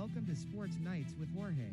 Welcome to Sports Nights with Jorge.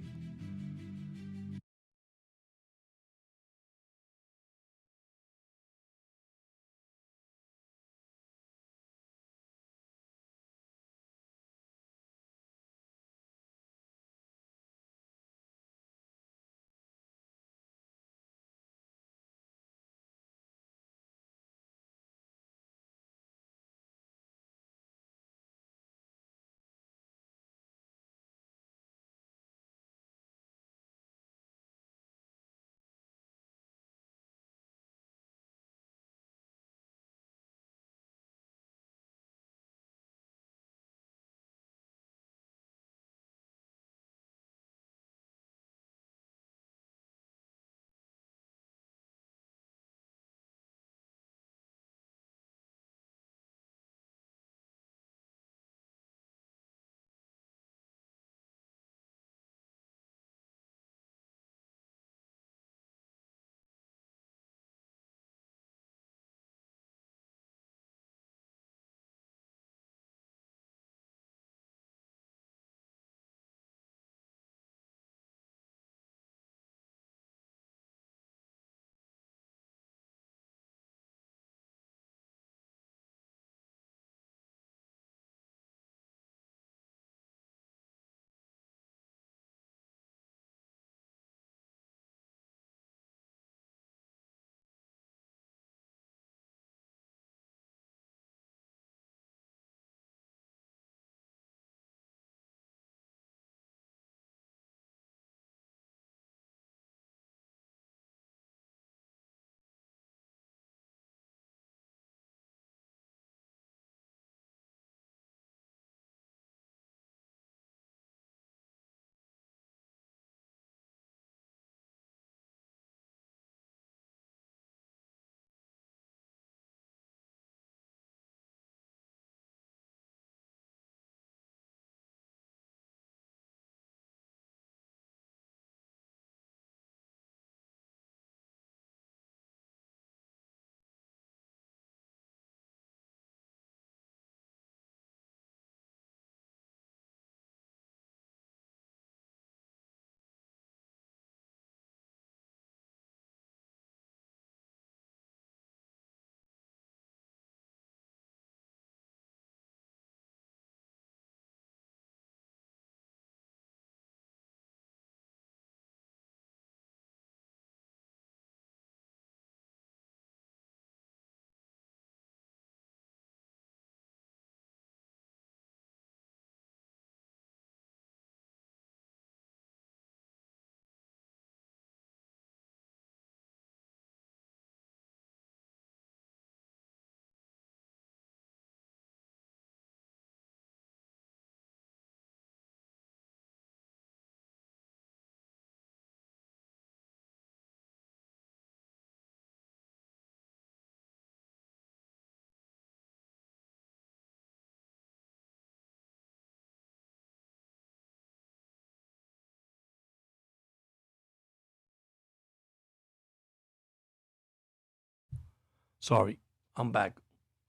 Sorry, I'm back.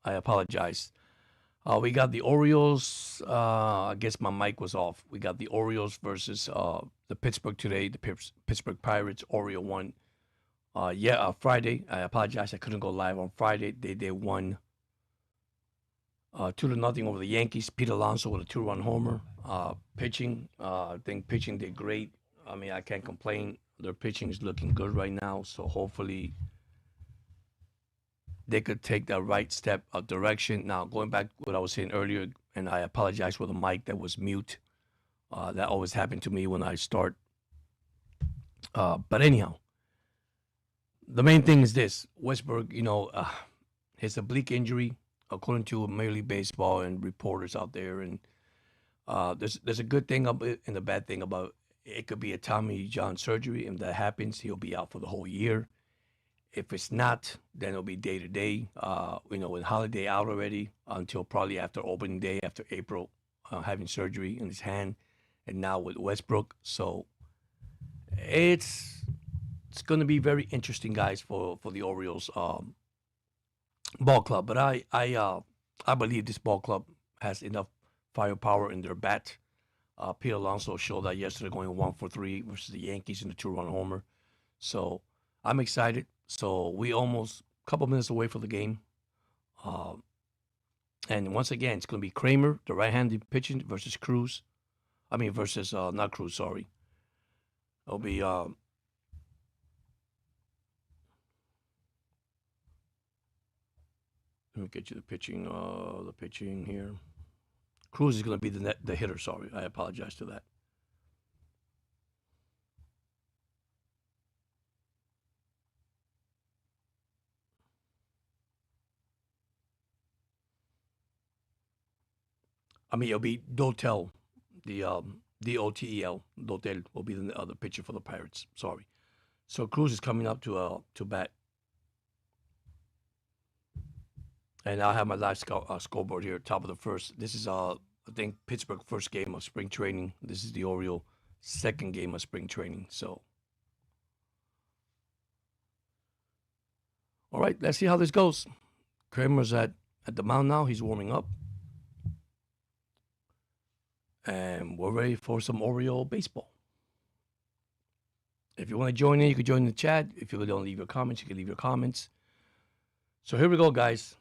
I apologize. We got the Orioles. I guess my mic was off. We got the Orioles versus the Pittsburgh today. The Pittsburgh Pirates. Oriole won. Friday. I apologize. I couldn't go live on Friday. They won 2-0 over the Yankees. Pete Alonso with a 2-run homer. Pitching. I think pitching did great. I mean, I can't complain. Their pitching is looking good right now. So hopefully they could take the right step of direction. Now, going back to what I was saying earlier, and I apologize for the mic that was mute. That always happened to me when I start. But anyhow, the main thing is this: Westbrook, his oblique injury, according to Major League Baseball and reporters out there, and there's a good thing about it and a bad thing about it. It could be a Tommy John surgery. If that happens, he'll be out for the whole year. If it's not, then it'll be day to day. With Holiday out already until probably after opening day, after April, having surgery in his hand, and now with Westbrook. So it's it's going to be very interesting, guys, for the Orioles ball club. But I believe this ball club has enough firepower in their bat. Pete Alonso showed that yesterday, going 1 for 3 versus the Yankees in the 2-run homer. So I'm excited. So we almost a couple minutes away from the game. And once again, it's going to be Kramer, the right-handed pitching, versus Cruz. Versus not Cruz. Sorry, it'll be let me get you the pitching. The pitching here. Cruz is going to be the hitter. Sorry, I apologize to that. It'll be Dotel, the Dotel. Dotel will be the other pitcher for the Pirates. Sorry. So Cruz is coming up to bat, and I have my live scoreboard here, top of the first. This is I think Pittsburgh first game of spring training. This is the Orioles second game of spring training. So, all right, let's see how this goes. Kramer's at the mound now. He's warming up. And we're ready for some Oriole baseball. If you want to join in, you can join the chat. If you don't leave your comments, you can leave your comments. So here we go, guys.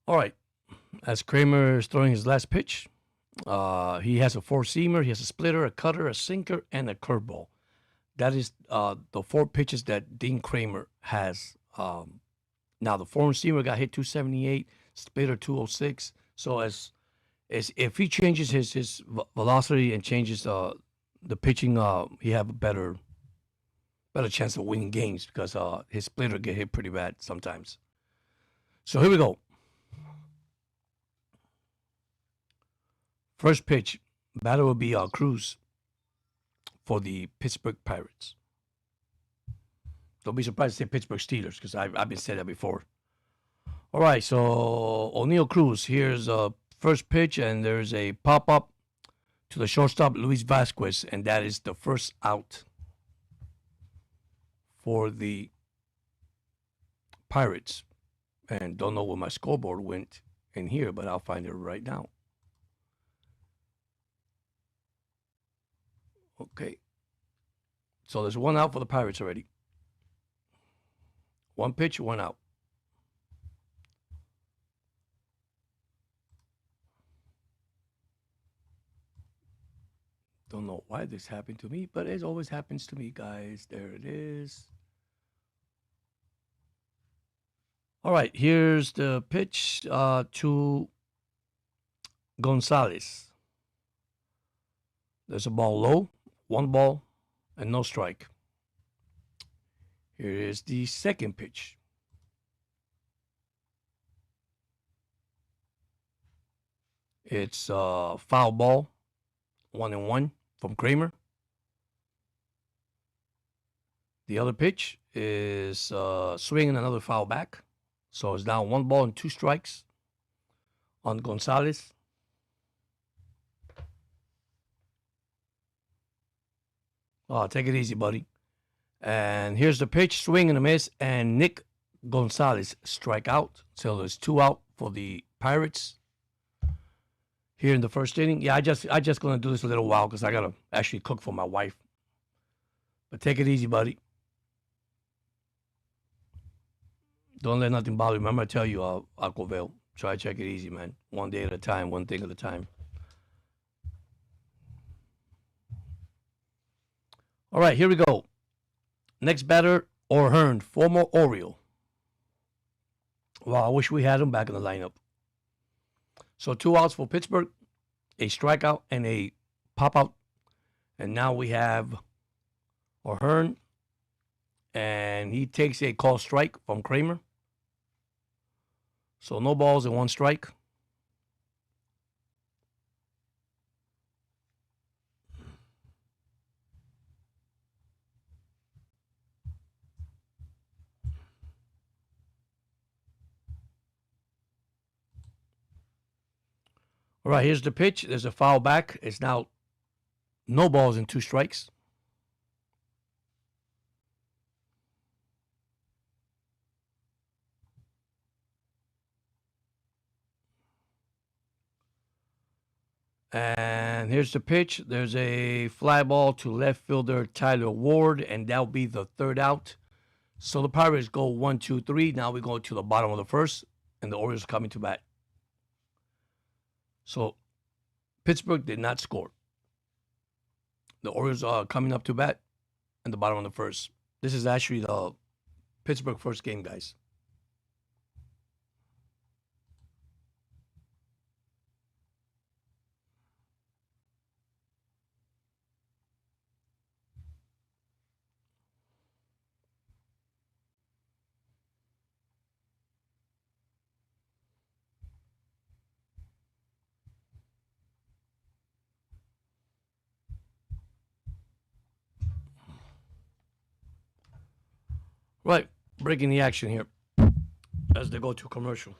All right. As Kramer is throwing his last pitch, he has a four-seamer, he has a splitter, a cutter, a sinker, and a curveball. That is the 4 pitches that Dean Kramer has. Now, the four-seamer got hit 278, splitter 206. So as if he changes his velocity and changes the pitching, he have a better chance of winning games because his splitter get hit pretty bad sometimes. So here we go. First pitch, batter will be Cruz for the Pittsburgh Pirates. Don't be surprised to say Pittsburgh Steelers because I've been saying that before. All right, so O'Neal Cruz. Here's a first pitch, and there's a pop-up to the shortstop, Luis Vasquez, and that is the first out for the Pirates. And don't know where my scoreboard went in here, but I'll find it right now. Okay. So there's 1 out for the Pirates already. 1 pitch, 1 out. Don't know why this happened to me, but it always happens to me, guys. There it is. All right, here's the pitch to Gonzalez. There's a ball low, 1 ball, and no strike. Here is the second pitch. It's foul ball, 1-1 from Kramer. The other pitch is swinging another foul back. So it's now 1 ball and 2 strikes on Gonzalez. Oh, take it easy, buddy. And here's the pitch, swing and a miss, and Nick Gonzalez strike out. So there's 2 out for the Pirates here in the first inning. Yeah, I just gonna do this a little while because I gotta actually cook for my wife. But take it easy, buddy. Don't let nothing bother you. Remember I tell you, Aquaville, try to check it easy, man. 1 day at a time, 1 thing at a time. All right, here we go. Next batter, O'Hearn, former Oriole. Wow, I wish we had him back in the lineup. So 2 outs for Pittsburgh, a strikeout and a pop-out. And now we have O'Hearn, and he takes a called strike from Kramer. So no balls and 1 strike. All right, here's the pitch. There's a foul back. It's now no balls and 2 strikes. And here's the pitch. There's a fly ball to left fielder Tyler Ward, and that'll be the 3rd out. So the Pirates go 1, 2, 3. Now we go to the bottom of the 1st, and the Orioles coming to bat. So Pittsburgh did not score. The Orioles are coming up to bat in the bottom of the 1st. This is actually the Pittsburgh first game, guys. Right, breaking the action here as they go to commercial.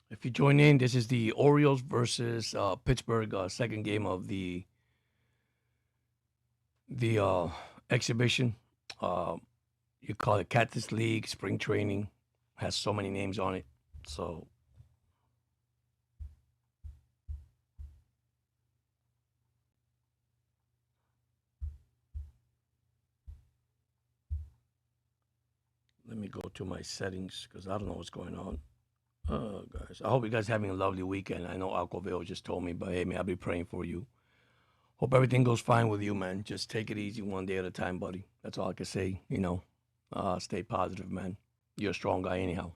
If you join in, this is the Orioles versus Pittsburgh second game of the exhibition. You call it Cactus League, spring training, has so many names on it. So let me go to my settings because I don't know what's going on. Guys, I hope you guys having a lovely weekend. I know Aquaville just told me, but hey, man, I'll be praying for you. Hope everything goes fine with you, man. Just take it easy one day at a time, buddy. That's all I can say, you know. Stay positive, man. You're a strong guy anyhow.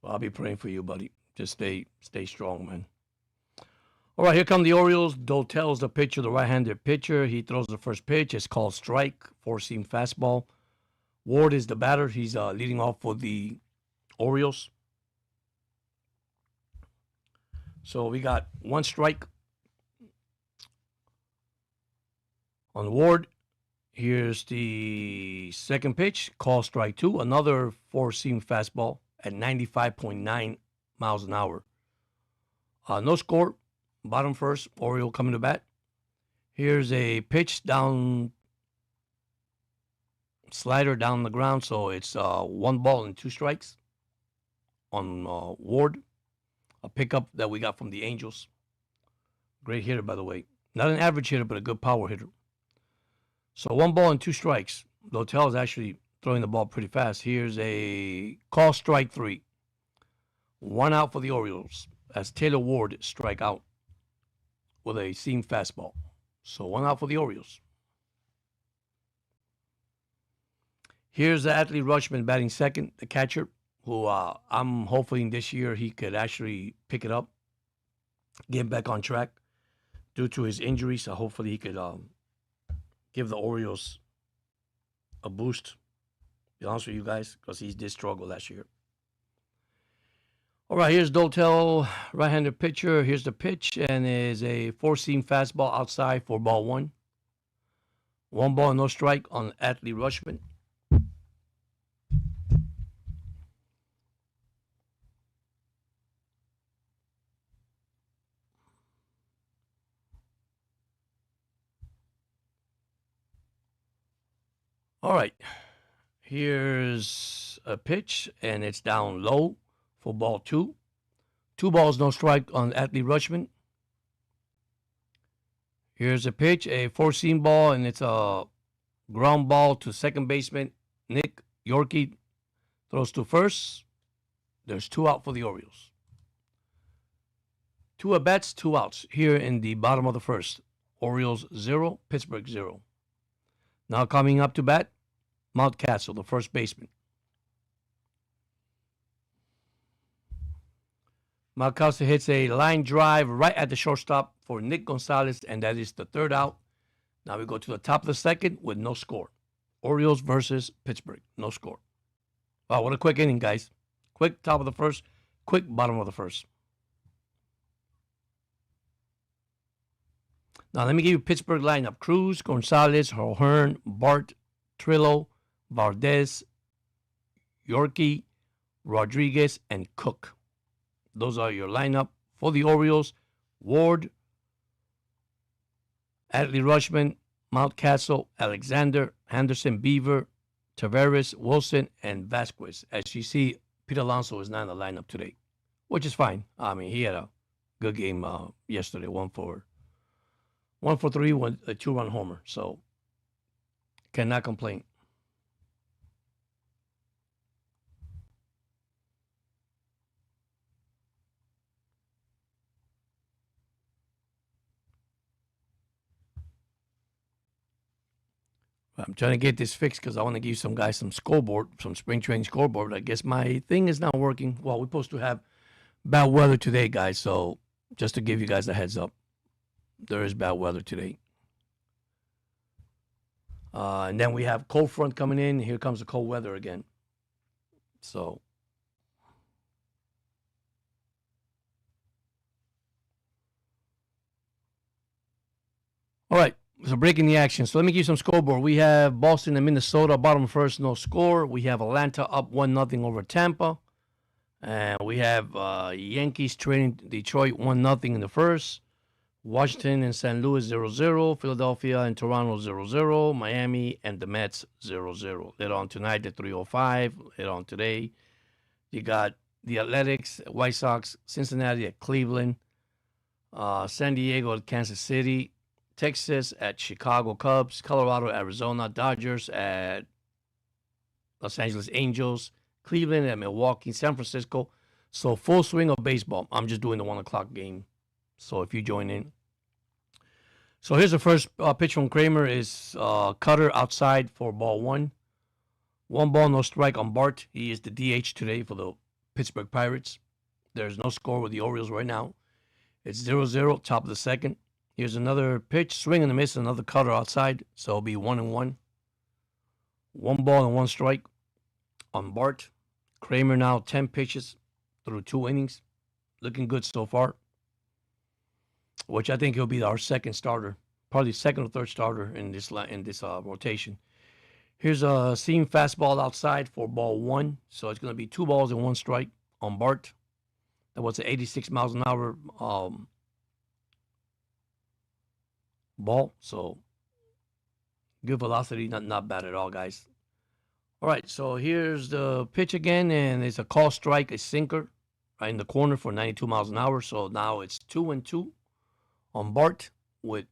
Well, I'll be praying for you, buddy. Just stay strong, man. All right, here come the Orioles. Dotel's the pitcher, the right-handed pitcher. He throws the first pitch. It's called strike, 4-seam fastball. Ward is the batter. He's leading off for the Orioles. So we got 1 strike on Ward. Here's the second pitch, called strike 2. Another 4-seam fastball at 95.9 miles an hour. No score. Bottom 1st, Oriole coming to bat. Here's a pitch down, slider down the ground. So it's 1 ball and 2 strikes on Ward. A pickup that we got from the Angels. Great hitter, by the way. Not an average hitter, but a good power hitter. So 1 ball and 2 strikes. Dotel is actually throwing the ball pretty fast. Here's a call strike 3. 1 out for the Orioles as Taylor Ward strike out with a seam fastball. So 1 out for the Orioles. Here's the athlete Rushman batting second, the catcher, who I'm hoping this year he could actually pick it up, get back on track due to his injury. So hopefully he could give the Orioles a boost, to be honest with you guys, because he did struggle last year. All right, here's Dotel, right-handed pitcher. Here's the pitch, and is a 4-seam fastball outside for ball 1. 1 ball, no strike on athlete Rushman. All right, here's a pitch, and it's down low for ball 2. 2 balls, no strike on athlete Rushman. Here's a pitch, a 4-seam ball, and it's a ground ball to second baseman Nick Yorkie. Throws to first. There's 2 out for the Orioles. 2 at-bats, 2 outs here in the bottom of the 1st. Orioles 0, Pittsburgh 0. Now coming up to bat, Mountcastle, the first baseman. Mountcastle hits a line drive right at the shortstop for Nick Gonzalez, and that is the 3rd out. Now we go to the top of the 2nd with no score. Orioles versus Pittsburgh. No score. Wow, what a quick inning, guys. Quick top of the first, quick bottom of the first. Now, let me give you Pittsburgh lineup. Cruz, Gonzalez, O'Hearn, Bart, Trillo, Valdez, Yorkie, Rodriguez, and Cook. Those are your lineup. For the Orioles, Ward, Adley Rutschman, Mountcastle, Alexander, Henderson, Beaver, Tavares, Wilson, and Vasquez. As you see, Pete Alonso is not in the lineup today, which is fine. I mean, he had a good game yesterday, 1-for-3, a 2-run homer. So, cannot complain. I'm trying to get this fixed because I want to give some guys some scoreboard, some spring training scoreboard. I guess my thing is not working. Well, we're supposed to have bad weather today, guys. So just to give you guys a heads up, there is bad weather today. And then we have cold front coming in. Here comes the cold weather again. So. All right. So breaking the action. So let me give you some scoreboard. We have Boston and Minnesota, bottom first, no score. We have Atlanta up 1-0 over Tampa. And we have Yankees trailing Detroit 1-0 in the first. Washington and St. Louis 0-0. Philadelphia and Toronto 0-0. Miami and the Mets 0-0. Later on tonight at 3:05. Later on today, you got the Athletics, White Sox, Cincinnati at Cleveland, San Diego at Kansas City, Texas at Chicago Cubs, Colorado, Arizona, Dodgers at Los Angeles Angels, Cleveland at Milwaukee, San Francisco. So full swing of baseball. I'm just doing the 1 o'clock game. So if you join in. So here's the first pitch from Kramer is cutter outside for ball 1. 1 ball, no strike on Bart. He is the DH today for the Pittsburgh Pirates. There's no score with the Orioles right now. It's 0-0, top of the second. Here's another pitch, swing and a miss, another cutter outside. So it'll be 1-1. 1 ball and 1 strike on Bart. Kramer now 10 pitches through 2 innings. Looking good so far. Which I think he'll be our second starter. Probably second or third starter in this rotation. Here's a seam fastball outside for ball 1. So it's going to be 2 balls and 1 strike on Bart. That was an 86 miles an hour ball. So good velocity, not bad at all, guys. All right, so here's the pitch again, and it's a call strike, a sinker right in the corner for 92 miles an hour. So now it's 2-2 on Bart with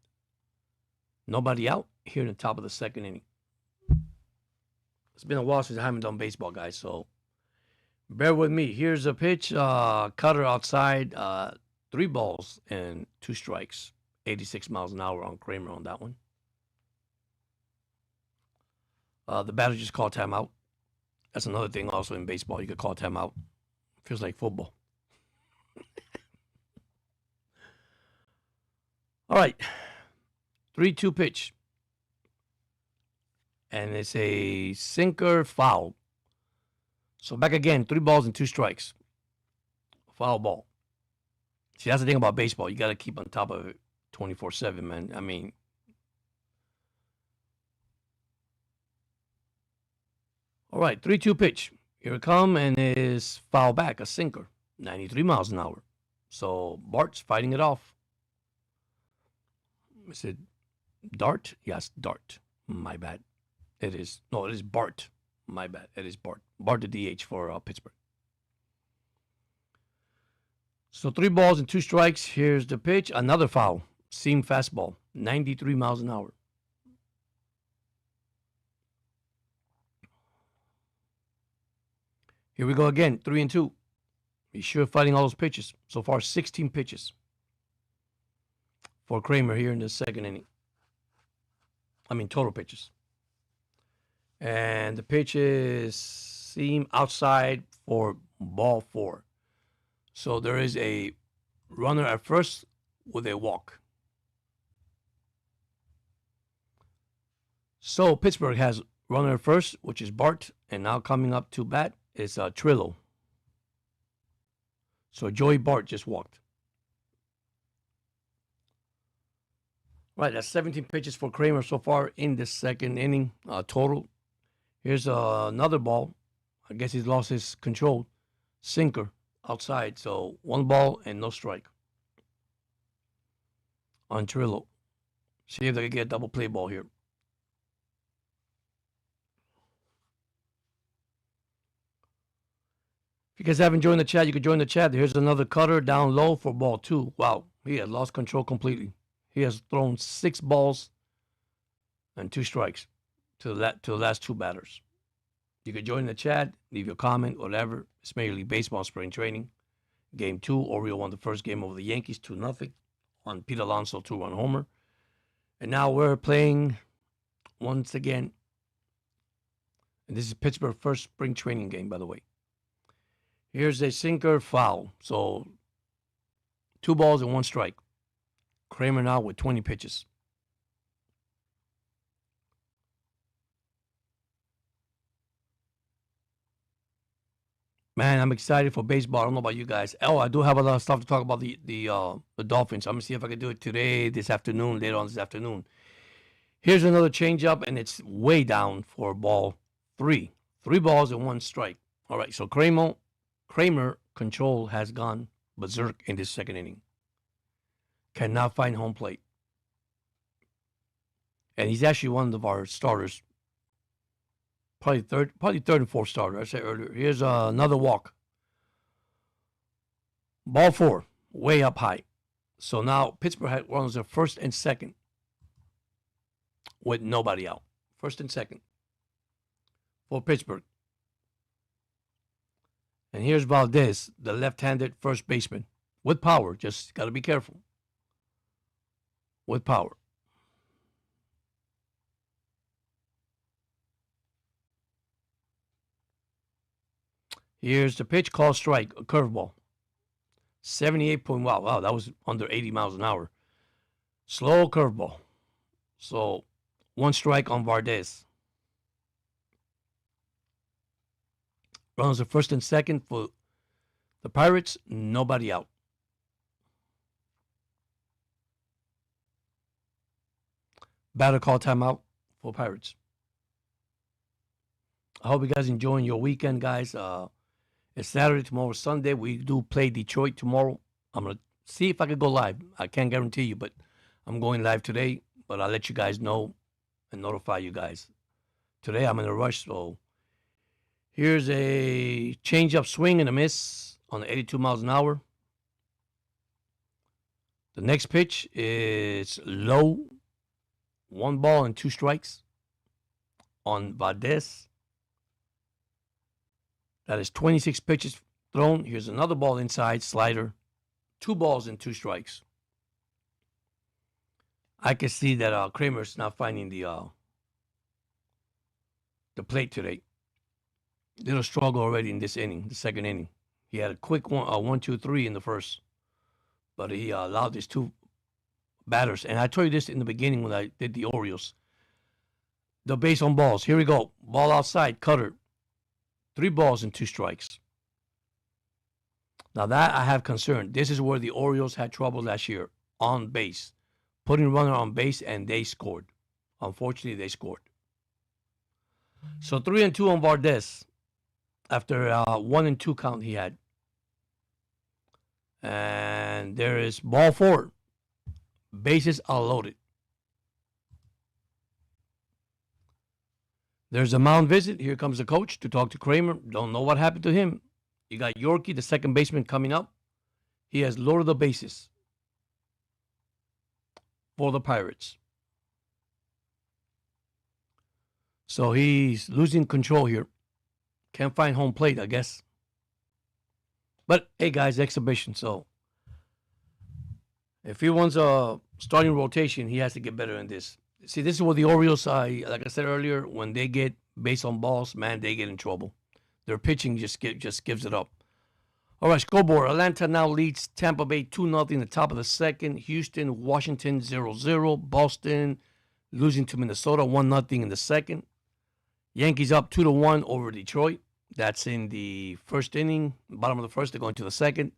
nobody out here in the top of the second inning. It's been a while since I haven't done baseball, guys, so bear with me. Here's a pitch, cutter outside, 3 balls and 2 strikes. 86 miles an hour on Kramer on that one. The batter just called timeout. That's another thing also in baseball. You could call timeout. Feels like football. All right. 3-2 pitch. And it's a sinker foul. So back again, 3 balls and 2 strikes. Foul ball. See, that's the thing about baseball. You got to keep on top of it 24/7, man. I mean, all right, 3-2 pitch. Here it comes, and it's foul back, a sinker, 93 miles an hour. So Bart's fighting it off. Is it Dart? Yes, Dart. My bad. It is. No, it is Bart. My bad. It is Bart. Bart the DH for Pittsburgh. So 3 balls and 2 strikes. Here's the pitch. Another foul. Seam fastball. 93 miles an hour. Here we go again. 3-2. He's sure fighting all those pitches. So far, 16 pitches for Kramer here in the second inning. I mean, total pitches. And the pitch is seam outside for ball 4. So there is a runner at first with a walk. So Pittsburgh has Runner at first, which is Bart, and now coming up to bat is Trillo. So Joey Bart just walked. Right, that's 17 pitches for Kramer so far in the second inning total. Here's another ball. I guess he's lost his control. Sinker outside. So 1 ball and no strike on Trillo. See if they can get a double play ball here. If you guys haven't joined the chat, you can join the chat. Here's another cutter down low for ball 2. Wow, he has lost control completely. He has thrown 6 balls and 2 strikes to the last 2 batters. You can join the chat, leave your comment, whatever. It's Major League Baseball spring training. Game 2, Orioles won the first game over the Yankees 2-0 on Pete Alonso 2-run homer. And now we're playing once again. And this is Pittsburgh's first spring training game, by the way. Here's a sinker foul. So 2 balls and 1 strike. Kramer now with 20 pitches. Man, I'm excited for baseball. I don't know about you guys. Oh, I do have a lot of stuff to talk about the Dolphins. I'm going to see if I can do it today, this afternoon, later on this afternoon. Here's another changeup, and it's way down for ball 3. 3 balls and 1 strike. All right, so Kramer control has gone berserk in this second inning. Cannot find home plate. And he's actually one of our starters. Probably third and fourth starter, I said earlier. Here's another walk. Ball 4, way up high. So now Pittsburgh runs their first and second with nobody out. First and second for Pittsburgh. And here's Valdez, the left-handed first baseman, with power. Just got to be careful. With power. Here's the pitch, called strike, a curveball. 78 point, wow, that was under 80 miles an hour. Slow curveball. So 1 strike on Valdez. Runs the first and second for the Pirates, nobody out. Batter call timeout for Pirates. I hope you guys enjoying your weekend, guys. It's Saturday, tomorrow Sunday. We do play Detroit tomorrow. I'm going to see if I can go live. I can't guarantee you, but I'm going live today. But I'll let you guys know and notify you guys. Today I'm in a rush, so here's a change-up swing and a miss on 82 miles an hour. The next pitch is low. 1 ball and 2 strikes on Valdez. That is 26 pitches thrown. Here's another ball inside, slider. 2 balls and 2 strikes. I can see that Kramer's not finding the plate today. Little struggle already in this inning, the second inning. He had a quick 1-2-3 in the first, but he allowed his 2 batters. And I told you this in the beginning when I did the Orioles. The base on balls. Here we go. Ball outside, cutter. 3 balls and 2 strikes. Now that I have concern. This is where the Orioles had trouble last year. On base. Putting runner on base, and they scored. Unfortunately, they scored. So 3-2 on Valdez. After 1-2 count he had. And there is ball 4. Bases are loaded. There's a mound visit. Here comes the coach to talk to Kramer. Don't know what happened to him. You got Yorkie, the second baseman, coming up. He has loaded the bases for the Pirates. So he's losing control here. Can't find home plate, I guess. But, hey, guys, exhibition. So if he wants a starting rotation, he has to get better than this. See, this is what the Orioles, like I said earlier, when they get base on balls, man, they get in trouble. Their pitching just gives it up. All right, scoreboard. Atlanta now leads Tampa Bay 2-0 in the top of the second. Houston, Washington 0-0. Boston losing to Minnesota 1-0 in the second. Yankees up 2-1 over Detroit. That's in the first inning, bottom of the first. They're going to the second.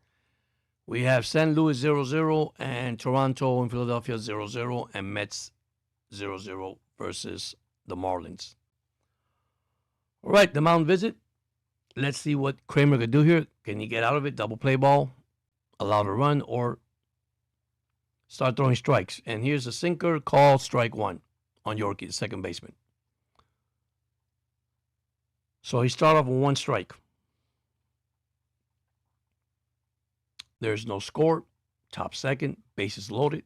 We have St. Louis 0-0 and Toronto and Philadelphia 0-0 and Mets 0-0 versus the Marlins. All right, the mound visit. Let's see what Kramer could do here. Can he get out of it? Double play ball, allow to run, or start throwing strikes. And here's a sinker, call strike one on Yorkie, the second baseman. So he started off with one strike. There's no score. Top second, bases loaded.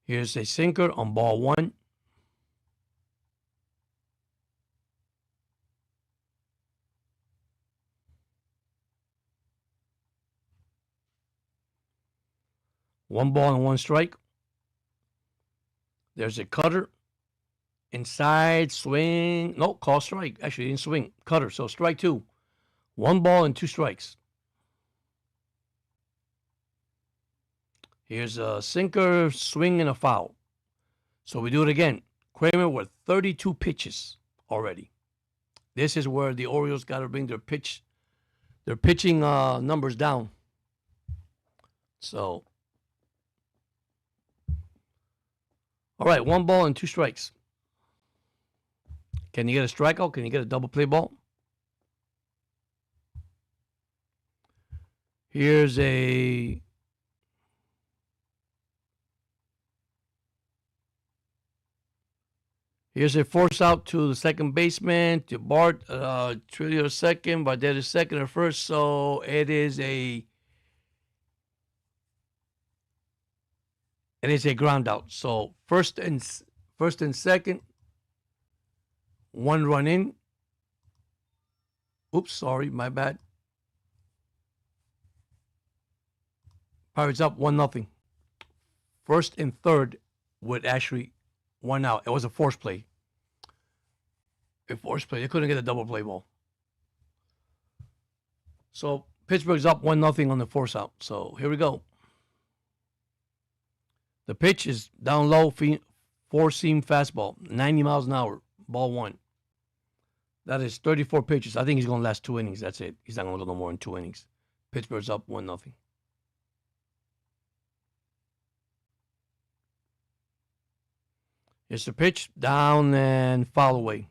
Here's a sinker on ball one. One ball and one strike. There's a cutter. Inside, swing. No, call strike. Actually, he didn't swing. Cutter, so strike two. One ball and two strikes. Here's a sinker, swing, and a foul. So we do it again. Kramer with 32 pitches already. This is where the Orioles got to bring their pitching numbers down. So, all right, one ball and two strikes. Can you get a strikeout? Can you get a double play ball? Here's a force out to the second baseman, to Bart, Trillier second, Bardet second or first. So it is a ground out. So first and second, one run in. Oops, sorry, my bad. Pirates up 1-0. First and third would actually one out. It was a force play. They couldn't get a double play ball. So Pittsburgh's up 1-0 on the force out. So here we go. The pitch is down low, four-seam fastball, 90 miles an hour, ball one. That is 34 pitches. I think he's going to last 2 innings. That's it. He's not going to go no more than 2 innings. Pittsburgh's up 1-0. It's the pitch, down and foul away.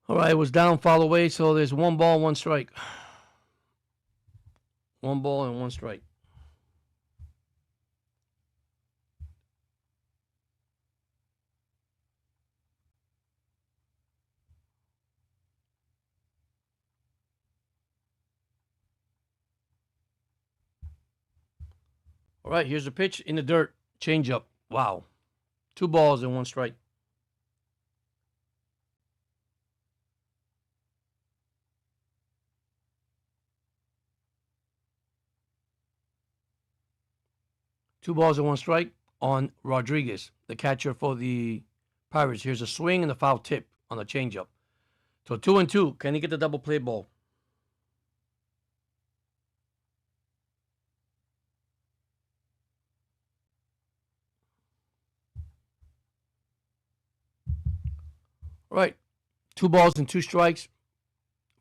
All right, it was down, foul away, so there's one ball, one strike. One ball and one strike. All right, here's the pitch in the dirt, change up. Wow. 2 balls and 1 strike. Two balls and 1 strike on Rodriguez, the catcher for the Pirates. Here's a swing and a foul tip on the changeup. So 2-2. Can he get the double play ball? All right. 2 balls and 2 strikes.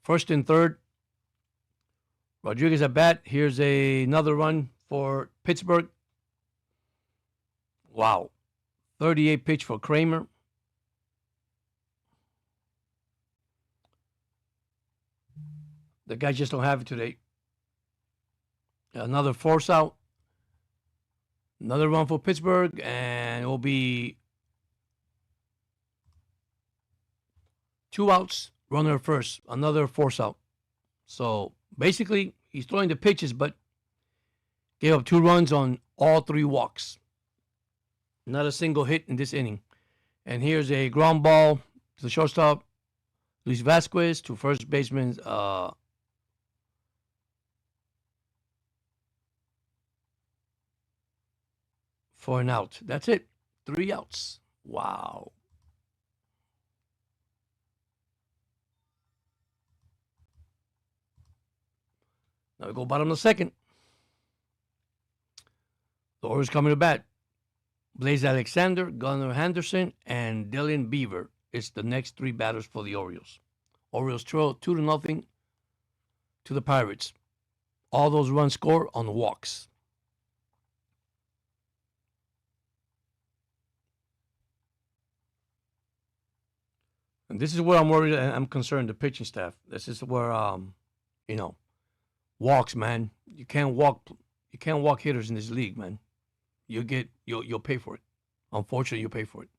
First and third. Rodriguez at bat. Here's another run for Pittsburgh. Wow. 38 pitch for Kramer. The guys just don't have it today. Another force out. Another run for Pittsburgh, and it will be 2 outs, runner first. Another force out. So basically, he's throwing the pitches, but gave up 2 runs on all 3 walks. Not a single hit in this inning. And here's a ground ball to the shortstop, Luis Vasquez, to first baseman, for an out. That's it. 3 outs. Wow. Now we go bottom of the second. The Orioles coming to bat. Blaze Alexander, Gunnar Henderson, and Dylan Beaver. It's the next three batters for the Orioles. Orioles trail 2-0 to the Pirates. All those runs scored on walks. And this is where I'm worried and I'm concerned, the pitching staff. This is where, walks, man. You can't walk hitters in this league, man. You'll pay for it. Unfortunately, you'll pay for it.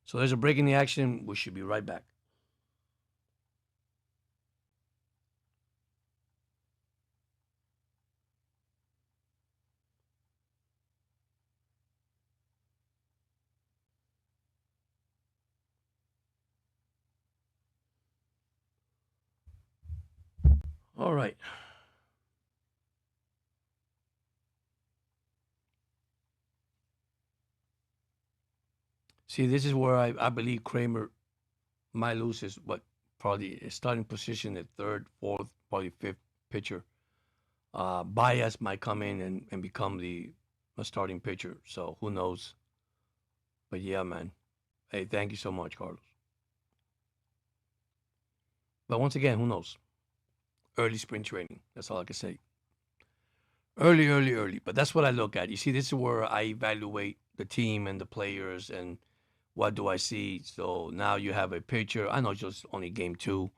So there's a break in the action. We should be right back. All right. See, this is where I believe Kramer might lose his probably his starting position at third, fourth, probably fifth pitcher. Baez might come in and become a starting pitcher. So who knows? But yeah, man. Hey, thank you so much, Carlos. But once again, who knows? Early spring training. That's all I can say. Early. But that's what I look at. You see, this is where I evaluate the team and the players and what do I see. So now you have a pitcher. I know it's just only game 2,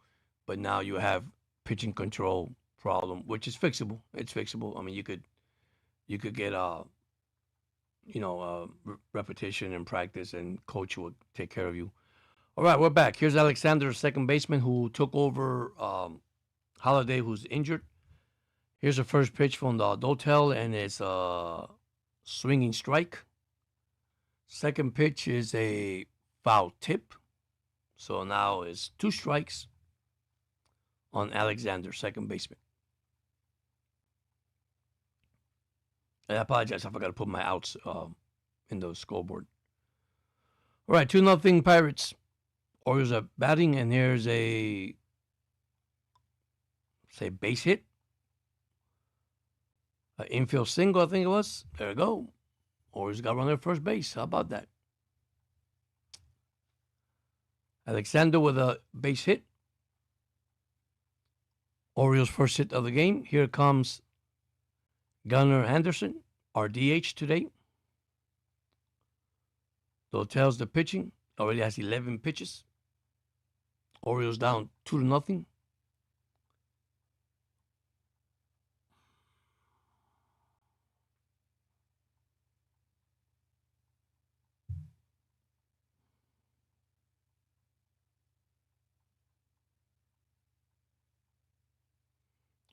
but now you have pitching control problem, which is fixable. It's fixable. I mean, you could get repetition and practice, and coach will take care of you. All right, we're back. Here's Alexander, second baseman, who took over Holiday, who's injured. Here's the first pitch from the Dotel, and it's a swinging strike. Second pitch is a foul tip. So now it's 2 strikes on Alexander, second baseman. I apologize. I forgot to put my outs in the scoreboard. All right, 2-0 Pirates. Orioles are batting, and here's a base hit. An infield single, I think it was. There we go. Orioles got run at first base. How about that? Alexander with a base hit. Orioles' first hit of the game. Here comes Gunnar Henderson, our DH today. Dotel's the pitching. Already has 11 pitches. Orioles down 2-0.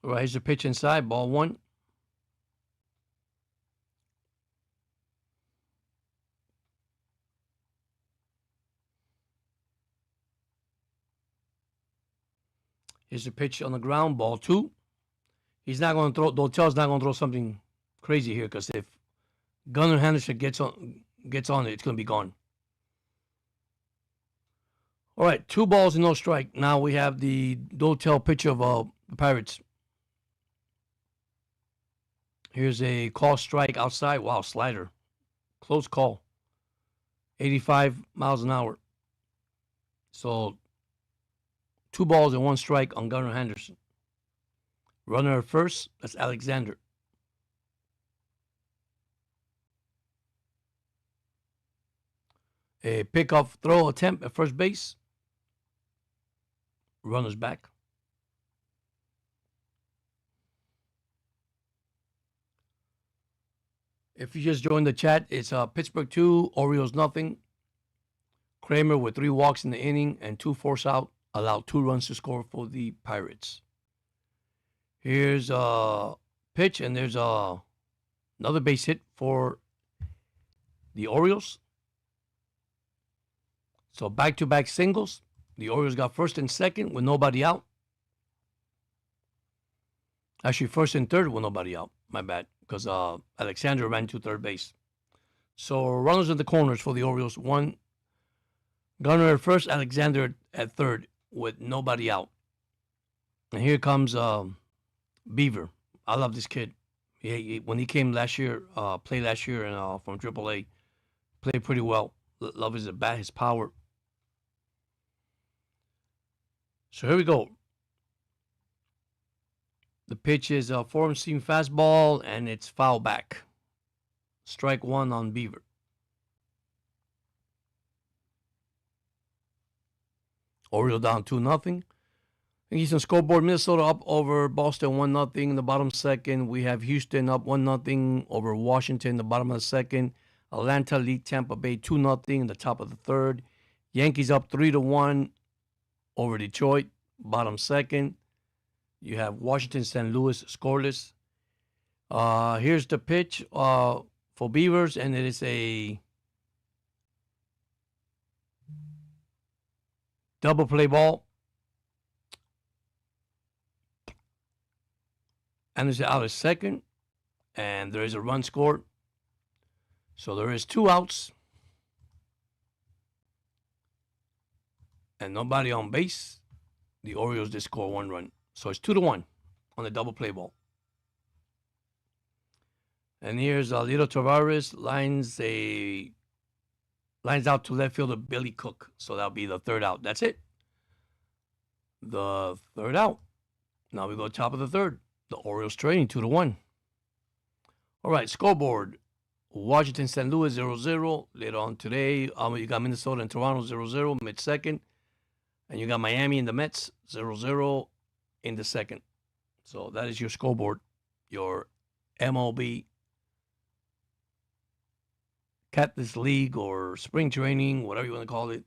All right, here's the pitch inside, ball 1. Here's the pitch on the ground, ball 2. He's not going to throw. Dotel's not going to throw something crazy here, because if Gunnar Henderson gets on it, it's going to be gone. All right, 2 balls and no strike. Now we have the Dotel pitcher of the Pirates. Here's a call strike outside. Wow, slider. Close call. 85 miles an hour. So 2 balls and 1 strike on Gunnar Henderson. Runner at first, that's Alexander. A pickoff throw attempt at first base. Runner's back. If you just joined the chat, it's Pittsburgh 2, Orioles nothing. Kramer with 3 walks in the inning and 2 force out, allowed 2 runs to score for the Pirates. Here's a pitch, and there's another base hit for the Orioles. So back-to-back singles. The Orioles got first and second with nobody out. Actually, first and third with nobody out. My bad, because Alexander ran to third base. So runners in the corners for the Orioles. 1 Gunnar at first, Alexander at third with nobody out. And here comes Beaver. I love this kid. When he came last year, played last year and from AAA, played pretty well. Love his bat, his power. So here we go. The pitch is a four seam fastball, and it's foul back. Strike one on Beaver. Orioles down 2-0. Eastern scoreboard, Minnesota up over Boston 1-0 in the bottom second. We have Houston up 1-0 over Washington in the bottom of the second. Atlanta lead Tampa Bay 2-0 in the top of the third. Yankees up 3-1 over Detroit, bottom second. You have Washington, St. Louis scoreless. Here's the pitch for Beavers, and it is a double play ball. And it's out of second, and there is a run scored. So there is 2 outs and nobody on base. The Orioles did score 1 run. So it's 2-1 on the double play ball. And here's Lito Tavares lines out to left fielder Billy Cook. So that'll be the 3rd out. That's it. The 3rd out. Now we go top of the 3rd. The Orioles trailing 2-1. All right, scoreboard. Washington, St. Louis 0-0. Later on today, you got Minnesota and Toronto 0-0 mid-second. And you got Miami and the Mets 0-0 in the second. So that is your scoreboard, your MLB Cactus League or spring training, whatever you want to call it.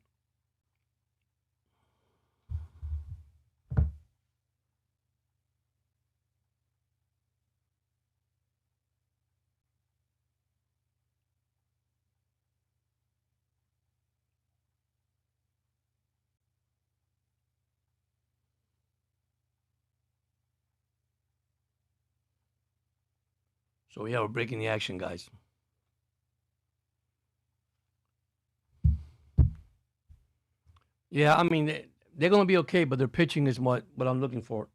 So we have a break in the action, guys. Yeah, I mean, they're going to be okay, but their pitching is what I'm looking for.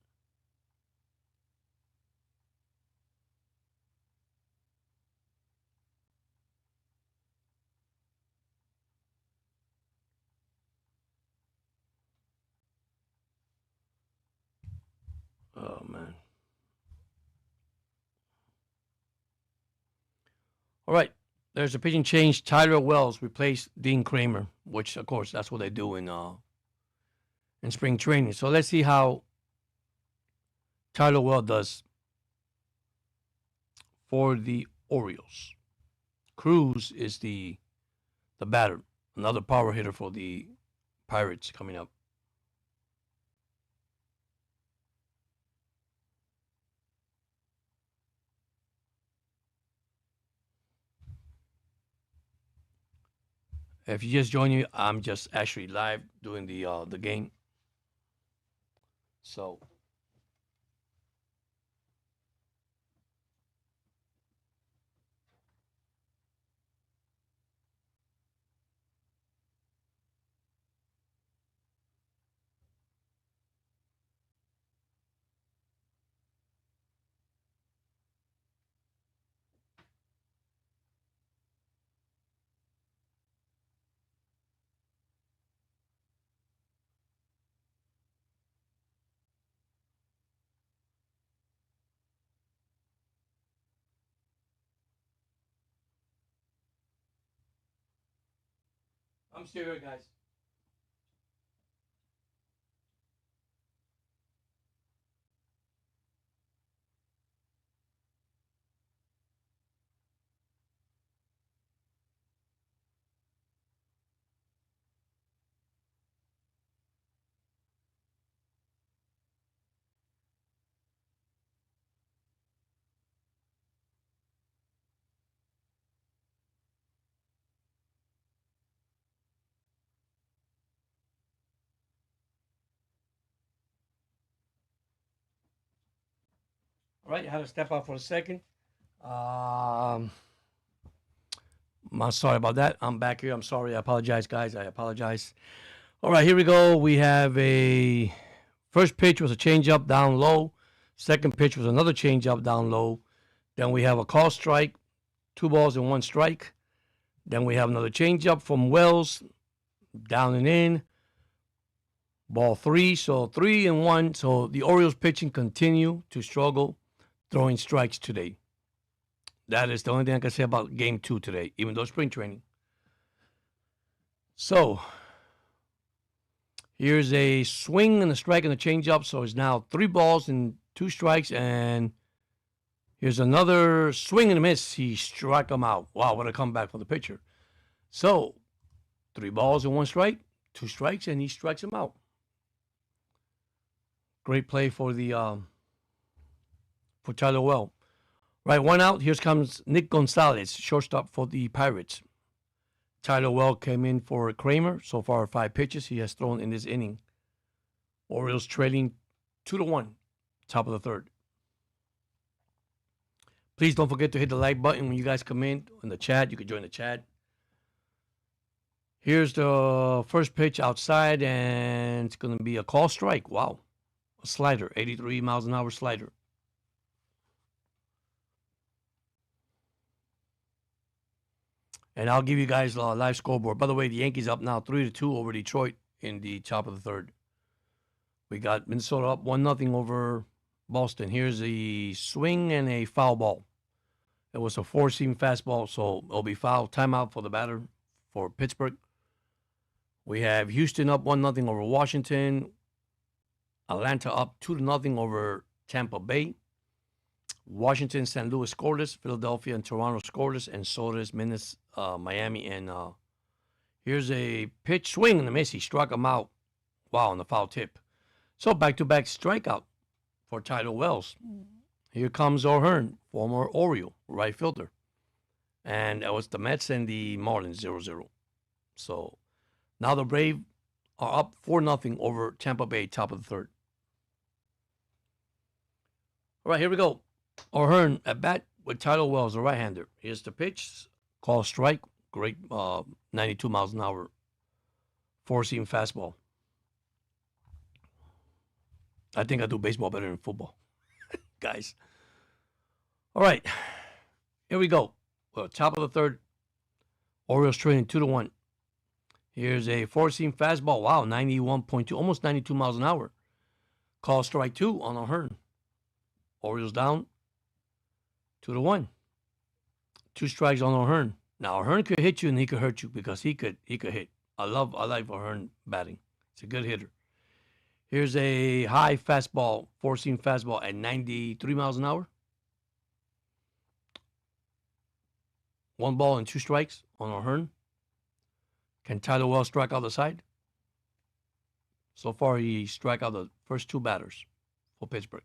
Oh, man. All right. There's a pitching change. Tyler Wells replaced Dean Kramer, which, of course, that's what they do in spring training. So let's see how Tyler Wells does for the Orioles. Cruz is the batter, another power hitter for the Pirates coming up. If you just join me, I'm just actually live doing the game. So I'm still here, guys. All right, I had to step out for a second. I'm sorry about that. I'm back here. I'm sorry. I apologize, guys. I apologize. All right, here we go. We have a first pitch was a changeup down low. Second pitch was another changeup down low. Then we have a call strike, 2 balls and 1 strike. Then we have another changeup from Wells, down and in. Ball 3, so 3-1. So the Orioles pitching continue to struggle throwing strikes today. That is the only thing I can say about game 2 today, even though spring training. So here's a swing and a strike and a changeup. So it's now 3 balls and 2 strikes. And here's another swing and a miss. He struck him out. Wow, what a comeback for the pitcher. So 3 balls and 1 strike, 2 strikes, and he strikes him out. Great play for the for Tyler Well. Right, 1 out. Here comes Nick Gonzalez, shortstop for the Pirates. Tyler Well came in for Kramer. So far, 5 pitches he has thrown in this inning. Orioles trailing 2-1, top of the 3rd. Please don't forget to hit the like button when you guys come in the chat. You can join the chat. Here's the first pitch outside, and it's going to be a call strike. Wow. A slider, 83 miles an hour slider. And I'll give you guys a live scoreboard. By the way, the Yankees up now 3-2 over Detroit in the top of the 3rd. We got Minnesota up 1-0 over Boston. Here's a swing and a foul ball. It was a 4-seam fastball, so it'll be foul. Timeout for the batter for Pittsburgh. We have Houston up 1-0 over Washington. Atlanta up 2-0 over Tampa Bay. Washington, St. Louis scoreless. Philadelphia and Toronto scoreless. And so does Miami. And here's a pitch swing and a miss. He struck him out. Wow, on the foul tip. So back-to-back strikeout for Tyler Wells. Here comes O'Hearn, former Oriole, right fielder. And that was the Mets and the Marlins 0-0. So now the Braves are up 4-0 over Tampa Bay, top of the 3rd. All right, here we go. O'Hearn at bat with Tyler Wells, the right-hander. Here's the pitch. Call strike. Great 92 miles an hour. 4-seam fastball. I think I do baseball better than football. Guys. All right. Here we go. Well, top of the 3rd. Orioles trailing 2-1. Here's a 4-seam fastball. Wow, 91.2, almost 92 miles an hour. Call strike 2 on O'Hearn. Orioles down 2-1. 2 strikes on O'Hearn. Now O'Hearn could hit you and he could hurt you because he could hit. I like O'Hearn batting. It's a good hitter. Here's a high fastball, 4-seam fastball at 93 miles an hour. 1 ball and 2 strikes on O'Hearn. Can Tyler Wells strike out the side? So far, he struck out the first 2 batters for Pittsburgh.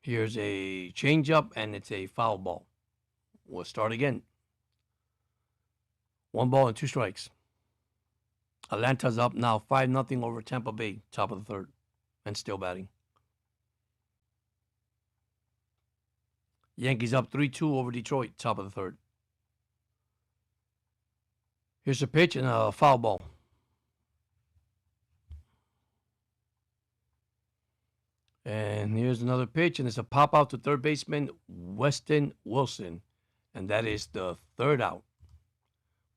Here's a changeup, and it's a foul ball. We'll start again. 1 ball and 2 strikes. Atlanta's up now 5-0 over Tampa Bay, top of the 3rd, and still batting. Yankees up 3-2 over Detroit, top of the 3rd. Here's a pitch and a foul ball. And here's another pitch, and it's a pop out to third baseman Weston Wilson. And that is the 3rd out.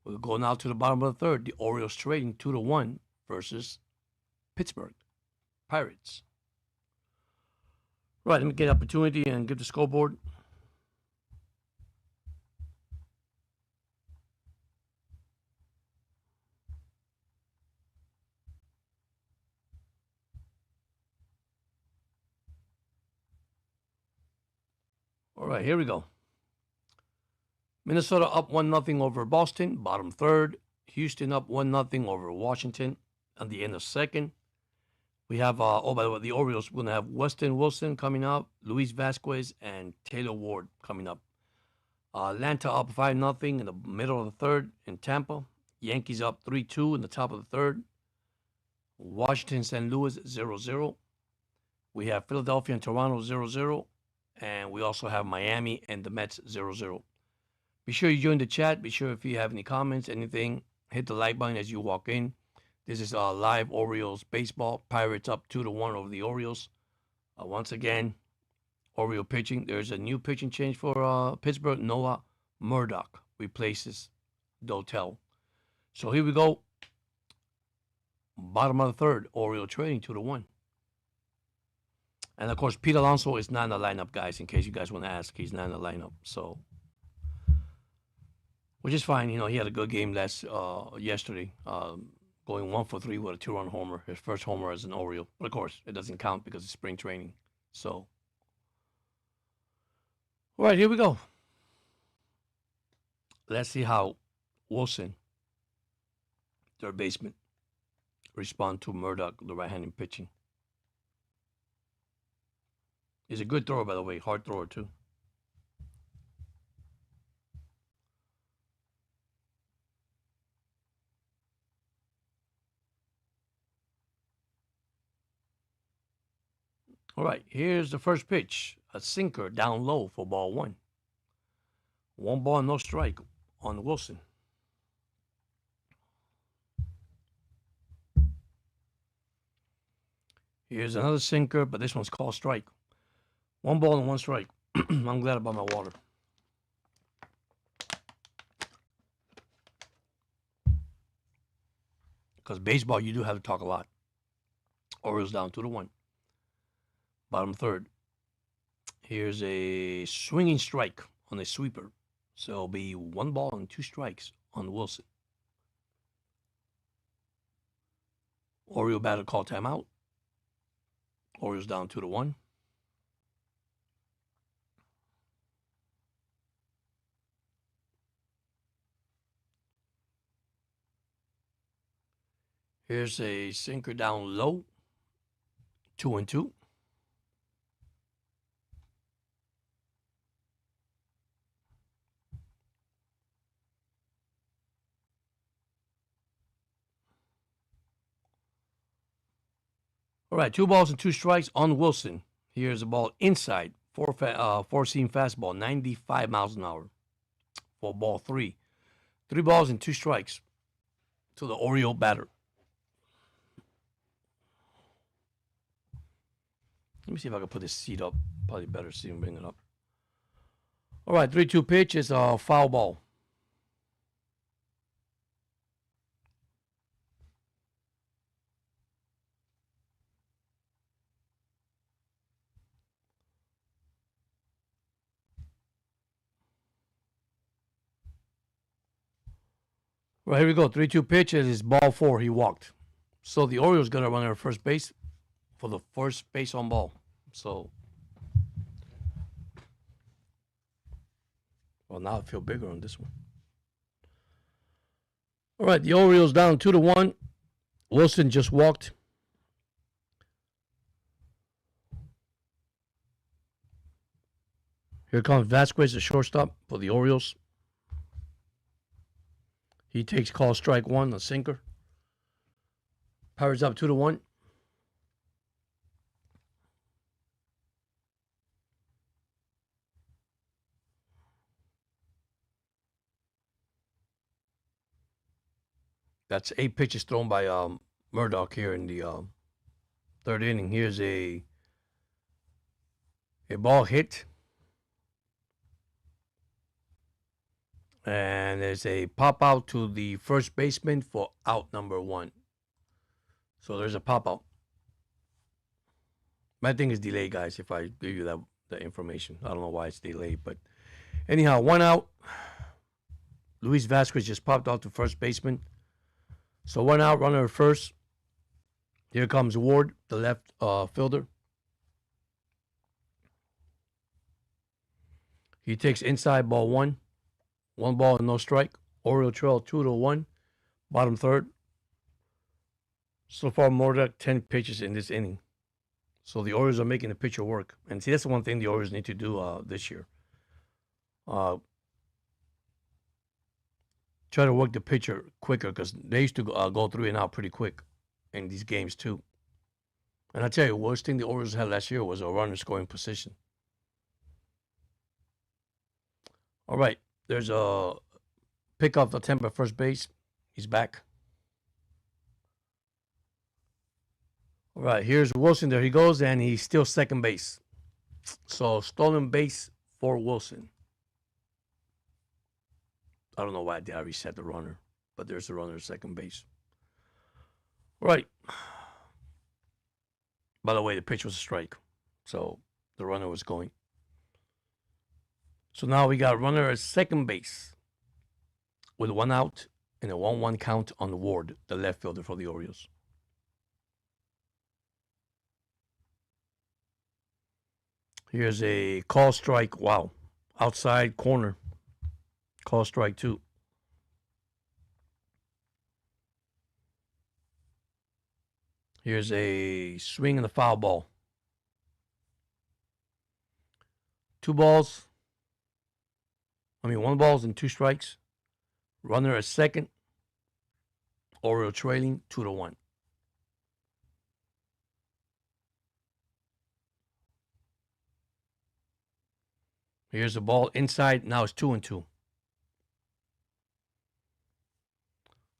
We'll go now to the bottom of the 3rd. The Orioles trading 2-1 versus Pittsburgh Pirates. Right, let me get opportunity and give the scoreboard. All right, here we go. Minnesota up 1-0 over Boston, bottom 3rd. Houston up 1-0 over Washington at the end of 2nd. We have, by the way, the Orioles, we're going to have Weston Wilson coming up, Luis Vasquez, and Taylor Ward coming up. Atlanta up 5-0 in the middle of the 3rd in Tampa. Yankees up 3-2 in the top of the 3rd. Washington, St. Louis 0-0. We have Philadelphia and Toronto 0-0. And we also have Miami and the Mets 0-0. Be sure you join the chat. Be sure if you have any comments, anything, hit the like button as you walk in. This is live Orioles baseball. Pirates up 2-1 over the Orioles. Once again, Oriole pitching. There's a new pitching change for Pittsburgh. Noah Murdoch replaces Dotel. So here we go. Bottom of the third, Oriole trading 2-1. And of course, Pete Alonso is not in the lineup, guys. In case you guys want to ask, he's not in the lineup. So, which is fine. You know, he had a good game yesterday, going 1 for 3 with a 2-run homer. His first homer as an Oriole. But of course, it doesn't count because it's spring training. So, all right, here we go. Let's see how Wilson, third baseman, respond to Murdoch, the right-handed pitching. He's a good thrower, by the way. Hard thrower, too. All right, here's the first pitch. A sinker down low for ball 1. 1 ball, no strike on Wilson. Here's another sinker, but this one's called strike. 1 ball and 1 strike. I'm glad about my water. Because baseball, you do have to talk a lot. Orioles down 2-1. Bottom third. Here's a swinging strike on a sweeper. So it'll be 1 ball and 2 strikes on Wilson. Oriole batter call timeout. Orioles down 2-1. Here's a sinker down low. 2-2. All right, 2 balls and 2 strikes on Wilson. Here's a ball inside, four-seam fastball, 95 miles an hour for ball 3. 3 balls and 2 strikes to the Oriole batter. Let me see if I can put this seat up. Probably better see him bring it up. All right, 3-2 pitch is a foul ball. Right, here we go. 3-2 pitch is ball 4. He walked. So the Orioles got to run at first base for the first base on ball. So, well, now I feel bigger on this one. All right, the Orioles down 2-1. Wilson just walked. Here comes Vasquez, the shortstop for the Orioles. He takes call strike 1, a sinker. Pirates up 2-1. That's 8 pitches thrown by Murdoch here in the third inning. Here's a ball hit. And there's a pop out to the first baseman for out number 1. So there's a pop out. My thing is delayed, guys, if I give you that information. I don't know why it's delayed, but anyhow, 1 out. Luis Vasquez just popped out to first baseman. So 1 out, runner at first. Here comes Ward, the left fielder. He takes inside ball 1. 1 ball and no strike. Oriole trail 2-1. Bottom third. So far, Murdoch 10 pitches in this inning. So the Orioles are making the pitcher work. And see, that's the one thing the Orioles need to do this year. Try to work the pitcher quicker because they used to go 3 and out pretty quick in these games too. And I tell you, worst thing the Orioles had last year was a runner scoring position. All right. There's a pick off the attempt at first base. He's back. All right, here's Wilson. There he goes, and he's still second base. So stolen base for Wilson. I don't know why I reset the runner, but there's a runner at second base. All right. By the way, the pitch was a strike, so the runner was going. So now we got runner at second base with 1 out and a 1-1 count on Ward, the left fielder for the Orioles. Here's a call strike. Wow. Outside corner. Call strike 2. Here's a swing and a foul ball. 1 balls and 2 strikes. Runner at second. Oriole trailing 2-1. Here's the ball inside. Now it's 2-2.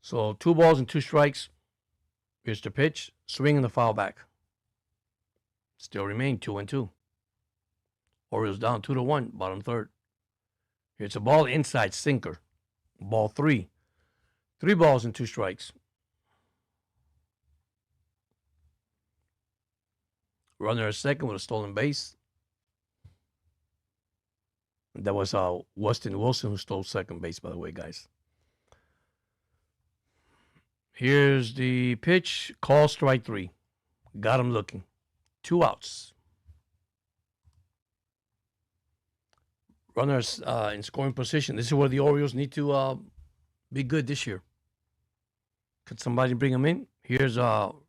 So 2 balls and 2 strikes. Here's the pitch. Swing and the foul back. Still remain 2-2. Orioles down 2-1, bottom third. Here's a ball inside, sinker. Ball 3. 3 balls and 2 strikes. Runner at second with a stolen base. That was Weston Wilson who stole second base, by the way, guys. Here's the pitch. Call strike 3. Got him looking. 2 outs. Runners in scoring position. This is where the Orioles need to be good this year. Could somebody bring him in? Here's Adley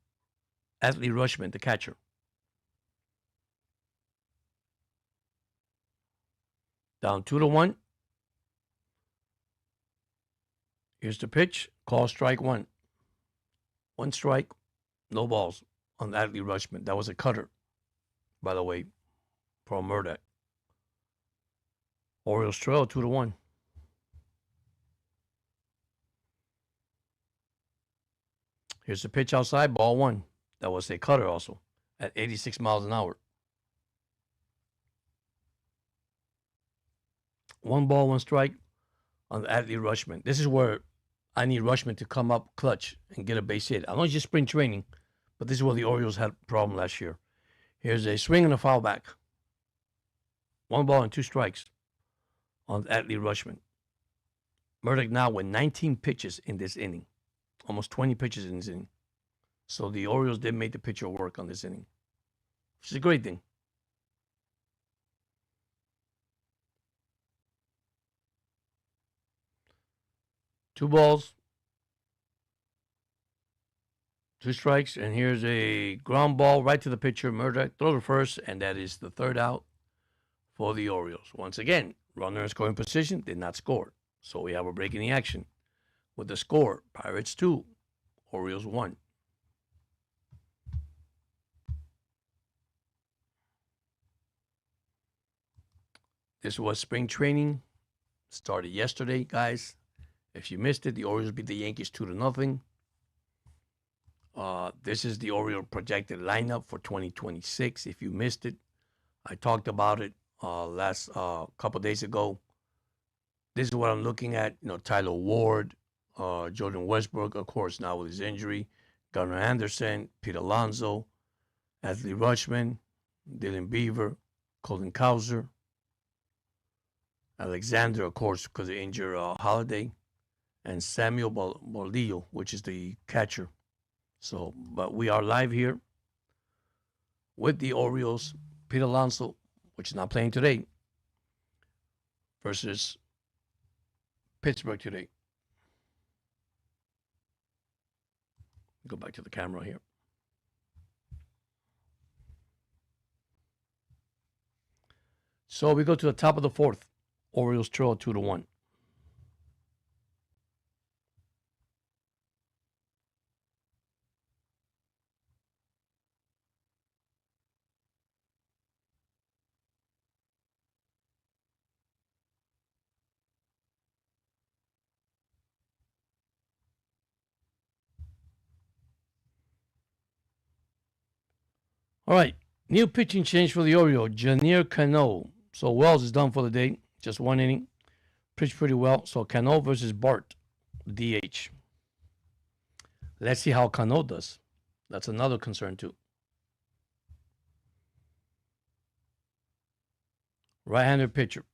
Rutschman, the catcher. Down 2-1. Here's the pitch. Call strike 1. 1 strike, no balls on Adley Rutschman. That was a cutter, by the way, from Murdoch. Orioles trail 2-1. Here's the pitch outside, ball 1. That was a cutter also at 86 miles an hour. 1 ball, 1 strike on Adley Rutschman. This is where I need Rutschman to come up clutch and get a base hit. I know it's just spring training, but this is where the Orioles had a problem last year. Here's a swing and a foul back. 1 ball and 2 strikes on Adley Rutschman. Murdoch now with 19 pitches in this inning. Almost 20 pitches in this inning. So the Orioles did make the pitcher work on this inning, which is a great thing. Two balls, 2 strikes, and here's a ground ball right to the pitcher. Murdoch throw to first, and that is the 3rd out for the Orioles. Once again, runner in scoring position, did not score. So we have a break in the action with the score: Pirates 2, Orioles 1. This was spring training. Started yesterday, guys. If you missed it, the Orioles beat the Yankees 2-0. This is the Oriole projected lineup for 2026. If you missed it, I talked about it last couple days ago. This is what I'm looking at. Tyler Ward, Jordan Westbrook, of course, now with his injury, Gunnar Anderson, Pete Alonso, Adley Rutschman, Dylan Beaver, Colin Cowser, Alexander, of course, because of injured Holiday, and Samuel Baldillo, which is the catcher. So, but we are live here with the Orioles. Pete Alonso, which is not playing today, versus Pittsburgh today. Go back to the camera here. So we go to the top of the 4th. Orioles trail 2-1. All right. New pitching change for the Orioles. Janier Cano. So Wells is done for the day. Just one inning. Pitched pretty well. So Cano versus Bart, DH. Let's see how Cano does. That's another concern too. Right-handed pitcher.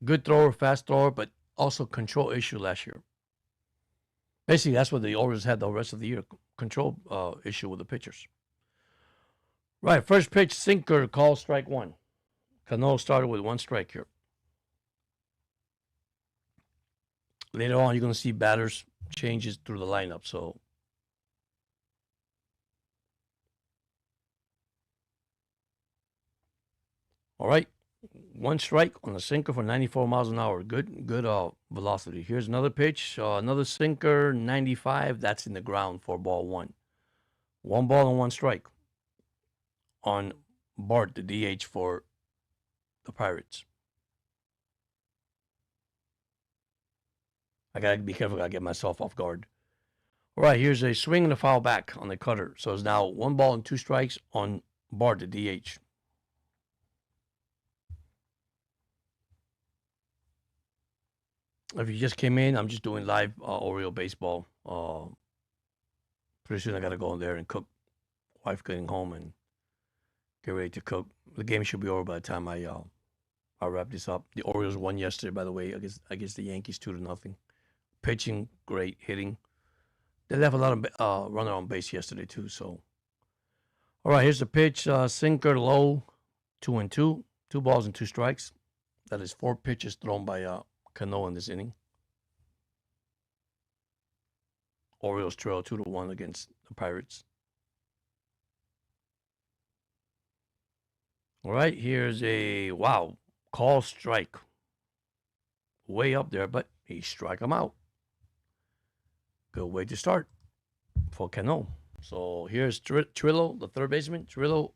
Good thrower, fast thrower, but also control issue last year. Basically, that's what the Orioles had the rest of the year. Control issue with the pitchers. Right, first pitch, sinker, call strike one. Cano started with one strike here. Later on, you're going to see batters changes through the lineup. So, all right, one strike on the sinker for 94 miles an hour. Good velocity. Here's another pitch, another sinker, 95. That's in the ground for ball one. One ball and one strike on Bart, the DH for the Pirates. I got to be careful. I got to get myself off guard. All right, here's a swing and a foul back on the cutter. So it's now one ball and two strikes on Bart, the DH. If you just came in, I'm just doing live Oriole baseball. Pretty soon I got to go in there and cook. Wife getting home and get ready to cook. The game should be over by the time I'll wrap this up. The Orioles won yesterday, by the way, against the Yankees 2-0. Pitching, great. Hitting. They left a lot of runner on base yesterday, too. So, all right, here's the pitch. Sinker low, 2-2. 2 balls and 2 strikes. That is 4 pitches thrown by Cano in this inning. Orioles trail 2-1 against the Pirates. All right, here's a, call strike. Way up there, but he struck him out. Good way to start for Cano. So here's Trillo, the third baseman. Trillo,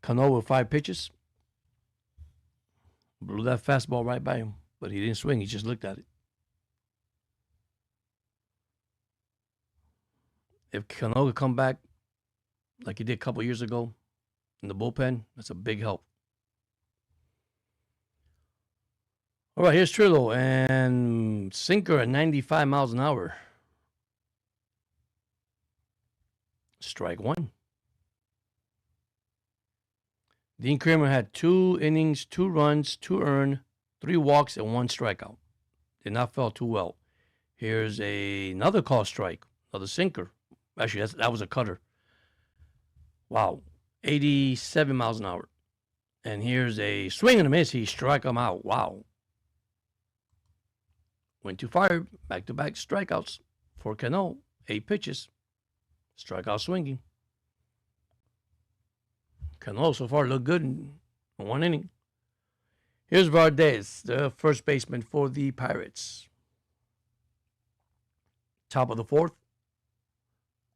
Cano with 5 pitches. Blew that fastball right by him, but he didn't swing. He just looked at it. If Cano could come back like he did a couple years ago in the bullpen, that's a big help. All right, here's Trillo and sinker at 95 miles an hour. Strike one. Dean Kramer had 2 innings, 2 runs, 2 earned, 3 walks, and 1 strikeout. Did not fall too well. Here's another call strike, another sinker. Actually, that was a cutter. Wow, 87 miles an hour. And here's a swing and a miss. He struck him out. Wow. Went too far. Back-to-back strikeouts for Cano. 8 pitches. Strikeout swinging. Cano so far looked good in 1 inning. Here's Valdez, the first baseman for the Pirates. Top of the 4th.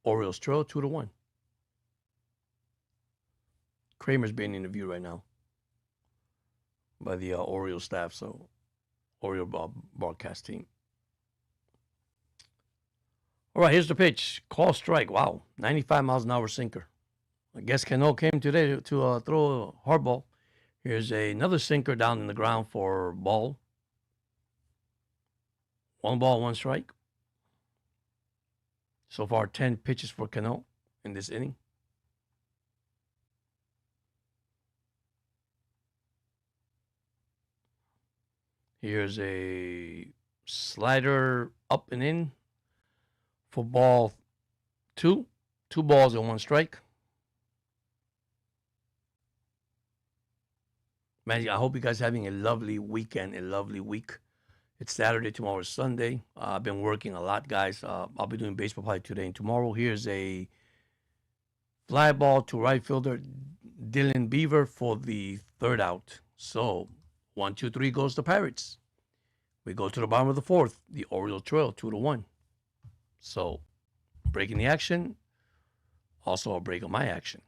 Orioles trail 2-1. Kramer's being interviewed right now by the Orioles staff, so Oriole broadcast team. All right, here's the pitch. Call strike. Wow, 95 miles an hour sinker. I guess Cano came today to throw a hard ball. Here's another sinker down in the ground for ball. 1 ball, 1 strike. So far, 10 pitches for Cano in this inning. Here's a slider up and in for ball 2. 2 balls and 1 strike. Man, I hope you guys are having a lovely weekend, a lovely week. It's Saturday, tomorrow is Sunday. I've been working a lot, guys. I'll be doing baseball probably today and tomorrow. Here's a fly ball to right fielder Dylan Beaver for the 3rd out. So 1, 2, 3 goes the Pirates. We go to the bottom of the 4th. The Orioles trail 2-1. So breaking the action. Also a break of my action.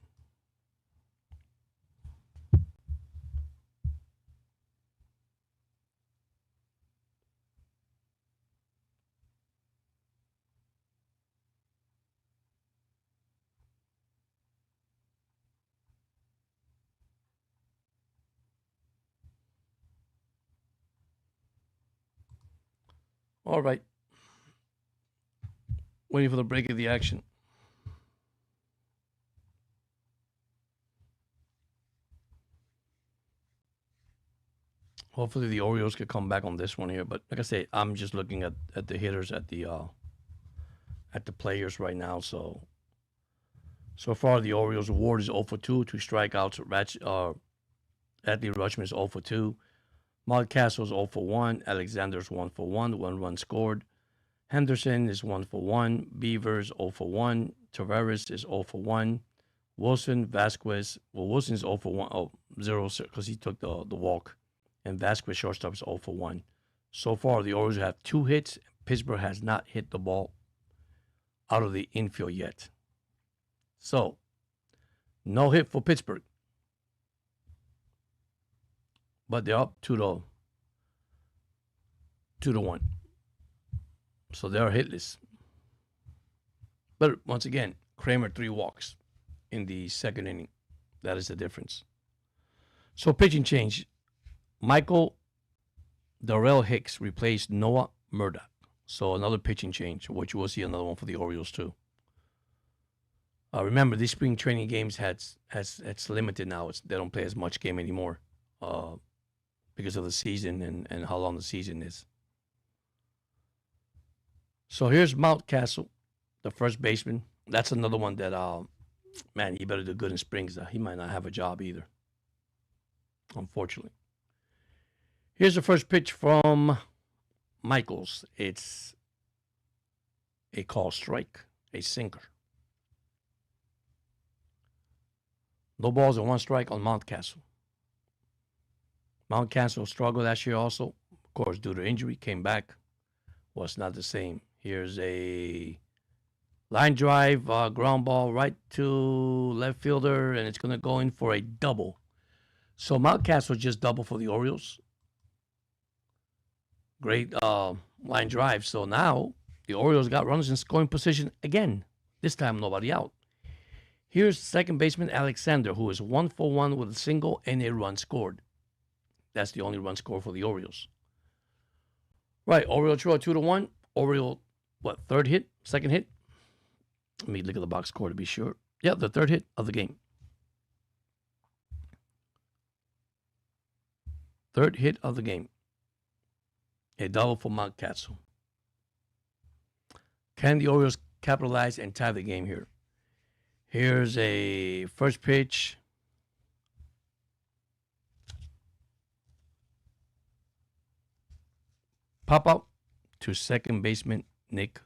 All right. Waiting for the break of the action. Hopefully the Orioles could come back on this one here. But like I say, I'm just looking at the hitters at the players right now. So far the Orioles Ward is 0 for 2, 2 strikeouts. Anthony Rutschman is 0 for 2. Mountcastle is 0 for 1. Alexander's 1 for 1, 1 run scored. Henderson is 1 for 1. Beavers 0 for 1. Tavares is 0 for 1. Wilson, Vasquez. Well, Wilson's 0 for 1. Oh, 0 because he took the walk. And Vasquez, shortstop, is 0 for 1. So far, the Orioles have 2 hits. Pittsburgh has not hit the ball out of the infield yet. So, no hit for Pittsburgh. But they're up 2-1. So they are hitless. But once again, Kramer 3 walks in the second inning. That is the difference. So pitching change. Michael Darrell Hicks replaced Noah Murdoch. So another pitching change, which we'll see another one for the Orioles too. Remember, these spring training games has limited now. They don't play as much game anymore because of the season and how long the season is. So here's Mountcastle, the first baseman. That's another one that, man, he better do good in springs. He might not have a job either, unfortunately. Here's the first pitch from Michaels. It's a call strike, a sinker. No balls and 1 strike on Mountcastle. Mountcastle struggled last year also, of course, due to injury, came back, was not the same. Here's a line drive, ground ball right to left fielder, and it's going to go in for a double. So Mountcastle just doubled for the Orioles. Great line drive. So now the Orioles got runners in scoring position again. This time nobody out. Here's second baseman Alexander, who is 1 for 1 with a single and a run scored. That's the only run scored for the Orioles. Right, Oriole trail 2-1. Oriole, third hit? Second hit? Let me look at the box score to be sure. Yeah, the third hit of the game. Third hit of the game. A double for Mountcastle. Can the Orioles capitalize and tie the game here? Here's a first pitch. Pop out to second baseman Nick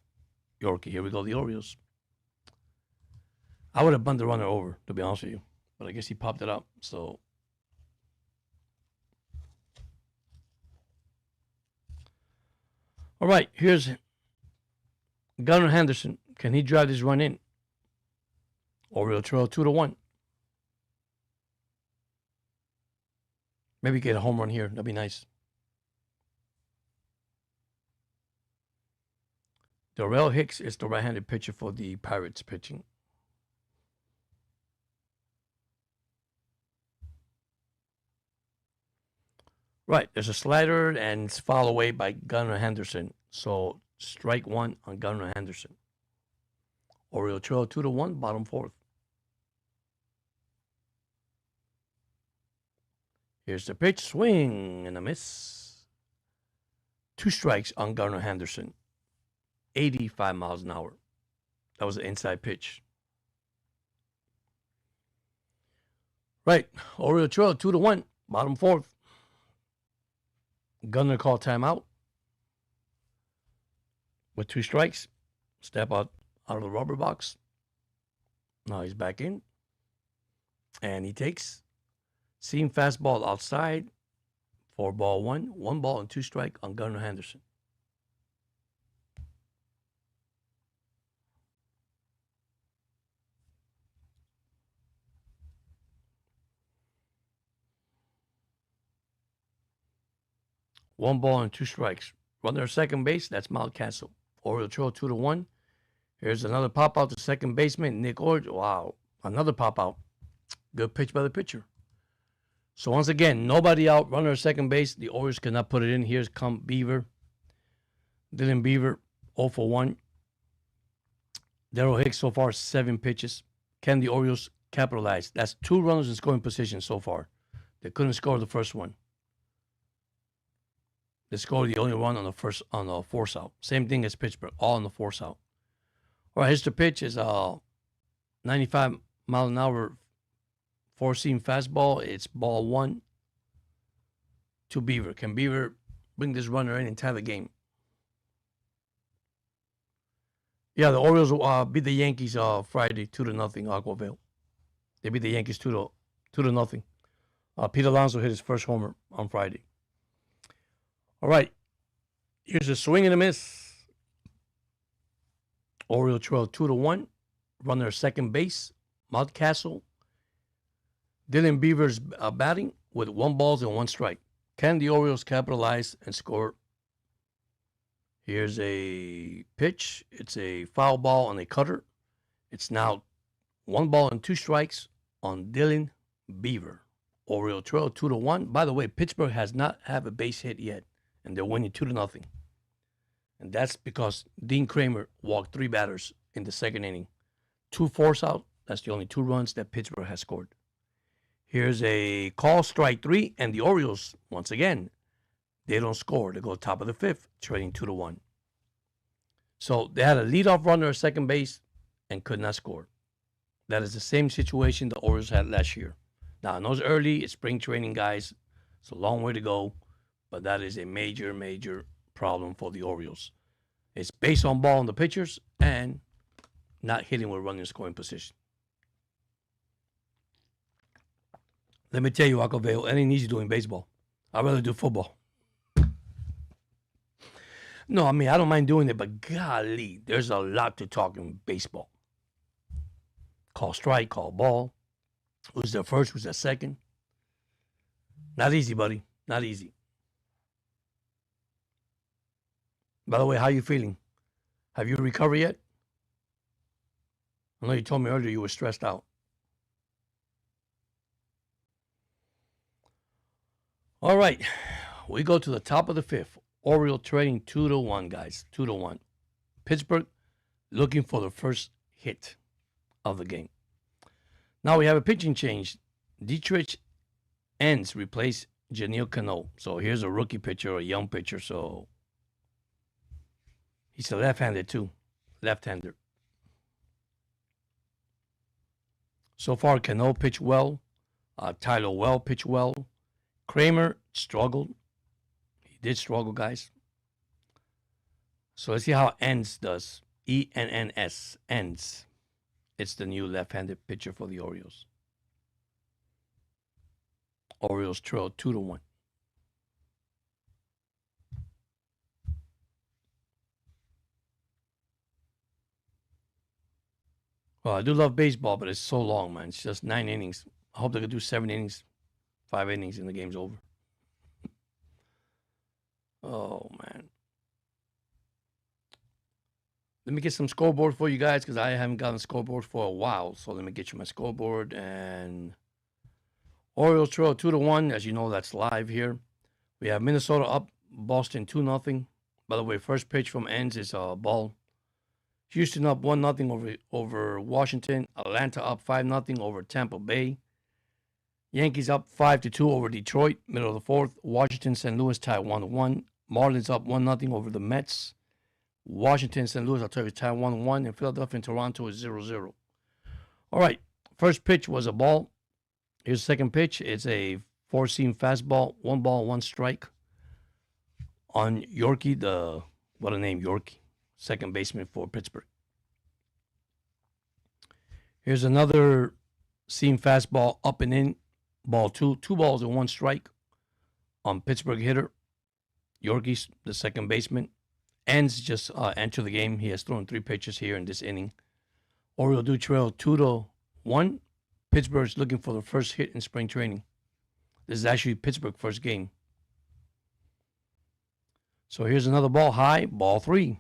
Yorkie. Here we go, the Orioles. I would have bumped the runner over, to be honest with you. But I guess he popped it up, so. All right, here's Gunnar Henderson. Can he drive this run in? Oriole trail 2-1. Maybe get a home run here. That'd be nice. Darrell Hicks is the right-handed pitcher for the Pirates pitching. Right, there's a slider and it's fouled away by Gunnar Henderson. So strike 1 on Gunnar Henderson. Oriole trail 2-1, bottom 4th. Here's the pitch, swing and a miss. 2 strikes on Gunnar Henderson. 85 miles an hour. That was an inside pitch. Right, Oriole trail 2-1, bottom 4th. Gunnar called timeout with 2 strikes. Step out of the rubber box. Now he's back in. And he takes seam fastball outside for ball 1. 1 ball and 2 strike on Gunnar Henderson. One ball and 2 strikes. Runner at second base, that's Mountcastle. Oriole trail 2-1. Here's another pop out to second baseman, Nick Orge. Wow, another pop out. Good pitch by the pitcher. So once again, nobody out. Runner at second base. The Orioles cannot put it in. Here's come Beaver. Dylan Beaver, 0 for 1. Daryl Hicks so far, 7 pitches. Can the Orioles capitalize? That's 2 runners in scoring position so far. They couldn't score the first one. They scored the only run on the force out. Same thing as Pittsburgh, all on the force out. All right, here's the pitch. Is 95 mile an hour 4-seam fastball. It's ball 1 to Beaver. Can Beaver bring this runner in and tie the game? Yeah, the Orioles beat the Yankees Friday 2-0, Aquaville. They beat the Yankees 2-0. Pete Alonso hit his first homer on Friday. All right, here's a swing and a miss. Orioles trail 2-1. Runner second base, Mountcastle. Dylan Beaver's batting with 1 ball and 1 strike. Can the Orioles capitalize and score? Here's a pitch. It's a foul ball on a cutter. It's now 1 ball and 2 strikes on Dylan Beaver. Orioles trail 2-1. By the way, Pittsburgh has not had a base hit yet, and they're winning 2-0. And that's because Dean Kramer walked 3 batters in the second inning. 2 force out. That's the only 2 runs that Pittsburgh has scored. Here's a call, strike 3, and the Orioles, once again, they don't score. They go top of the 5th, trailing 2-1. So they had a leadoff runner at second base and could not score. That is the same situation the Orioles had last year. Now, I know it's early. It's spring training, guys. It's a long way to go, but that is a major, major problem for the Orioles. It's based on ball on the pitchers and not hitting with running scoring position. Let me tell you, Aquavale, it ain't easy doing baseball. I'd rather do football. No, I mean, I don't mind doing it, but golly, there's a lot to talk in baseball. Call strike, call ball. Who's the first, who's the second? Not easy, buddy. Not easy. By the way, how you feeling? Have you recovered yet? I know you told me earlier you were stressed out. All right, we go to the top of the 5th. Orioles trading 2-1, guys. 2-1. Pittsburgh looking for the first hit of the game. Now we have a pitching change. Dietrich Enns replaced Janelle Cano. So here's a rookie pitcher, a young pitcher. So he's a left-handed too. Left-hander. So far, Cano pitched well. Tyler Well pitched well. Kramer struggled. He did struggle, guys. So let's see how Enns does. E-N-N-S. Enns. It's the new left-handed pitcher for the Orioles. Orioles trail 2-1. Well, I do love baseball, but it's so long, man. It's just 9 innings. I hope they could do 7 innings, 5 innings, and the game's over. Oh, man. Let me get some scoreboard for you guys because I haven't gotten a scoreboard for a while. So let me get you my scoreboard. And Orioles trail 2-1. As you know, that's live here. We have Minnesota up, Boston 2-0. By the way, first pitch from Enns is a ball. Houston up 1-0 over Washington. Atlanta up 5-0 over Tampa Bay. Yankees up 5-2 over Detroit, middle of the 4th. Washington, St. Louis tied 1-1. Marlins up 1-0 over the Mets. Washington, St. Louis, I'll tell you, tied 1-1. And Philadelphia and Toronto is 0-0. All right, first pitch was a ball. Here's the second pitch. It's a 4-seam fastball, 1 ball, 1 strike on Yorkie, what a name, Yorkie, second baseman for Pittsburgh. Here's another seam fastball up and in, ball 2, 2 balls and 1 strike on Pittsburgh hitter, Yorkie, the second baseman. Enns just entered the game. He has thrown 3 pitches here in this inning. Orioles do trail 2-1. Pittsburgh's looking for the first hit in spring training. This is actually Pittsburgh's first game. So here's another ball high, ball 3.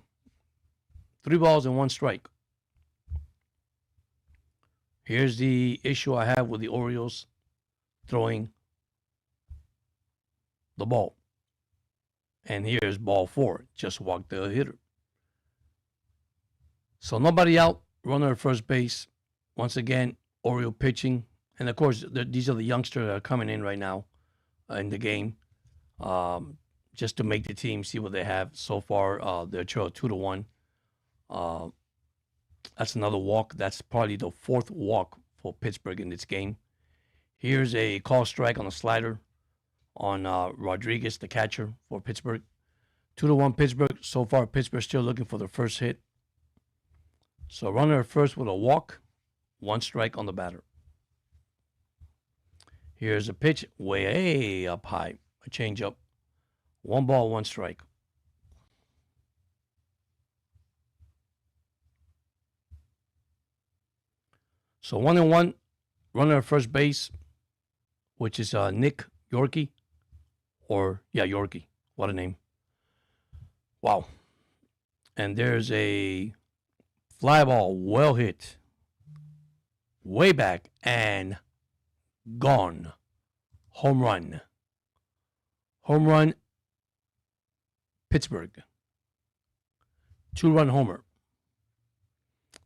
3 balls and 1 strike. Here's the issue I have with the Orioles throwing the ball. And here's ball 4. Just walked the hitter. So nobody out. Runner at first base. Once again, Oriole pitching. And of course, these are the youngsters that are coming in right now in the game. Just to make the team see what they have. So far, they're trailed 2-1. That's another walk. That's probably the 4th walk for Pittsburgh in this game. Here's a call strike on a slider on Rodriguez, the catcher for Pittsburgh. 2-1 Pittsburgh. So far, Pittsburgh still looking for their first hit. So runner at first with a walk. 1 strike on the batter. Here's a pitch way up high. A changeup. 1 ball, 1 strike. So 1-1. Runner at first base, which is Nick Yorkie. Yorkie. What a name. Wow. And there's a fly ball, well hit. Way back and gone. Home run. Home run, Pittsburgh. 2-run homer.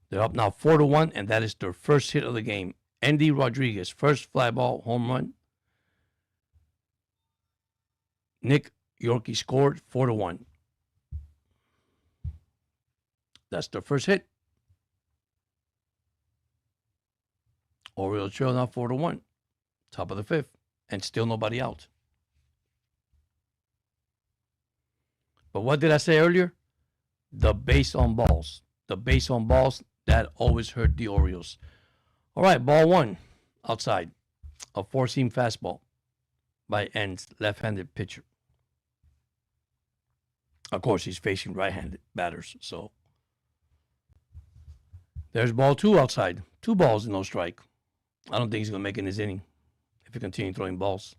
They're up now 4-1, and that is their first hit of the game. Andy Rodriguez, first fly ball, home run. Nick Yorkie scored 4-1. That's their first hit. Orioles trail now 4-1. Top of the 5th. And still nobody out. But what did I say earlier? The base on balls. The base on balls, that always hurt the Orioles. All right, ball 1 outside. A 4-seam fastball by Ends, left-handed pitcher. Of course, he's facing right-handed batters. So there's ball 2 outside. 2 balls and no strike. I don't think he's going to make it in this inning if he continues throwing balls.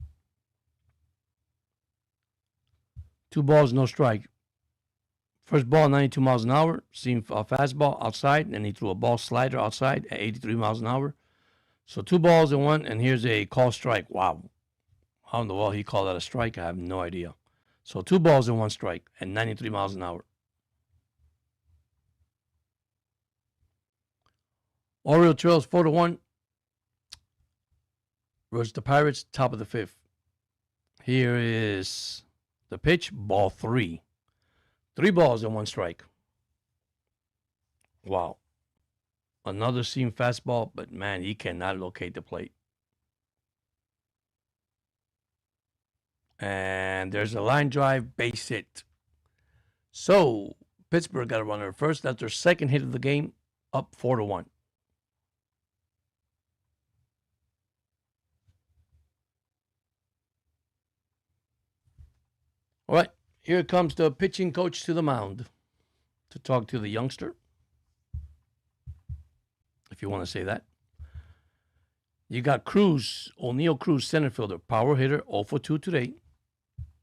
2 balls, no strike. First ball, 92 miles an hour. Seam a fastball outside, and he threw a ball slider outside at 83 miles an hour. So 2 balls and 1, and here's a call strike. Wow. How in the world he called that a strike, I have no idea. So 2 balls and 1 strike at 93 miles an hour. Oriole trails 4-1. Versus the Pirates, top of the 5th. Here is the pitch, ball 3. 3 balls and 1 strike. Wow. Another seam fastball, but man, he cannot locate the plate. And there's a line drive, base hit. So Pittsburgh got a runner at first. That's their second hit of the game, up 4-1. All right, here comes the pitching coach to the mound to talk to the youngster, if you want to say that. You got Cruz, O'Neal Cruz, center fielder, power hitter, 0 for 2 today.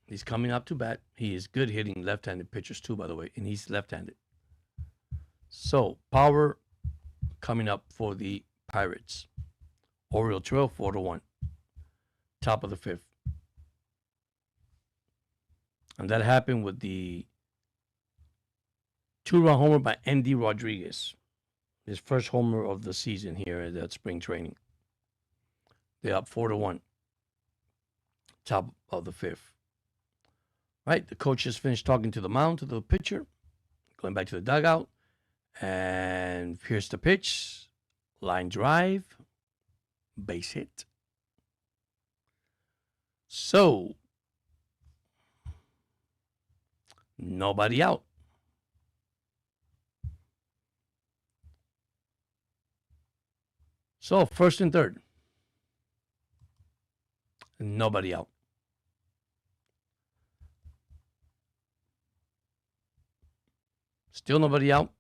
He's coming up to bat. He is good hitting left-handed pitchers too, by the way, and he's left-handed. So, power coming up for the Pirates. Oriole trail 4-1. Top of the 5th. And that happened with the 2-run homer by Andy Rodriguez. His first homer of the season here at that spring training. They're up 4-1. Top of the 5th. Right, the coach just finished talking to the mound, to the pitcher. Going back to the dugout. And here's the pitch. Line drive. Base hit. So, nobody out. So, first and third. Nobody out. Still nobody out.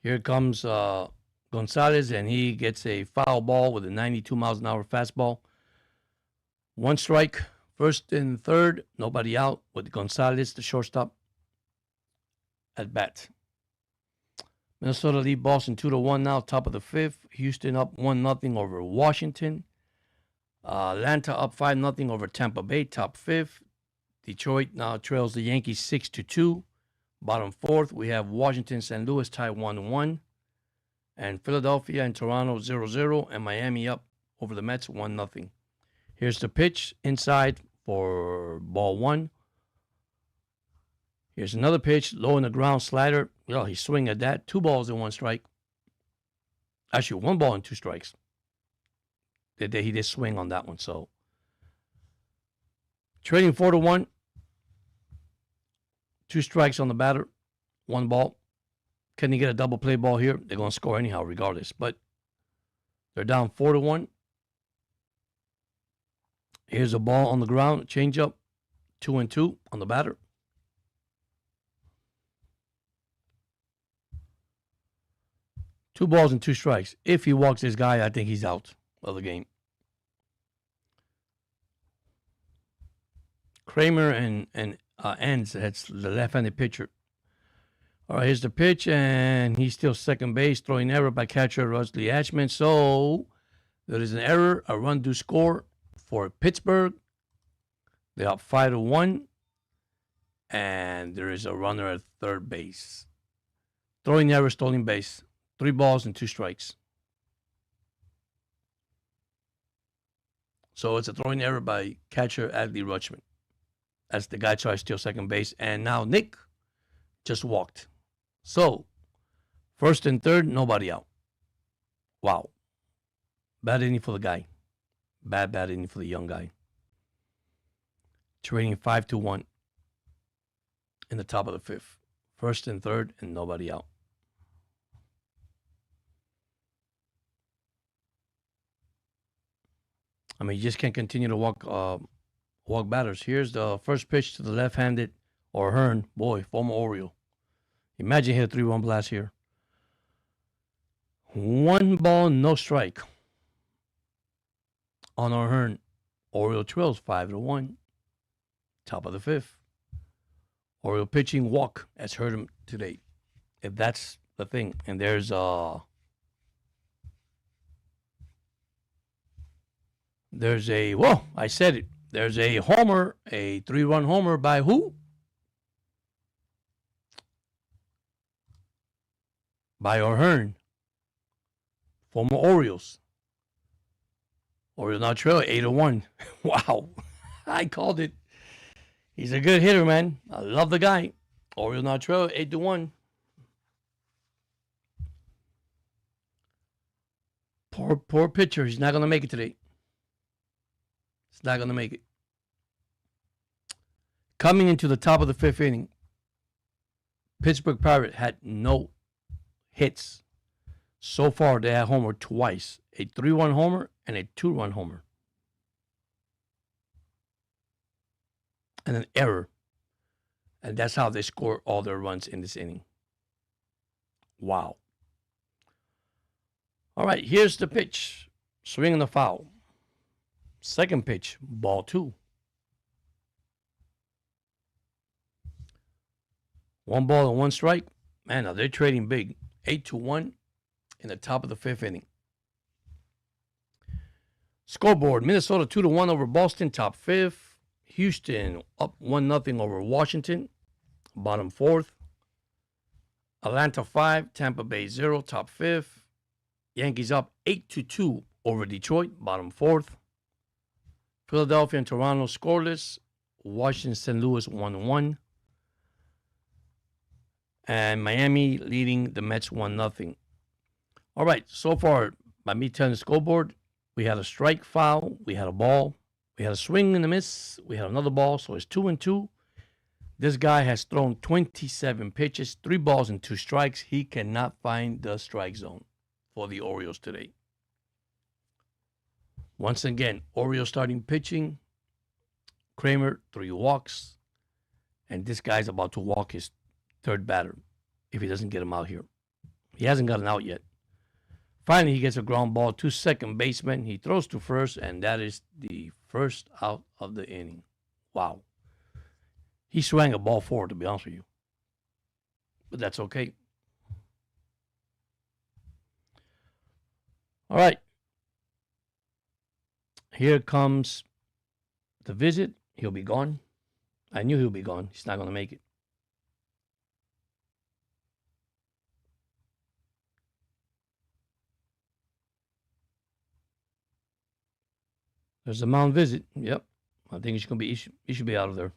Here comes Gonzalez, and he gets a foul ball with a 92 miles an hour fastball. 1 strike. First and third, nobody out with Gonzalez, the shortstop, at bat. Minnesota lead Boston 2-1 now, top of the 5th. Houston up 1-0 over Washington. Atlanta up 5-0 over Tampa Bay, top 5th. Detroit now trails the Yankees 6-2. Bottom fourth, we have Washington, St. Louis tied 1-1. And Philadelphia and Toronto 0-0. And Miami up over the Mets 1-0. Here's the pitch inside for ball one. Here's another pitch, low in the ground slider. Well, he's swinging at that. 2 balls and 1 strike. Actually, 1 ball and 2 strikes. He did swing on that one. So, trading 4-1. 2 strikes on the batter. 1 ball. Can he get a double play ball here? They're going to score anyhow, regardless. But they're down 4-1. Here's a ball on the ground. Change up. 2-2 on the batter. Two balls and 2 strikes. If he walks this guy, I think he's out of the game. Kramer and Enns, that's the left-handed pitcher. All right, here's the pitch, and he's still second base, throwing error by catcher Rusty Ashman. So there is an error, a run to score for Pittsburgh. They're up 5-1, and there is a runner at third base. Throwing error, stolen base. 3 balls and 2 strikes. So it's a throwing error by catcher Adley Rutschman. As the guy tries to steal second base. And now Nick just walked. So, first and third, nobody out. Wow. Bad inning for the guy. Bad inning for the young guy. Trading 5-1 in the top of the 5th. First and third, and nobody out. I mean, you just can't continue to walk batters. Here's the first pitch to the left-handed or Hearn. Boy, former Oriole. Imagine he hit a 3-1 blast here. 1 ball, no strike on our Hearn. Oriole trails 5-1. Top of the 5th. Oriole pitching walk has hurt him today. If that's the thing. And there's a I said it. There's a homer, a 3-run homer by who? By O'Hearn. Former Orioles. Orioles now trail 8-1. Wow. I called it. He's a good hitter, man. I love the guy. Orioles now trail 8-1. Poor pitcher. He's not going to make it today. It's not going to make it. Coming into the top of the 5th inning, Pittsburgh Pirates had no hits. So far, they had homer twice. A 3-1 homer and a 2-run homer. And an error. And that's how they score all their runs in this inning. Wow. All right, here's the pitch. Swing and a foul. Second pitch, ball 2. 1 ball and 1 strike. Man, now they're trading big. 8-1 in the top of the 5th inning. Scoreboard, Minnesota 2-1 over Boston, top 5th. Houston up 1-0 over Washington, bottom 4th. Atlanta 5, Tampa Bay 0, top 5th. Yankees up 8-2 over Detroit, bottom 4th. Philadelphia and Toronto scoreless. Washington, St. Louis 1-1. And Miami leading the Mets 1-0. All right, so far, by me telling the scoreboard, we had a strike foul, we had a ball, we had a swing and a miss, we had another ball, so it's 2-2. This guy has thrown 27 pitches, 3 balls and 2 strikes. He cannot find the strike zone for the Orioles today. Once again, Orioles starting pitching. Kramer, 3 walks. And this guy's about to walk his 3rd batter if he doesn't get him out here. He hasn't gotten out yet. Finally, he gets a ground ball to second baseman. He throws to first, and that is the first out of the inning. Wow. He swung a ball forward, to be honest with you. But that's okay. All right. Here comes the visit. He'll be gone. I knew he'll be gone. He's not going to make it. There's a mound visit. Yep. I think he's going to be. He should be out of there.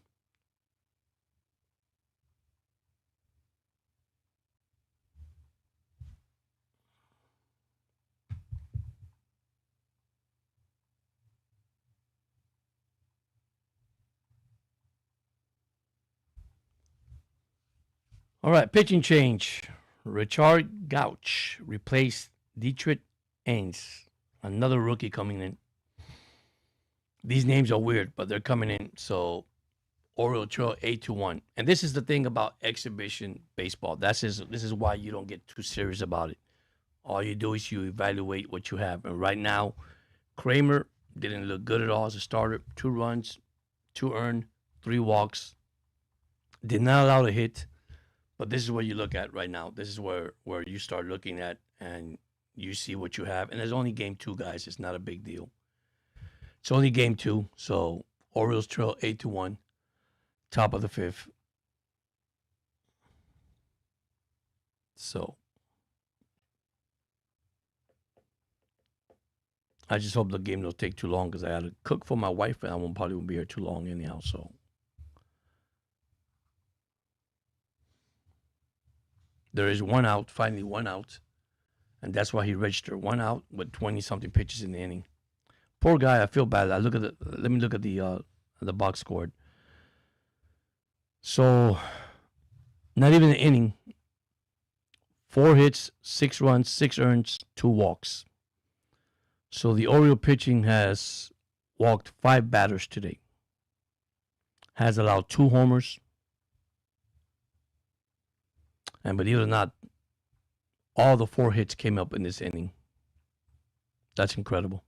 All right, pitching change. Richard Gouch replaced Dietrich Ains, another rookie coming in. These names are weird, but they're coming in. So Oriole Trail 8-1. And this is the thing about exhibition baseball. This is why you don't get too serious about it. All you do is you evaluate what you have. And right now, Kramer didn't look good at all as a starter. 2 runs, 2 earned, 3 walks. Did not allow a hit. But this is what you look at right now. This is where you start looking at and you see what you have. And there's only game 2, guys. It's not a big deal. It's only game 2. So Orioles trail 8-1, top of the 5th. So I just hope the game don't take too long because I had to cook for my wife and I probably won't be here too long anyhow. So there is 1 out, finally 1 out. And that's why he registered 1 out with 20-something pitches in the inning. Poor guy, I feel bad. Let me look at the box score. So not even an inning. 4 hits, 6 runs, 6 earns, 2 walks. So the Oriole pitching has walked 5 batters today. Has allowed 2 homers. And believe it or not, all the 4 hits came up in this inning. That's incredible.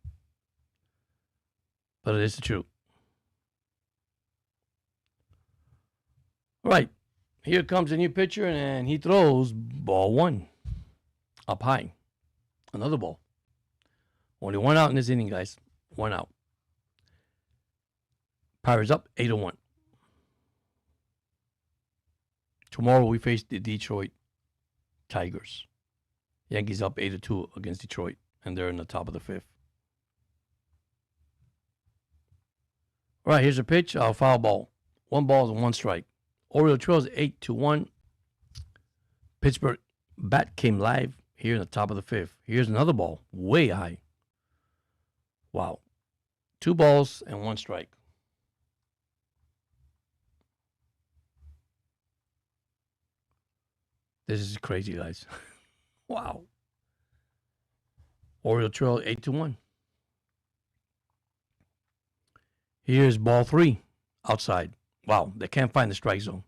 But it is the truth. All right. Here comes a new pitcher, and he throws ball 1 up high. Another ball. Only 1 out in this inning, guys. 1 out. Pirates up 8-1. Tomorrow we face the Detroit Tigers. Yankees up 8-2 against Detroit, and they're in the top of the 5th. All right, here's a pitch. Foul ball. 1 ball and 1 strike. Oriole trails 8-1. Pittsburgh bat came live here in the top of the 5th. Here's another ball, way high. Wow. 2 balls and 1 strike. This is crazy, guys. Wow. Oriole trail 8-1. Here's ball 3 outside. Wow, they can't find the strike zone.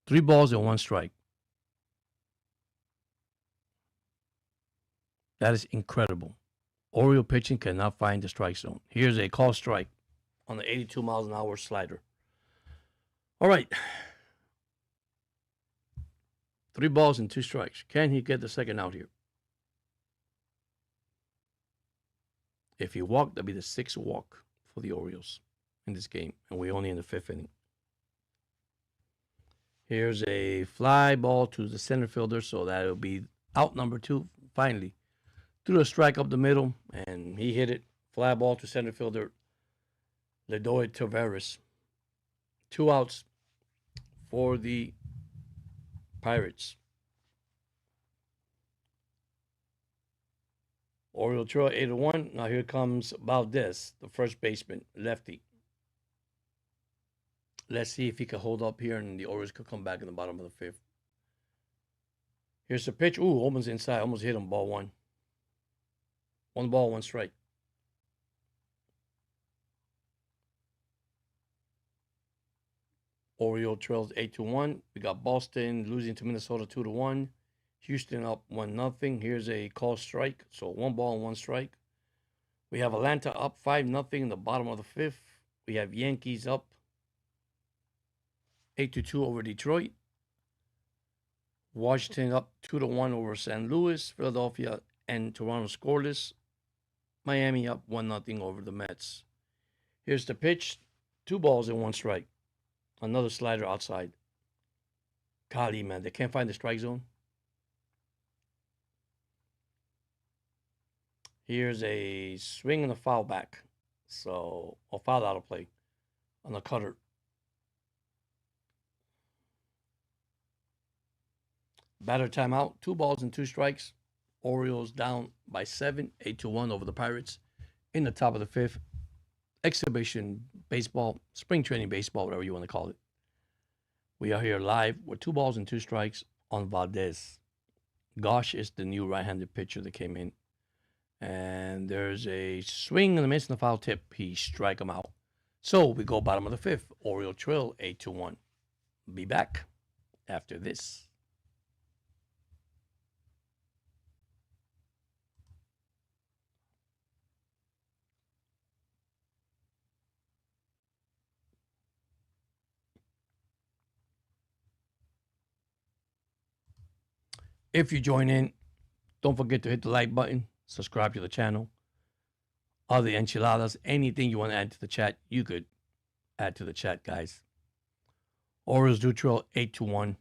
3 balls and 1 strike. That is incredible. Oriole pitching cannot find the strike zone. Here's a call strike on the 82 miles an hour slider. All right. 3 balls and 2 strikes. Can he get the second out here? If he walked, that'd be the 6th walk for the Orioles in this game. And we're only in the 5th inning. Here's a fly ball to the center fielder, so that'll be out number 2. Finally, threw a strike up the middle, and he hit it. Fly ball to center fielder Ledoy Tavares. 2 outs for the Pirates. Oriole trail 8-1. Now here comes Valdez, the first baseman, lefty. Let's see if he can hold up here and the Orioles could come back in the bottom of the 5th. Here's the pitch. Ooh, almost inside. Almost hit him. Ball 1. 1 ball, 1 strike. Oriole trails 8-1. We got Boston losing to Minnesota 2-1. Houston up 1-0. Here's a call strike. So 1 ball and 1 strike. We have Atlanta up 5-0 in the bottom of the 5th. We have Yankees up 8-2 over Detroit. Washington up 2-1 over St. Louis. Philadelphia and Toronto scoreless. Miami up 1-0 over the Mets. Here's the pitch. 2 balls and 1 strike. Another slider outside. Golly, man, they can't find the strike zone. Here's a swing and a foul back. So, a foul out of play on the cutter. Batter timeout. 2 balls and 2 strikes. Orioles down by 7, 8-1 over the Pirates in the top of the 5th. Exhibition baseball, spring training baseball, whatever you want to call it. We are here live with 2 balls and 2 strikes on Valdez. Gosh is the new right-handed pitcher that came in. And there's a swing and a miss and a foul tip. He strike him out. So we go bottom of the 5th. Oriole trail 8-1. Be back after this. If you join in, don't forget to hit the like button, subscribe to the channel. Other enchiladas, anything you want to add to the chat, you could add to the chat, guys. Orioles do trail 8-1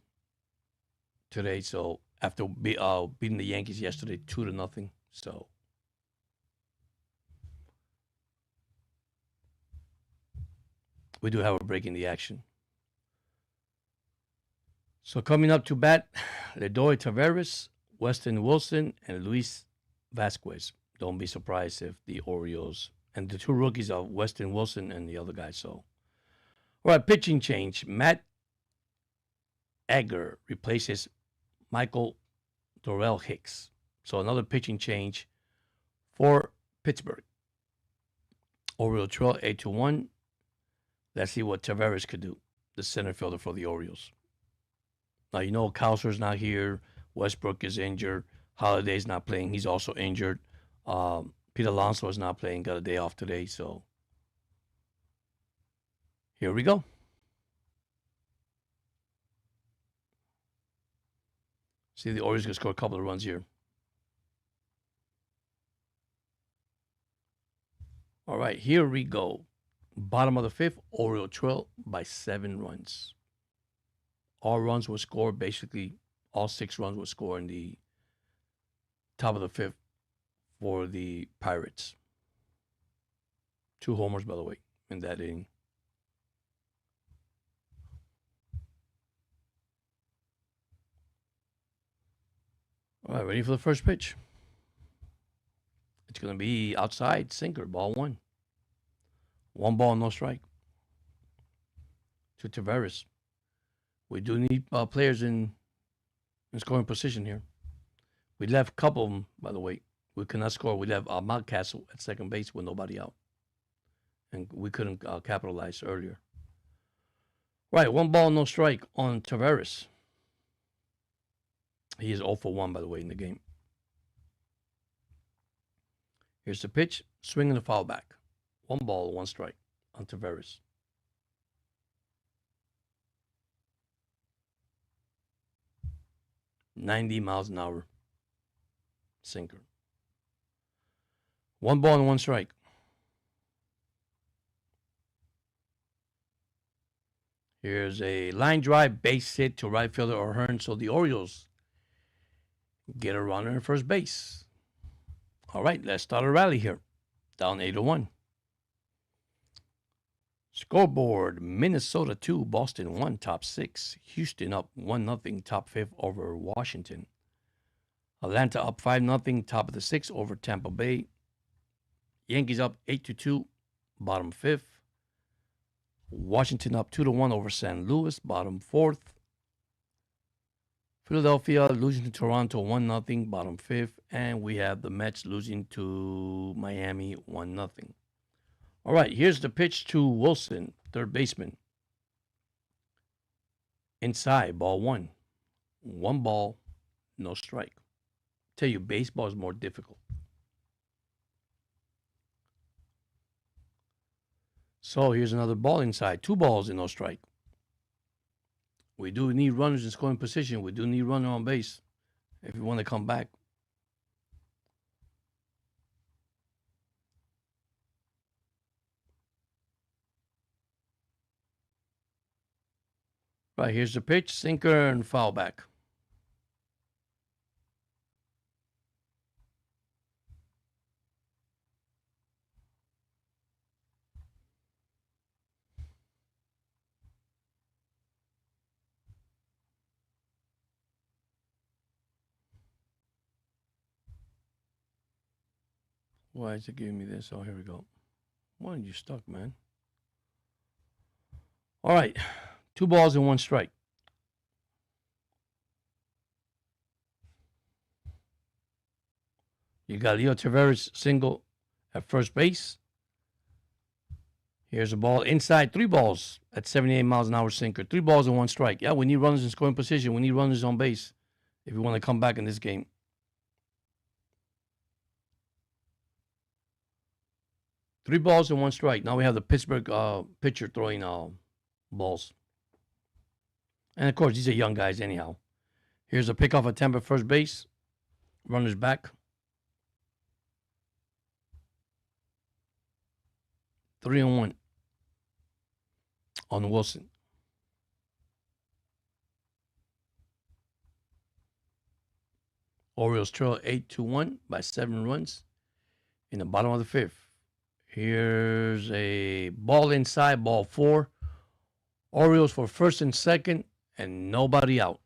today. So after beating the Yankees yesterday 2-0. So we do have a break in the action. So coming up to bat, Ledoy Taveras, Weston Wilson, and Luis Vasquez. Don't be surprised if the Orioles and the 2 rookies are Weston Wilson and the other guy. So, all right, pitching change. Matt Egger replaces Michael Dorrell Hicks. So another pitching change for Pittsburgh. Oriole trail 8-1. Let's see what Taveras could do, the center fielder for the Orioles. Now, you know, Kouser's not here. Westbrook is injured. Holiday's not playing. He's also injured. Pete Alonso is not playing. Got a day off today. So here we go. See, the Orioles going to score a couple of runs here. All right, here we go. Bottom of the 5th, Oriole trail by 7 runs. All runs were scored. Basically, all 6 runs were scored in the top of the 5th for the Pirates. 2 homers, by the way, in that inning. All right, ready for the first pitch. It's going to be outside, sinker, ball 1. 1 ball, no strike. To Taveras. We do need players in scoring position here. We left a couple of them, by the way. We could not score. We left Mountcastle at second base with nobody out. And we couldn't capitalize earlier. Right, 1 ball, no strike on Taveras. He is 0 for 1, by the way, in the game. Here's the pitch. Swing and a foul back. 1 ball, 1 strike on Taveras. .90 miles an hour. Sinker. 1 ball and 1 strike. Here's a line drive, base hit to right fielder O'Hearn. So the Orioles get a runner in first base. All right, let's start a rally here. Down 8-1. Scoreboard, Minnesota 2, Boston 1, top 6. Houston up 1-0, top 5 over Washington. Atlanta up 5-0, top of the 6 over Tampa Bay. Yankees up 8-2, bottom 5th. Washington up 2-1 over St. Louis, bottom 4th. Philadelphia losing to Toronto 1-0, bottom 5th. And we have the Mets losing to Miami 1-0. All right, here's the pitch to Wilson, third baseman. Inside, ball 1. 1 ball, no strike. Tell you, baseball is more difficult. So here's another ball inside. 2 balls and no strike. We do need runners in scoring position. We do need runner on base if we want to come back. Right, here's the pitch, sinker and foul back. Why is it giving me this? Oh, here we go. Why are you stuck, man? All right, 2 balls and 1 strike. You got Leo Taveras single at first base. Here's a ball inside, 3 balls at 78 miles an hour sinker. 3 balls and 1 strike. Yeah, we need runners in scoring position. We need runners on base if we want to come back in this game. Three balls and 1 strike. Now we have the Pittsburgh pitcher throwing balls. And of course, these are young guys anyhow. Here's a pickoff attempt at first base. Runners back. 3-1 on Wilson. Orioles trail 8-1 by 7 runs in the bottom of the 5th. Here's a ball inside, ball 4. Orioles for first and second, and nobody out.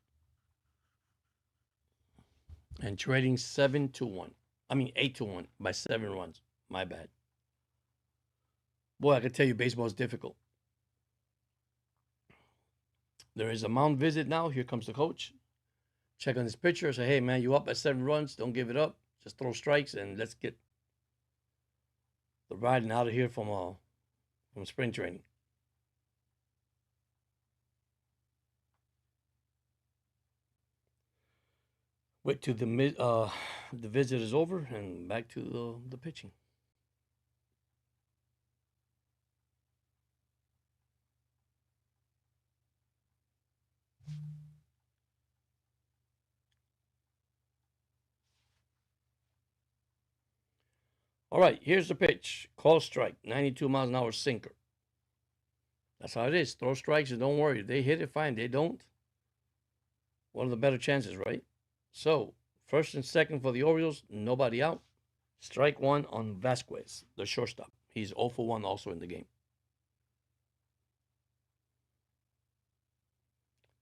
And trading 7-1. I mean 8-1 by 7 runs. My bad. Boy, I can tell you baseball is difficult. There is a mound visit now. Here comes the coach. Check on this pitcher. Say, hey, man, you up by 7 runs. Don't give it up. Just throw strikes, and let's get the riding out of here from spring training. Wait till the visit is over and back to the pitching. All right, here's the pitch. Call strike, 92 miles an hour sinker. That's how it is. Throw strikes and don't worry. If they hit it, fine. They don't. One of the better chances, right? So, first and second for the Orioles, nobody out. Strike 1 on Vasquez, the shortstop. He's 0 for 1 also in the game.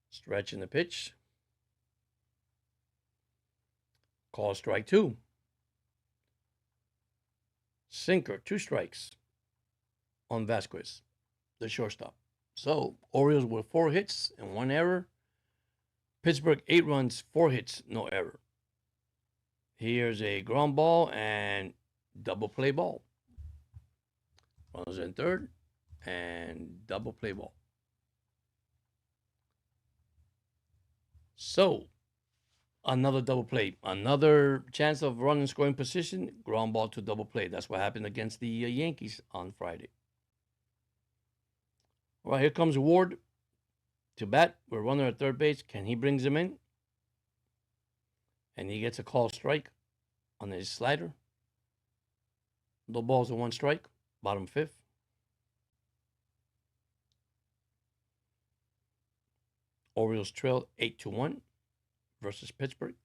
Stretching the pitch. Call strike 2. Sinker, 2 strikes on Vasquez, the shortstop. So, Orioles with 4 hits and 1 error. Pittsburgh, 8 runs, 4 hits, no error. Here's a ground ball and double play ball. Runners in third and double play ball. So, another double play. Another chance of running scoring position. Ground ball to double play. That's what happened against the Yankees on Friday. All right, here comes Ward to bat. We're runner at third base. He brings him in. And he gets a call strike on his slider. No balls and 1 strike. Bottom 5th. Orioles trail 8-1 versus Pittsburgh.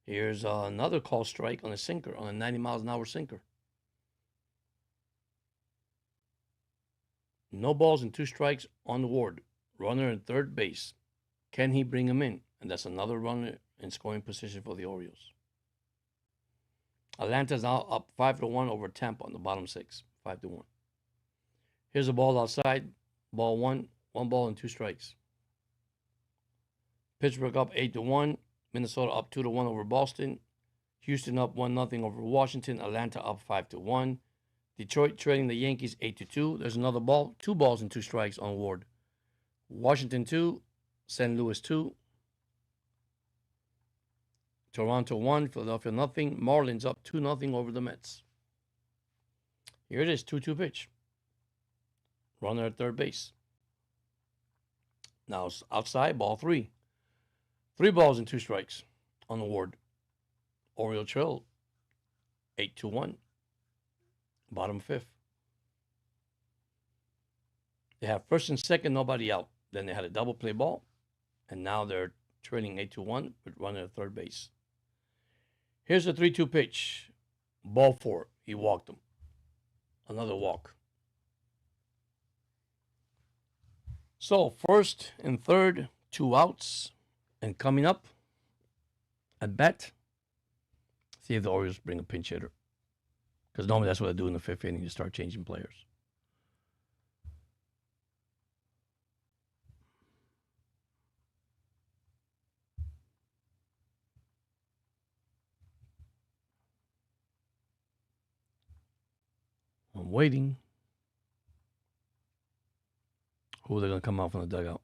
Here's another call strike on a sinker, on a 90 miles an hour sinker. No balls and 2 strikes on Ward. Runner in third base. Can he bring him in? And that's another runner in scoring position for the Orioles. Atlanta's now up 5-1 over Tampa on the bottom 6. 5-1. Here's a ball outside. Ball 1. 1 ball and 2 strikes. Pittsburgh up 8-1. Minnesota up 2-1 over Boston. Houston up 1-0 over Washington. Atlanta up 5-1. Detroit trailing the Yankees 8-2. There's another ball. 2 balls and 2 strikes on Ward. Washington 2. St. Louis 2. Toronto 1. Philadelphia nothing. Marlins up 2-0 over the Mets. Here it is. 2-2 pitch. Runner at third base. Now outside, ball 3. 3 balls and 2 strikes on the Ward. Oriole trail 8-1. Bottom 5th. They have first and second, nobody out. Then they had a double play ball, and now they're trailing 8-1 with runner at third base. Here's a 3-2 pitch. Ball 4. He walked him. Another walk. So first and third, 2 outs. And coming up at bat, see if the Orioles bring a pinch hitter. Because normally that's what they do in the 5th inning, to start changing players. I'm waiting. Who are they going to come out from the dugout?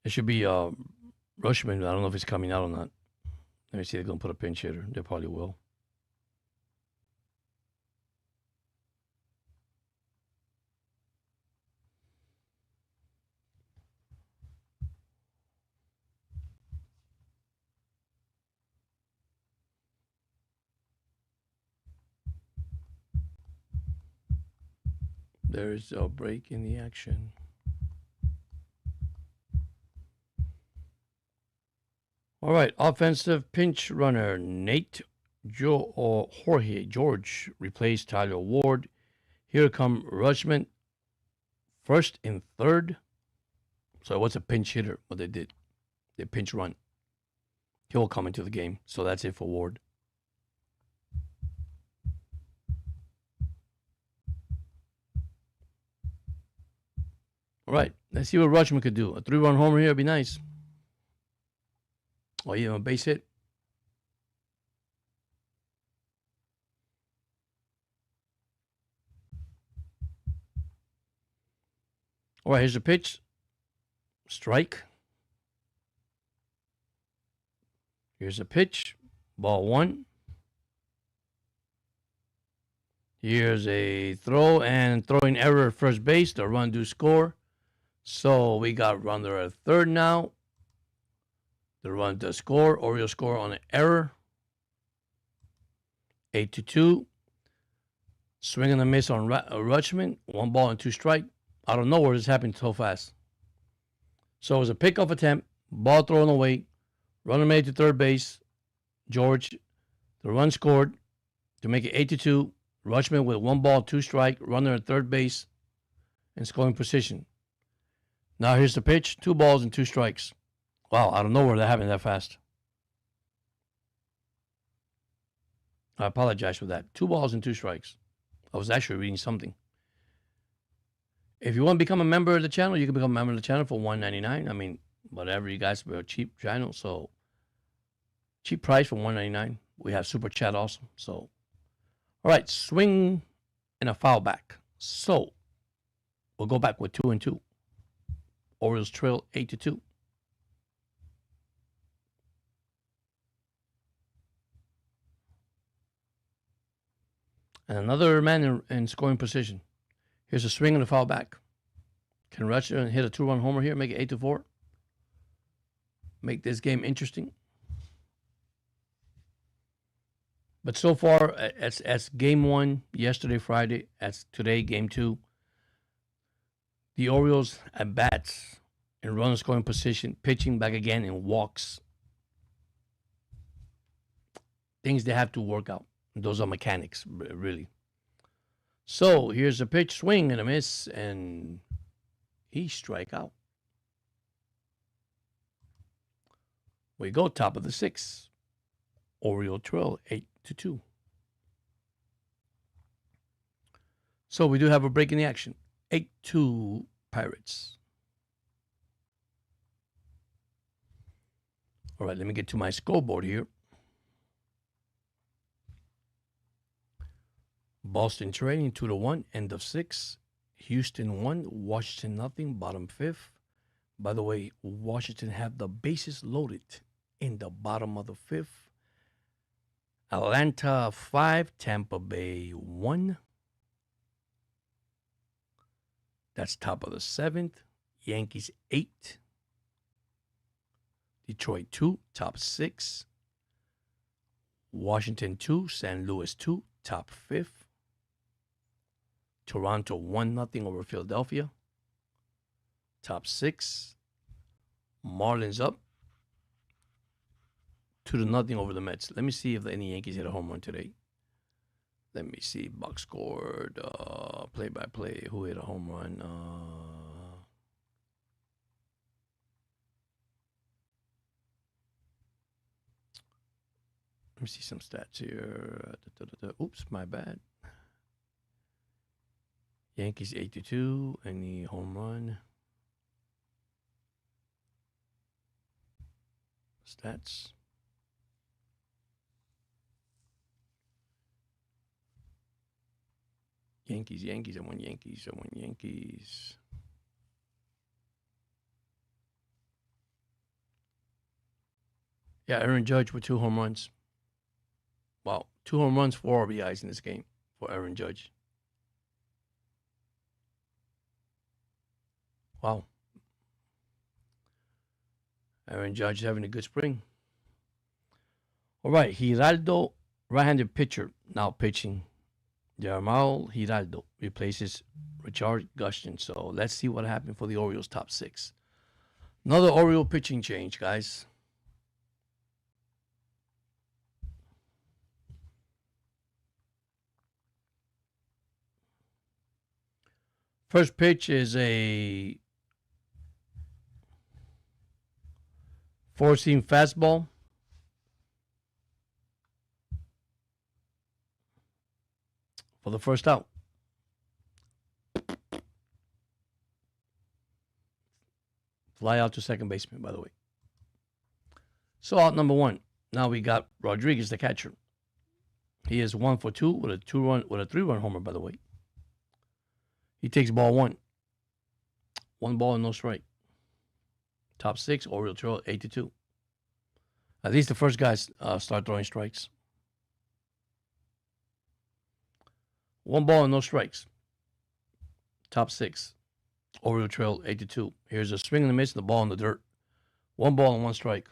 It should be Rushman. I don't know if he's coming out or not. Let me see. They're going to put a pinch hitter. They probably will. There's a break in the action. All right, offensive pinch runner Nate Jorge George replaced Tyler Ward. Here come Rushman, first and third. So what's a pinch hitter? What they did, they pinch run. He'll come into the game. So that's it for Ward. All right, let's see what Rushman could do. A 3-run homer here would be nice. Or even a base hit. All right, here's the pitch. Strike. Here's a pitch. Ball 1. Here's a throw and throwing error at first base. The run do score. So we got runner at third now. The run does score. Orioles score on an error. 8-2. Swing and a miss on Rutschman. 1 ball and 2 strike. Out of nowhere, this happened so fast. So it was a pickoff attempt. Ball thrown away. Runner made to third base. George. The run scored to make it 8-2. Rutschman with 1 ball, 2 strike. Runner at third base in scoring position. Now here's the pitch. 2 balls and 2 strikes. Wow, out of nowhere, that happened that fast. I apologize for that. 2 balls and 2 strikes. I was actually reading something. If you want to become a member of the channel, you can become a member of the channel for $1.99. I mean, whatever, you guys, we're a cheap channel, so cheap price for $1.99. We have super chat also. So, all right, swing and a foul back. So we'll go back with 2-2. Orioles trail 8-2. And another man in scoring position. Here's a swing and a foul back. Can Rutschman hit a 2-run homer here, make it 8-4? Make this game interesting. But so far, as game 1 yesterday, Friday, as today, game 2, the Orioles at bats and runner scoring position, pitching back again in walks. Things they have to work out. Those are mechanics, really. So here's a pitch, swing and a miss, and he strike out. We go top of the 6th. Oriole trail 8-2. So we do have a break in the action. 8-2 Pirates. All right, let me get to my scoreboard here. Boston trailing 2-1, end of 6. Houston 1, Washington nothing, bottom 5th. By the way, Washington have the bases loaded in the bottom of the 5th. Atlanta 5, Tampa Bay 1. That's top of the 7th. Yankees 8. Detroit 2, top 6. Washington 2, St. Louis 2, top 5th. Toronto 1-0 over Philadelphia, top 6. Marlins up 2-0 over the Mets. Let me see if any Yankees hit a home run today. Let me see. Box scored. Play-by-play. Who hit a home run? Let me see some stats here. Oops, my bad. Yankees 8-2. Any home run? Stats. Yankees. I want Yankees. Yeah, Aaron Judge with 2 home runs. Wow, 2 home runs, 4 RBIs in this game for Aaron Judge. Wow. Aaron Judge having a good spring. All right, Giraldo, right-handed pitcher, now pitching. Yamal Giraldo replaces Richard Gustin. So let's see what happened for the Orioles top 6. Another Oriole pitching change, guys. First pitch is a 4-seam fastball. For the first out. Fly out to second baseman, by the way. So out number 1. Now we got Rodriguez, the catcher. He is 1 for 2 with a 3-run homer, by the way. He takes ball 1. 1 ball and no strike. Top 6, Orioles trail 8-2. At least the first guys start throwing strikes. 1 ball and no strikes. Top 6. Oriole trail 8-2. Here's a swing and a miss, the ball in the dirt. 1 ball and 1 strike.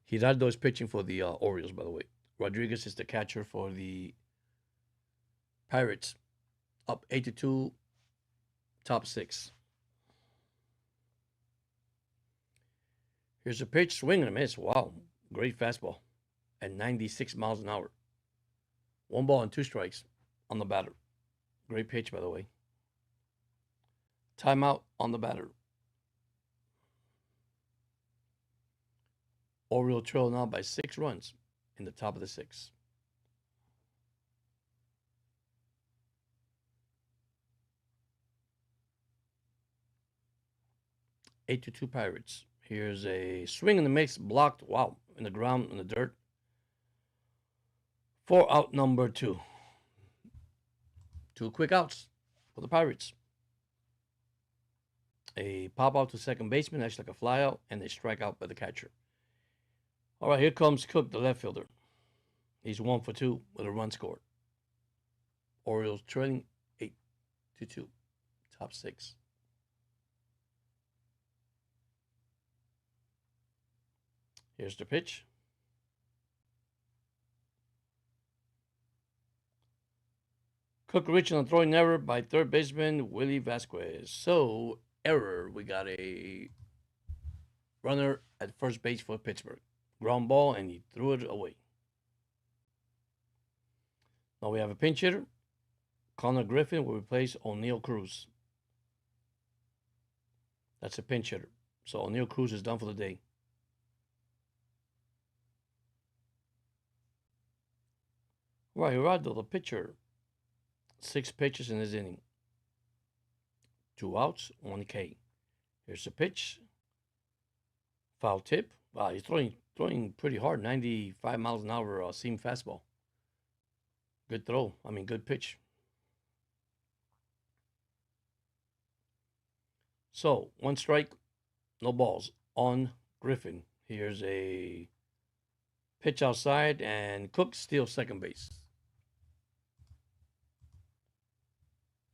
Giraldo is pitching for the Orioles, by the way. Rodriguez is the catcher for the Pirates. Up 8-2. Top 6. Here's a pitch, swing and a miss. Wow, great fastball at 96 miles an hour. 1 ball and 2 strikes on the batter. Great pitch, by the way. Timeout on the batter. Oriole trail now by 6 runs in the top of the 6th. Eight to 2 Pirates. Here's a swing in the mix, blocked. Wow, in the ground, in the dirt. 4 out number 2. 2 quick outs for the Pirates. A pop out to second baseman, actually like a fly out, and a strikeout by the catcher. All right, here comes Cook, the left fielder. He's 1 for 2 with a run scored. Orioles trailing 8-2. Top 6. Here's the pitch. Cook reaching a throwing error by third baseman Willie Vasquez. So, error. We got a runner at first base for Pittsburgh. Ground ball, and he threw it away. Now we have a pinch hitter. Connor Griffin will replace O'Neal Cruz. That's a pinch hitter. So O'Neal Cruz is done for the day. Right, Gerardo, the pitcher. 6 pitches in his inning. 2 outs, 1 K. Here's the pitch. Foul tip. Wow, he's throwing pretty hard. 95 miles an hour seam fastball. Good throw. Good pitch. So, 1 strike, no balls on Griffin. Here's a pitch outside, and Cook steals second base.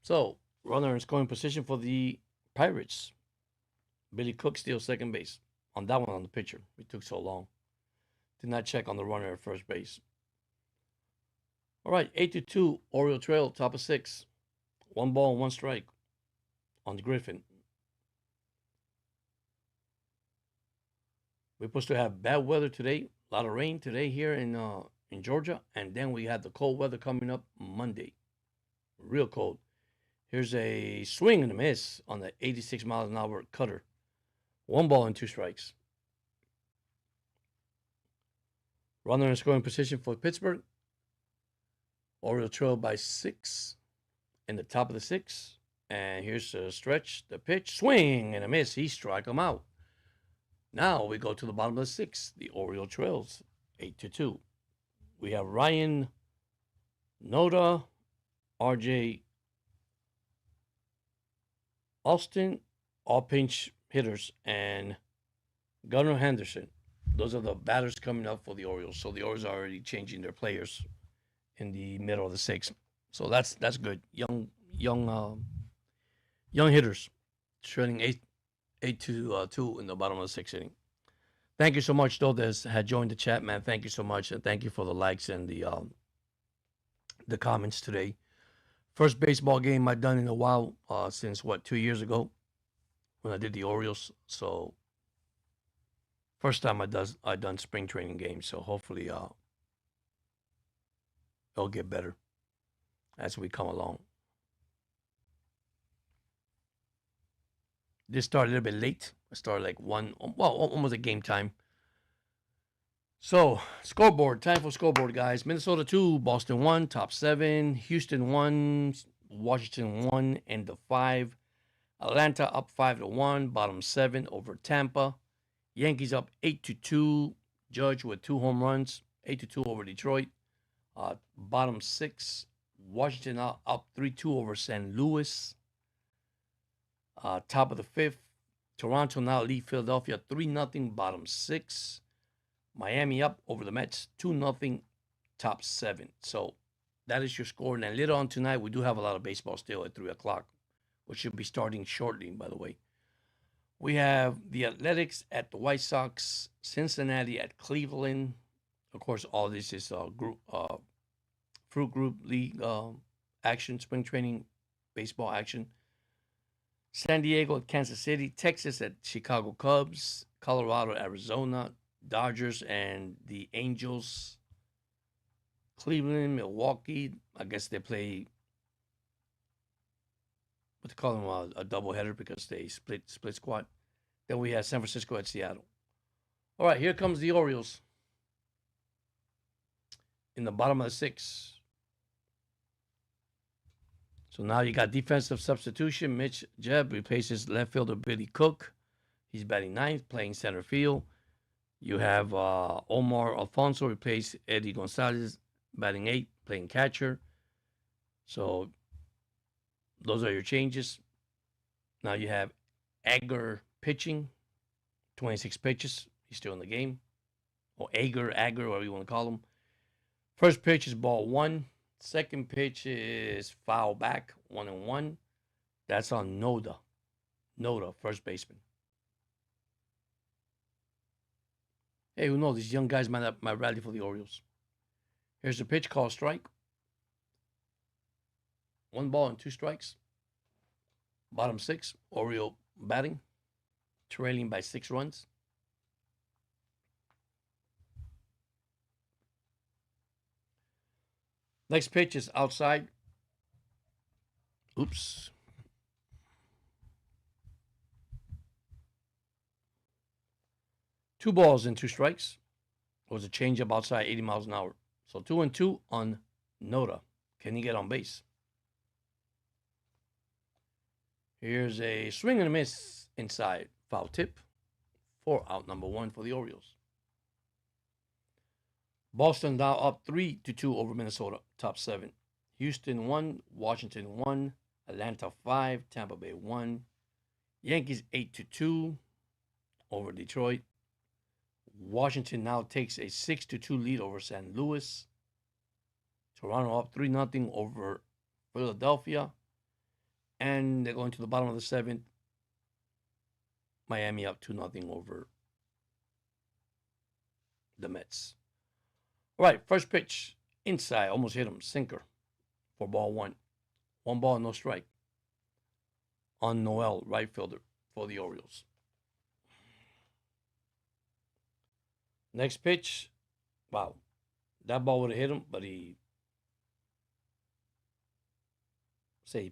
So, runner in scoring position for the Pirates. Billy Cook steals second base. On that one, on the pitcher. It took so long. Did not check on the runner at first base. All right, 8-2, Oriole trail, top of 6. 1 ball and 1 strike on the Griffin. We're supposed to have bad weather today, a lot of rain today here in Georgia, and then we have the cold weather coming up Monday. Real cold. Here's a swing and a miss on the 86 miles an hour cutter. 1 ball and 2 strikes. Runner in scoring position for Pittsburgh. Oriole trail by 6 in the top of the 6. And here's a stretch, the pitch, swing and a miss. He strike him out. Now we go to the bottom of the 6th. The Oriole trails 8-2. We have Ryan Noda, RJ Austin, all pinch hitters, and Gunnar Henderson. Those are the batters coming up for the Orioles. So the Orioles are already changing their players in the middle of the 6th. So that's good. Young hitters, trailing 8-2 in the bottom of the 6th inning. Thank you so much, though, that had joined the chat, man. Thank you so much, and thank you for the likes and the comments today. First baseball game I've done in a while, since 2 years ago when I did the Orioles. So first time I done spring training games. So hopefully it'll get better as we come along. This started a little bit late. I started like almost at game time. So, scoreboard. Time for scoreboard, guys. Minnesota 2, Boston 1, top 7. Houston 1, Washington 1, and the 5. Atlanta up 5-1, bottom 7 over Tampa. Yankees up 8-2. Judge with 2 home runs, 8-2 over Detroit. Bottom 6. Washington up 3-2 over St. Louis. Top of the 5th. Toronto now lead Philadelphia 3-0, bottom 6. Miami up over the Mets 2-0, top 7. So that is your score. And then later on tonight, we do have a lot of baseball still at 3 o'clock, which should be starting shortly, by the way. We have the Athletics at the White Sox, Cincinnati at Cleveland. Of course, all this is Fruit Group League action, spring training baseball action. San Diego at Kansas City, Texas at Chicago Cubs, Colorado, Arizona, Dodgers and the Angels, Cleveland, Milwaukee. I guess they play what they call them a doubleheader because they split squad. Then we have San Francisco at Seattle. All right, here comes the Orioles in the bottom of the 6th. So now you got defensive substitution. Mitch Jebb replaces left fielder Billy Cook. He's batting 9th, playing center field. You have Omar Alfonso replace Eddie Gonzalez, batting 8th, playing catcher. So those are your changes. Now you have Agar pitching, 26 pitches. He's still in the game. Or Agar, whatever you want to call him. First pitch is ball 1. Second pitch is foul back, 1-1. That's on Noda. Noda, first baseman. Hey, who knows? These young guys might rally for the Orioles. Here's the pitch, called strike. 1 ball and 2 strikes. Bottom 6, Oriole batting, trailing by 6 runs. Next pitch is outside. Oops. Two balls and 2 strikes. It was a changeup outside, 80 miles an hour. So 2-2 on Noda. Can he get on base? Here's a swing and a miss inside. Foul tip. 4 out, number 1 for the Orioles. Boston now up 3-2 over Minnesota, top 7. Houston 1, Washington 1, Atlanta 5, Tampa Bay 1. Yankees 8-2 over Detroit. Washington now takes a 6-2 lead over St. Louis. Toronto up 3-0 over Philadelphia. And they're going to the bottom of the 7th. Miami up 2-0 over the Mets. All right, first pitch, inside, almost hit him, sinker, for ball one. 1 ball, no strike. On Noel, right fielder for the Orioles. Next pitch, wow, that ball would have hit him, but he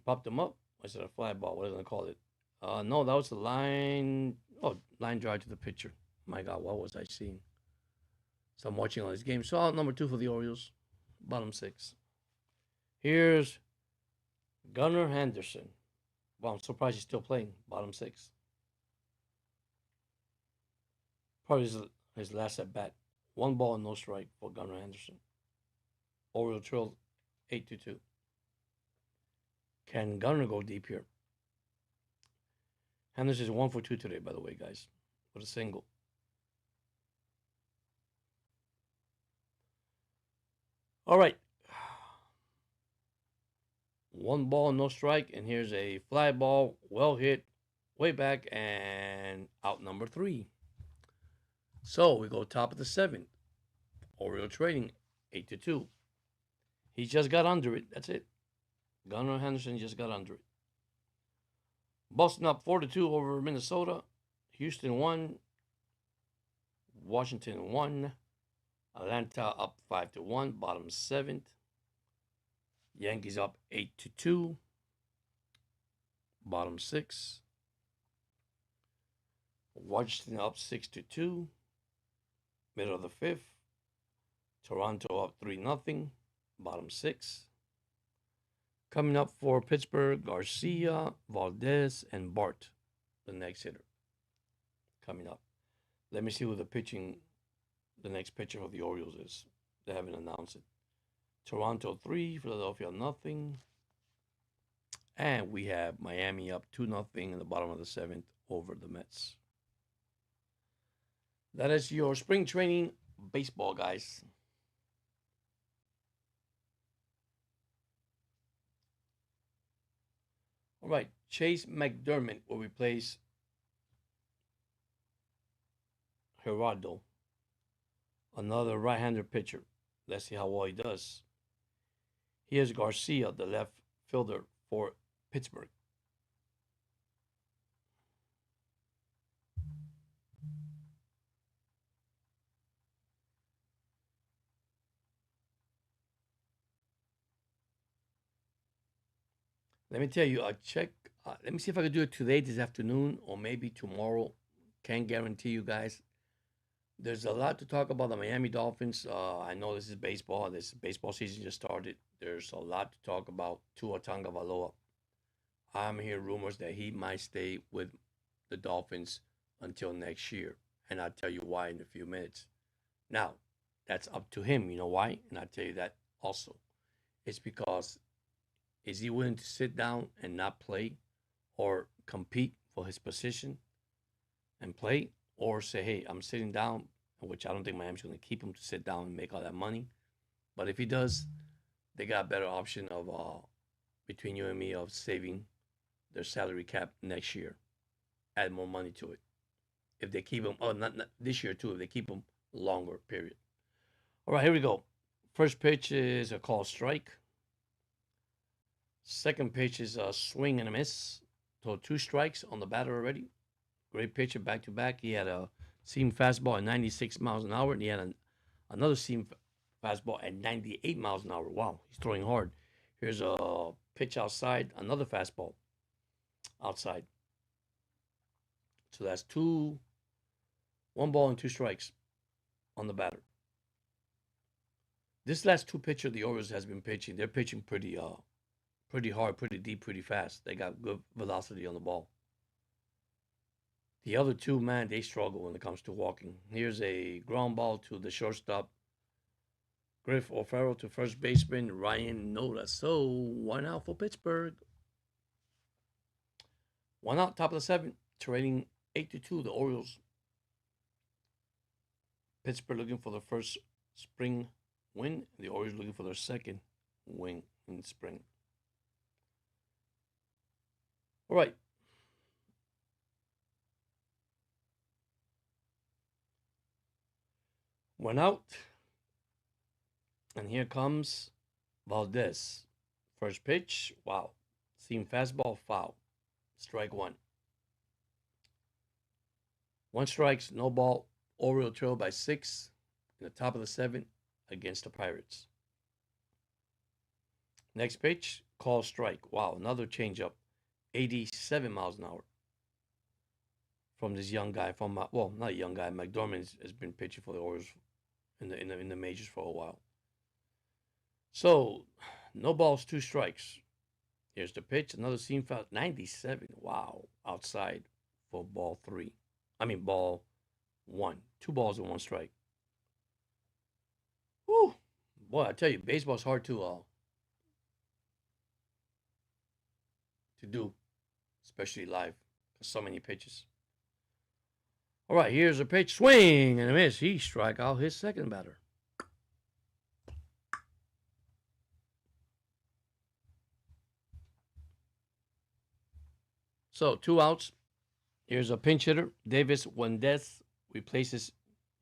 popped him up. I said a fly ball. What are they gonna call it? No, that was the line. Oh, line drive to the pitcher. My God, what was I seeing? So I'm watching all these games. So out number 2 for the Orioles, bottom 6. Here's Gunnar Henderson. Well, I'm surprised he's still playing. Bottom 6. Probably his last at bat. 1 ball and no strike for Gunnar Henderson. Oriole trailed 8-2. Can Gunnar go deep here? Henderson is 1 for 2 today, by the way, guys, with a single. All right. 1 ball, no strike, and here's a fly ball, well hit, way back, and out number 3. So we go top of the 7th. Oriole trading 8-2. He just got under it. That's it. Gunnar Henderson just got under it. Boston up 4-2 over Minnesota. Houston 1. Washington 1. Atlanta up 5-1. Bottom 7th. Yankees up 8-2. Bottom 6. Washington up 6-2. Middle of the 5th. Toronto up 3-0. Bottom 6. Coming up for Pittsburgh, Garcia, Valdez, and Bart, the next hitter. Coming up. Let me see who the next pitcher of the Orioles is. They haven't announced it. Toronto 3, Philadelphia 0. And we have Miami up 2-0 in the bottom of the 7th over the Mets. That is your spring training baseball, guys. All right, Chase McDermott will replace Gerardo, another right-hander pitcher. Let's see how well he does. Here's Garcia, the left fielder for Pittsburgh. Let me tell you, I check. Let me see if I can do it today, this afternoon, or maybe tomorrow. Can't guarantee you guys. There's a lot to talk about the Miami Dolphins. I know this is baseball. This baseball season just started. There's a lot to talk about. Tua Tagovailoa. I'm hearing rumors that he might stay with the Dolphins until next year, and I'll tell you why in a few minutes. Now, that's up to him. You know why? And I'll tell you that also. It's because is he willing to sit down and not play or compete for his position and play, or say, hey, I'm sitting down, which I don't think Miami's going to keep him to sit down and make all that money. But if he does, they got a better option of, between you and me, of saving their salary cap next year, add more money to it. If they keep him, not this year too, if they keep him longer, period. All right, here we go. First pitch is a call strike. Second pitch is a swing and a miss. So 2 strikes on the batter already. Great pitcher back to back. He had a seam fastball at 96 miles an hour, and he had another seam fastball at 98 miles an hour. Wow, he's throwing hard. Here's a pitch outside, another fastball outside. So that's 1 ball and 2 strikes on the batter. This last 2 pitcher the Orioles has been pitching. They're pitching pretty hard, pretty deep, pretty fast. They got good velocity on the ball. The other 2, man, they struggle when it comes to walking. Here's a ground ball to the shortstop. Griff O'Farrell to first baseman Ryan Nola. So 1 out for Pittsburgh. 1 out, top of the 7th, trailing 8-2. The Orioles. Pittsburgh looking for the first spring win. The Orioles looking for their second win in spring. All right. Went out. And here comes Valdez. First pitch. Wow. Seam fastball. Foul. Strike one. One strikes, no ball. Oriole trail by 6 in the top of the 7th against the Pirates. Next pitch, call strike. Wow, another changeup. 87 miles an hour from this young guy. Well, not a young guy. McDormand has been pitching for the Orioles in the majors for a while. So, no balls, 2 strikes. Here's the pitch. Another seam foul. 97. Wow, outside for ball 1. 2 balls and 1 strike. Whew. Boy, I tell you, baseball's hard to do, especially live, because so many pitches. All right, here's a pitch. Swing and a miss. He struck out his second batter. So, 2 outs. Here's a pinch hitter. Davis Wendez replaces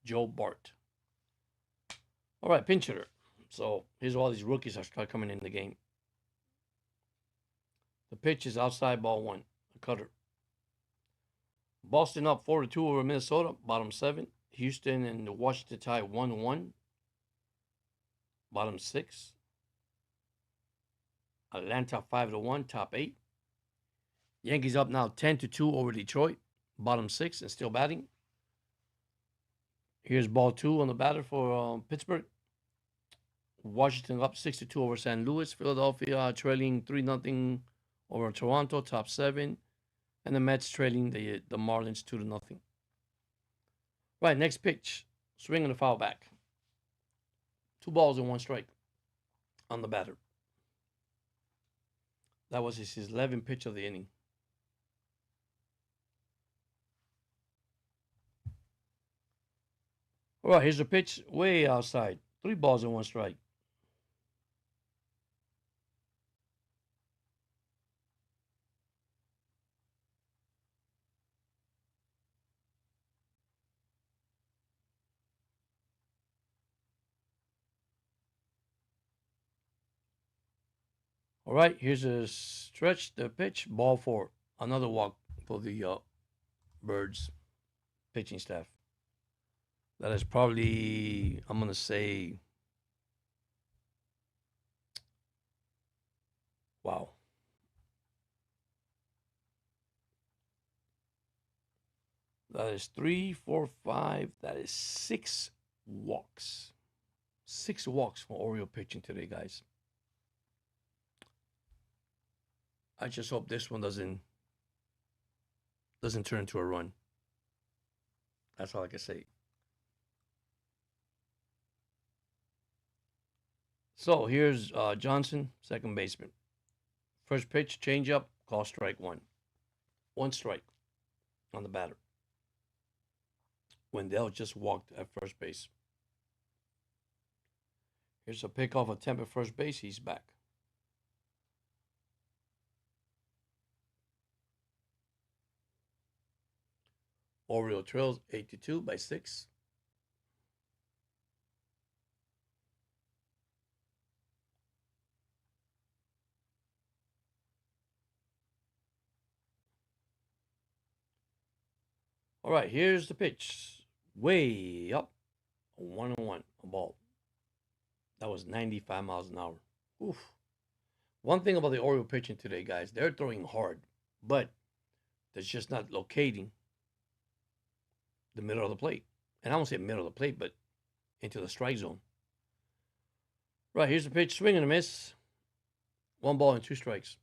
Joe Bart. All right, pinch hitter. So, here's all these rookies that start coming in the game. The pitch is outside, ball 1. A cutter. Boston up 4-2 over Minnesota, bottom 7. Houston and the Washington tie 1-1, bottom 6. Atlanta 5-1, top 8. Yankees up now 10-2 over Detroit, bottom 6 and still batting. Here's ball 2 on the batter for Pittsburgh. Washington up 6-2 over St. Louis. Philadelphia trailing 3-0 over Toronto, top 7. And the Mets trailing the Marlins 2-0. Right, next pitch. Swing and a foul back. 2 balls and 1 strike on the batter. That was his 11th pitch of the inning. All right, here's the pitch way outside. 3 balls and 1 strike. All right, here's a stretch, the pitch, ball 4. Another walk for the Birds pitching staff. That is probably, I'm going to say, wow. That is 3, 4, 5. That is 6 walks. 6 walks for Oriole pitching today, guys. I just hope this one doesn't turn into a run. That's all I can say. So here's Johnson, second baseman. First pitch, changeup, call strike 1. 1 strike on the batter. Wendell just walked at first base. Here's a pickoff attempt at first base. He's back. Oriole trails 8-2 by 6. All right, here's the pitch. Way up. 1-1, a ball. That was 95 miles an hour. Oof. One thing about the Oriole pitching today, guys, they're throwing hard, but they're just not locating the middle of the plate. And I won't say middle of the plate, but into the strike zone. Right, here's the pitch. Swing and a miss. 1 ball and 2 strikes.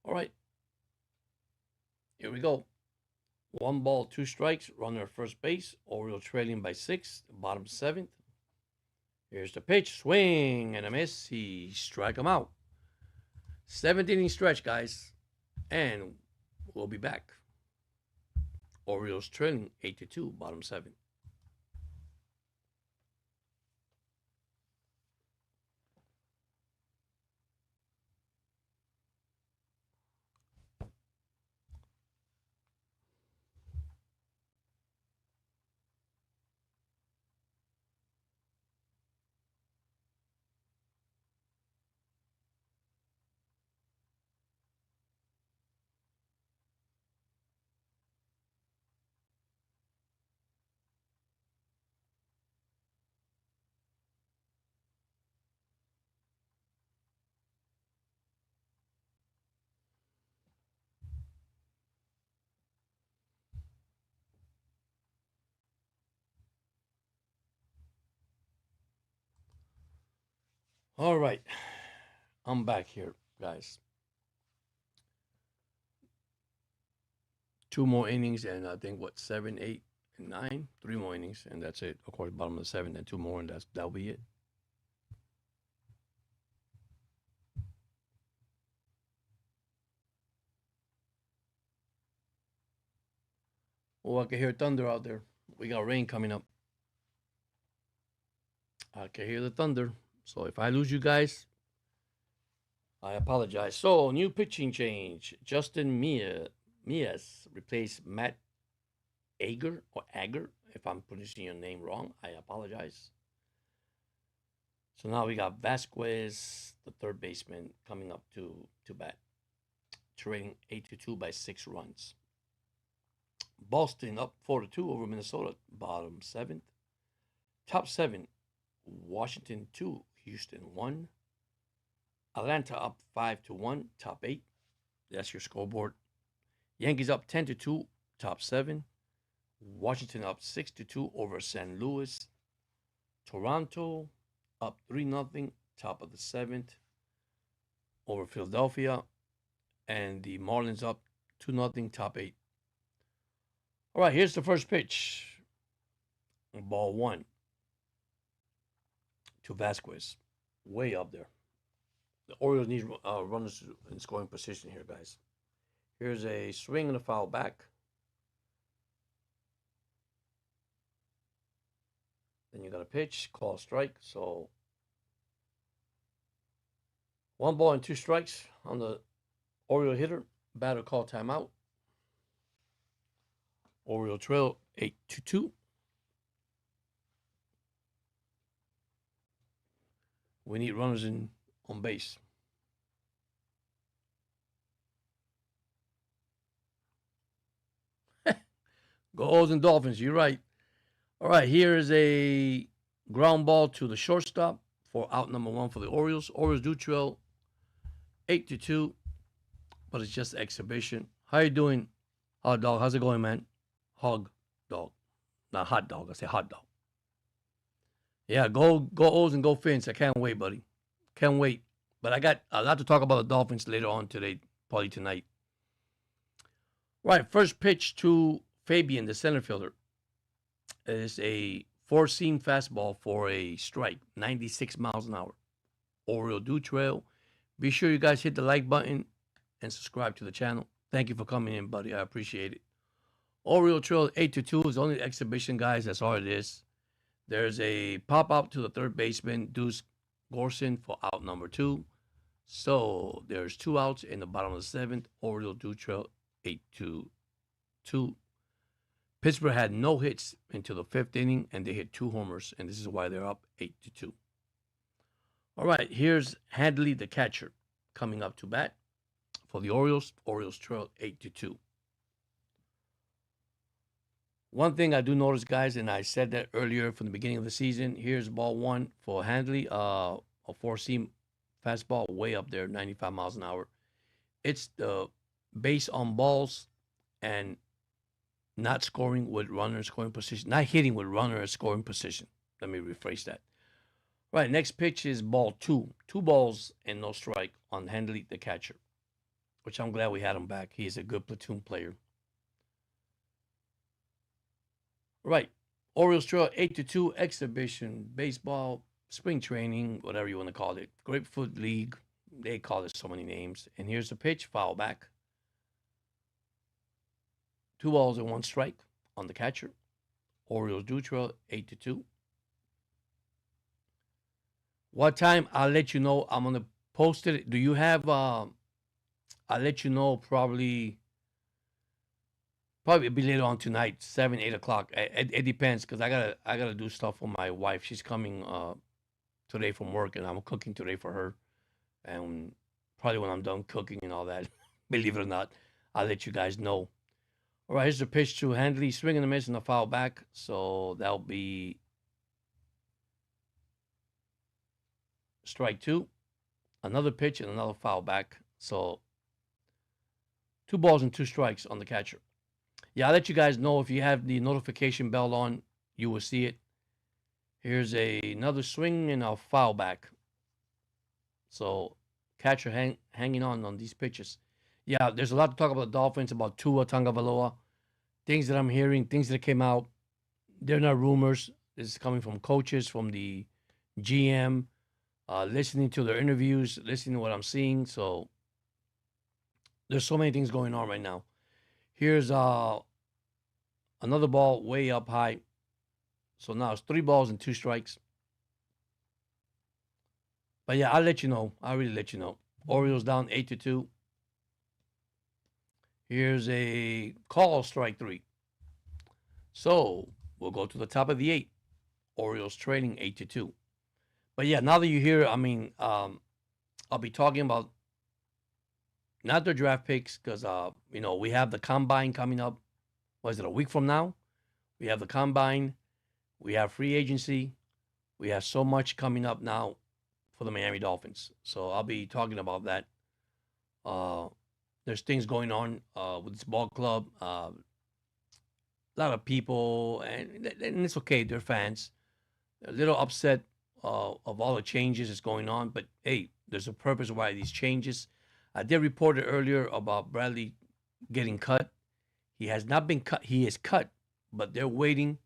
All right. Here we go. 1 ball, 2 strikes. Runner at first base. Oriole trailing by 6. Bottom 7th. Here's the pitch. Swing and a miss. He struck him out. 7th inning stretch, guys. And we'll be back. Orioles trailing 8-2. Bottom 7. All right. I'm back here, guys. Two more innings, and I think what, seven, eight, and nine? Three more innings, and that's it. Of course, bottom of the seventh, and two more, and that'll be it. Oh, I can hear thunder out there. We got rain coming up. I can hear the thunder. So if I lose you guys, I apologize. So new pitching change. Justin Mias replaced Matt Ager or Ager. If I'm pronouncing your name wrong, I apologize. So now we got Vasquez, the third baseman, coming up to bat, trailing 8-2 by 6 runs. Boston up 4-2 over Minnesota, bottom seventh. Top seven, Washington 2, Houston 1. Atlanta up 5-1, top eight. That's your scoreboard. Yankees up 10-2, top seven. Washington up 6-2 over St. Louis. Toronto up 3-0, top of the seventh, over Philadelphia. And the Marlins up 2-0, top eight. All right, here's the first pitch. Ball one to Vasquez, way up there. The Orioles need runners in scoring position here, guys. Here's a swing and a foul back. Then you got a pitch, call strike. So 1 ball and 2 strikes on the Oriole hitter. Batter call timeout. Oriole trail 8-2. We need runners on base. Go O's and Dolphins, you're right. All right, here is a ground ball to the shortstop for out number one for the Orioles. Orioles do trail 8-2, but it's just exhibition. How you doing, hot dog? How's it going, man? Hog dog, not hot dog. I say hot dog. Yeah, go O's and go Fins. I can't wait, buddy. Can't wait. But I got a lot to talk about the Dolphins later on today, probably tonight. Right, first pitch to Fabian, the center fielder, is a four-seam fastball for a strike, 96 miles an hour. Oriole do trail. Be sure you guys hit the like button and subscribe to the channel. Thank you for coming in, buddy. I appreciate it. Oriole trail 8-2 is only exhibition, guys. That's all it is. There's a pop out to the third baseman, Deuce Gorson, for out number two. So there's 2 outs in the bottom of the seventh. Oriole do trail 8-2. Pittsburgh had no hits until the fifth inning, and they hit 2 homers, and this is why they're up 8-2. All right, here's Handley, the catcher, coming up to bat for the Orioles. Orioles trail 8-2. One thing I do notice, guys, and I said that earlier from the beginning of the season, here's ball one for Handley, a four-seam fastball way up there, 95 miles an hour. It's the base on balls and not scoring with runner in scoring position, not hitting with runner in scoring position. Let me rephrase that. Right, next pitch is ball two. 2 balls and no strike on Handley, the catcher, which I'm glad we had him back. He is a good platoon player. Right, Orioles trail 8-2, exhibition, baseball, spring training, whatever you want to call it. Grapefruit League, they call it so many names. And here's the pitch, foul back. 2 balls and 1 strike on the catcher. Orioles do trail 8-2. What time? I'll let you know. I'm gonna post it. Do you have? I'll let you know probably it'll be later on tonight, 7, 8 o'clock. It depends because I gotta do stuff for my wife. She's coming today from work, and I'm cooking today for her. And probably when I'm done cooking and all that, believe it or not, I'll let you guys know. All right, here's the pitch to Handley, swing and a miss and a foul back. So that'll be strike 2. Another pitch and another foul back. So 2 balls and 2 strikes on the catcher. Yeah, I'll let you guys know if you have the notification bell on, you will see it. Here's another swing and a foul back. So catcher hanging on these pitches. Yeah, there's a lot to talk about the Dolphins, about Tua Tagovailoa, things that I'm hearing, things that came out. They're not rumors. This is coming from coaches, from the GM, listening to their interviews, listening to what I'm seeing. So there's so many things going on right now. Here's another ball way up high. So now it's 3 balls and 2 strikes. But yeah, I'll let you know. I'll really let you know. Orioles down 8-2. Here's a call, strike 3. So we'll go to the top of the 8. Orioles trailing 8-2. But yeah, now that you hear, I mean, I'll be talking about not their draft picks because we have the combine coming up. What is it, a week from now? We have the combine. We have free agency. We have so much coming up now for the Miami Dolphins. So I'll be talking about that. There's things going on with this ball club. A lot of people, and it's okay. They're fans. A little upset of all the changes that's going on. But hey, there's a purpose why these changes. I did report it earlier about Bradley getting cut. He has not been cut. He is cut, but they're waiting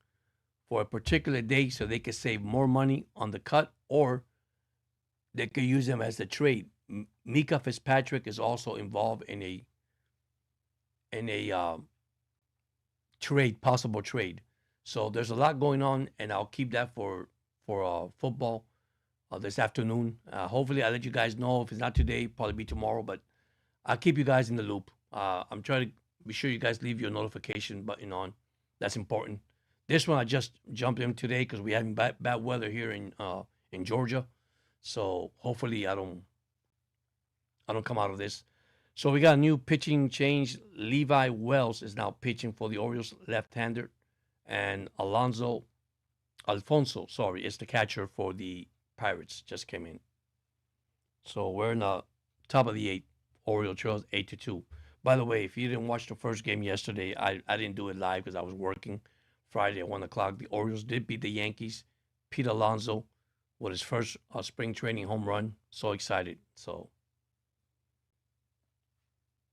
for a particular day so they could save more money on the cut, or they could use him as a trade. Mika Fitzpatrick is also involved in a trade, possible trade. So there's a lot going on, and I'll keep that for football this afternoon. Hopefully, I'll let you guys know. If it's not today, probably be tomorrow, but I'll keep you guys in the loop. I'm trying to be sure you guys leave your notification button on. That's important. This one I just jumped in today because we having bad weather here in Georgia. So hopefully I don't come out of this. So we got a new pitching change. Levi Wells is now pitching for the Orioles, left-hander, and Alfonso, is the catcher for the Pirates. Just came in. So we're in the top of the 8. Orioles trails 8-2. By the way, if you didn't watch the first game yesterday, I didn't do it live because I was working. Friday at 1:00, the Orioles did beat the Yankees. Pete Alonso with his first spring training home run. So excited. So,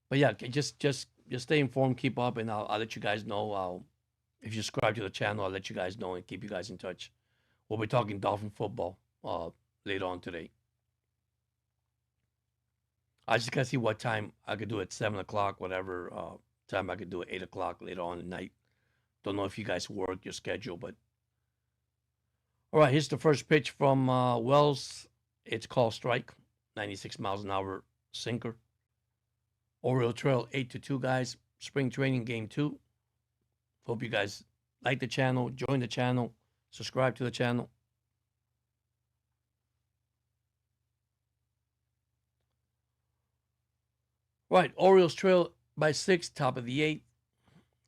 but yeah, just stay informed, keep up, and I'll let you guys know. If you subscribe to the channel, I'll let you guys know and keep you guys in touch. We'll be talking Dolphin football later on today. I just gotta see what time I could do it. 7:00, whatever time I could do it. 8:00 later on at night. Don't know if you guys work your schedule, but all right. Here's the first pitch from Wells. It's called strike. 96 miles an hour sinker. Oriole Trail 8-2, guys. Spring training game 2. Hope you guys like the channel, join the channel, subscribe to the channel. Right, Orioles trail by 6, top of the 8th.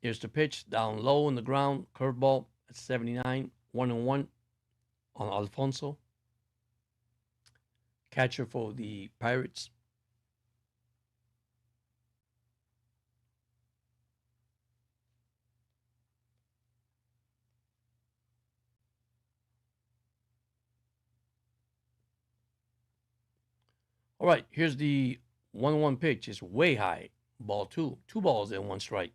Here's the pitch, down low on the ground, curveball at 79, 1-1 on Alfonso. Catcher for the Pirates. All right, here's the 1-1 pitch. It's way high. Ball 2. 2 balls and 1 strike.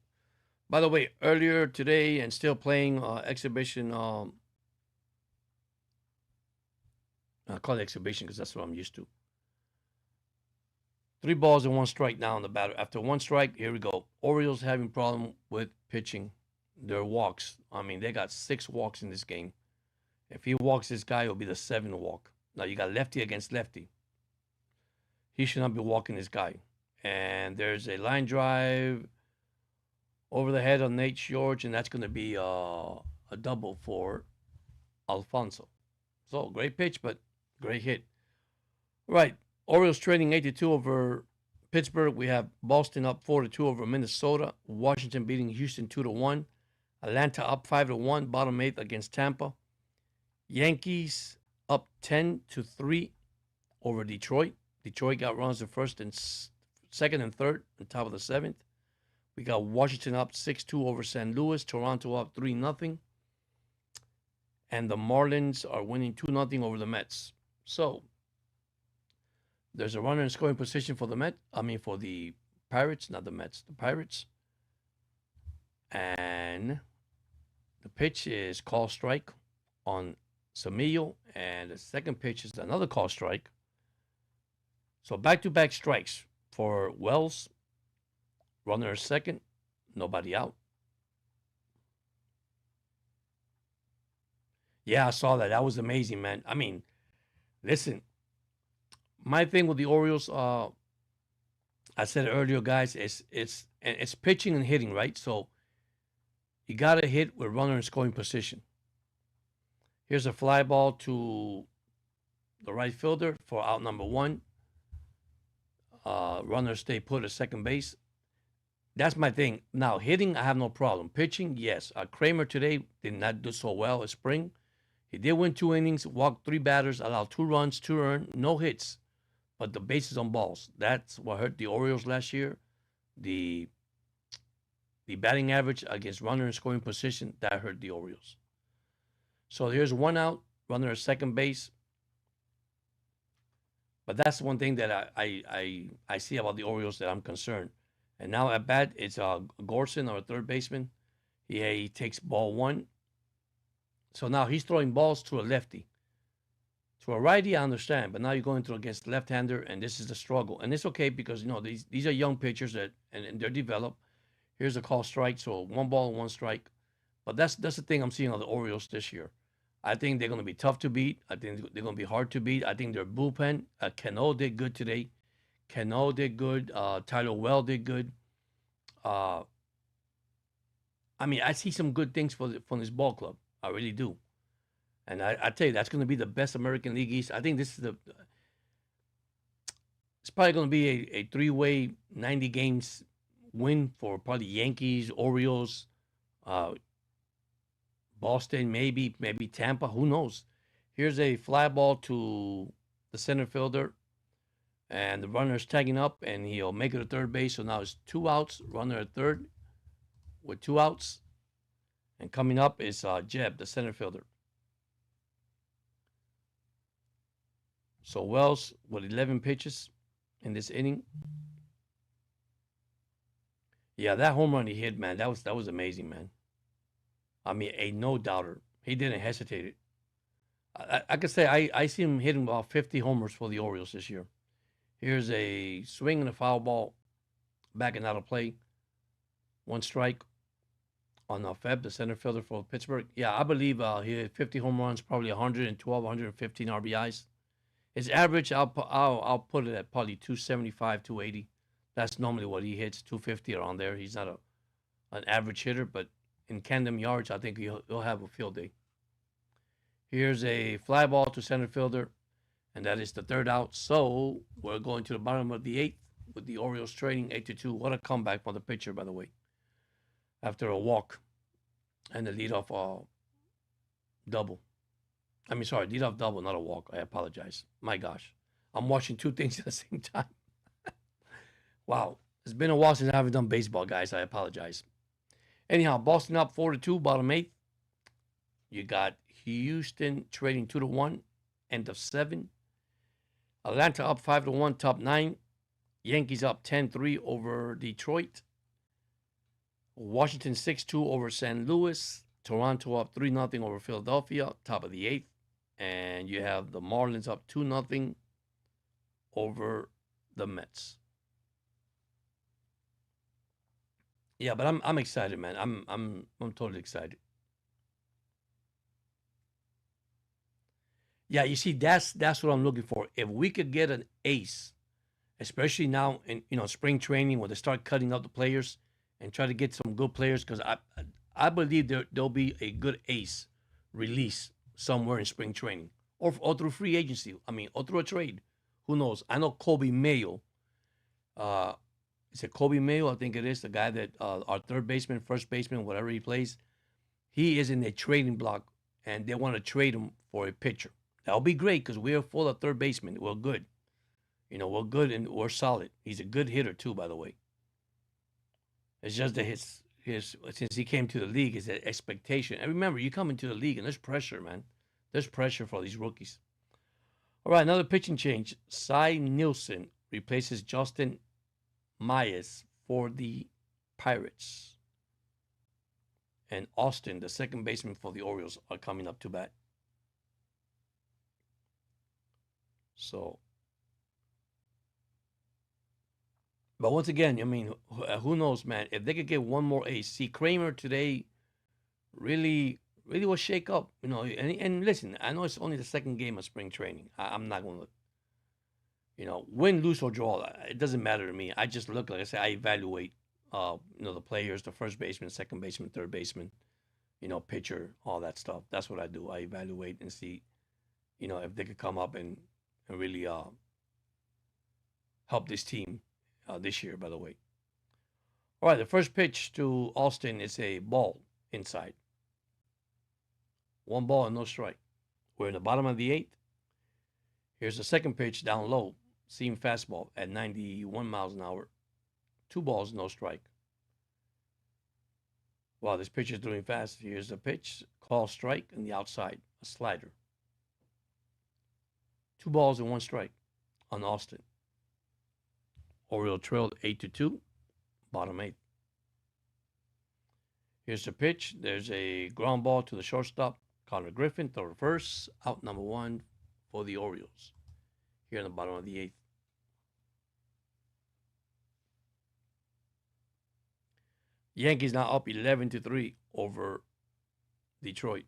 By the way, earlier today and still playing exhibition. I call it exhibition because that's what I'm used to. 3 balls and 1 strike now on the batter. After 1 strike, here we go. Orioles having problem with pitching. Their walks. I mean, they got 6 walks in this game. If he walks this guy, it'll be the 7th walk. Now you got lefty against lefty. He should not be walking this guy. And there's a line drive over the head of Nate George, and that's going to be a double for Alfonso. So great pitch, but great hit. Right, Orioles trailing 8-2 over Pittsburgh. We have Boston up 4-2 over Minnesota. Washington beating Houston 2-1. Atlanta up 5-1, bottom 8 against Tampa. Yankees up 10-3 over Detroit. Detroit got runs in first and second and third on top of the 7th. We got Washington up 6-2 over St. Louis. Toronto up 3-0. And the Marlins are winning 2-0 over the Mets. So There's a runner in scoring position for the for the Pirates, not the Mets, the Pirates. And the pitch is call strike on Samillo, and the second pitch is another call strike. So back-to-back strikes for Wells. Runner second, nobody out. Yeah, I saw that. That was amazing, man. I mean, listen, my thing with the Orioles, I said it earlier, guys, it's pitching and hitting, right? So you gotta hit with runner in scoring position. Here's a fly ball to the right fielder for out number one. Runner stay put at second base. That's my thing. Now, hitting, I have no problem. Pitching, yes. Kramer today did not do so well at spring. He did win 2 innings, walked 3 batters, allowed 2 runs, 2 earned, no hits, but the bases on balls. That's what hurt the Orioles last year. The batting average against runner in scoring position, that hurt the Orioles. So here's 1 out, runner at second base. But that's one thing that I see about the Orioles that I'm concerned. And now at bat, it's Gorson, our third baseman. He takes ball 1. So now he's throwing balls to a lefty. To a righty, I understand, but now you're going through against left-hander, and this is the struggle. And it's okay because these are young pitchers and they're developed. Here's a call strike, so 1 ball and 1 strike. But that's the thing I'm seeing on the Orioles this year. I think they're going to be tough to beat. I think they're going to be hard to beat. I think their bullpen, Cano did good today. Cano did good. Tyler Well did good. I mean, I see some good things from this ball club. I really do. And I tell you, that's going to be the best American League East. I think this is it's probably going to be a 3-way 90 games win for probably Yankees, Orioles, Boston, maybe Tampa. Who knows? Here's a fly ball to the center fielder, and the runner's tagging up, and he'll make it to third base. So now it's 2 outs, runner at third with 2 outs. And coming up is Jeb, the center fielder. So Wells with 11 pitches in this inning. Yeah, that home run he hit, man, that was amazing, man. I mean, a no-doubter. He didn't hesitate. I could say I see him hitting about 50 homers for the Orioles this year. Here's a swing and a foul ball, backing out of play. 1 strike on Feb, the center fielder for Pittsburgh. Yeah, I believe he had 50 home runs, probably 112, 115 RBIs. His average, I'll put it at probably 275, 280. That's normally what he hits, 250 around there. He's not an average hitter, but in Camden Yards, I think he'll have a field day. Here's a fly ball to center fielder, and that is the 3rd out. So we're going to the bottom of the 8th with the Orioles trailing 8-2. What a comeback for the pitcher, by the way. After a walk and the leadoff double. I mean, sorry, leadoff double, not a walk. I apologize. My gosh. I'm watching 2 things at the same time. Wow. It's been a while since I haven't done baseball, guys. I apologize. Anyhow, Boston up 4-2, bottom 8th. You got Houston trading 2-1, end of 7. Atlanta up 5-1, top 9. Yankees up 10-3 over Detroit. Washington 6-2 over St. Louis. Toronto up 3-0 over Philadelphia, top of the 8th. And you have the Marlins up 2-0 over the Mets. Yeah, but I'm excited, man. I'm totally excited. Yeah, you see, that's what I'm looking for. If we could get an ace, especially now in spring training when they start cutting up the players and try to get some good players, because I believe there'll be a good ace release somewhere in spring training or through free agency. I mean, or through a trade. Who knows? I know Kobe Mayo. Is it Kobe Mayo? I think it is the guy that our third baseman, first baseman, whatever he plays. He is in a trading block, and they want to trade him for a pitcher. That'll be great because we're full of third basemen. We're good. We're good and we're solid. He's a good hitter too, by the way. It's just that his since he came to the league, is that expectation. And remember, you come into the league and there's pressure, man. There's pressure for these rookies. All right, another pitching change. Cy Nielsen replaces Justin Myers for the Pirates. And Austin, the second baseman for the Orioles, are coming up to bat. So, but once again, I mean, who knows, man? If they could get one more ace, see Kramer today really will shake up, you know. And listen, I know it's only the second game of spring training. I'm not going to, win, lose or draw. It doesn't matter to me. I just look, like I say, I evaluate, the players, the first baseman, second baseman, third baseman, pitcher, all that stuff. That's what I do. I evaluate and see, if they could come up and really help this team this year. By the way, all right, the first pitch to Austin is a ball inside. 1 ball and no strike. We're in the bottom of the eighth. Here's the second pitch down low, seam fastball at 91 miles an hour. 2 balls, no strike. Wow, this pitch is doing fast. Here's the pitch, call strike, and the outside, a slider. 2 balls and 1 strike on Austin. Orioles trailed 8-2, bottom 8th. Here's the pitch. There's a ground ball to the shortstop, Connor Griffin, to reverse, out number 1 for the Orioles. Here in the bottom of the 8th. Yankees now up 11-3 over Detroit.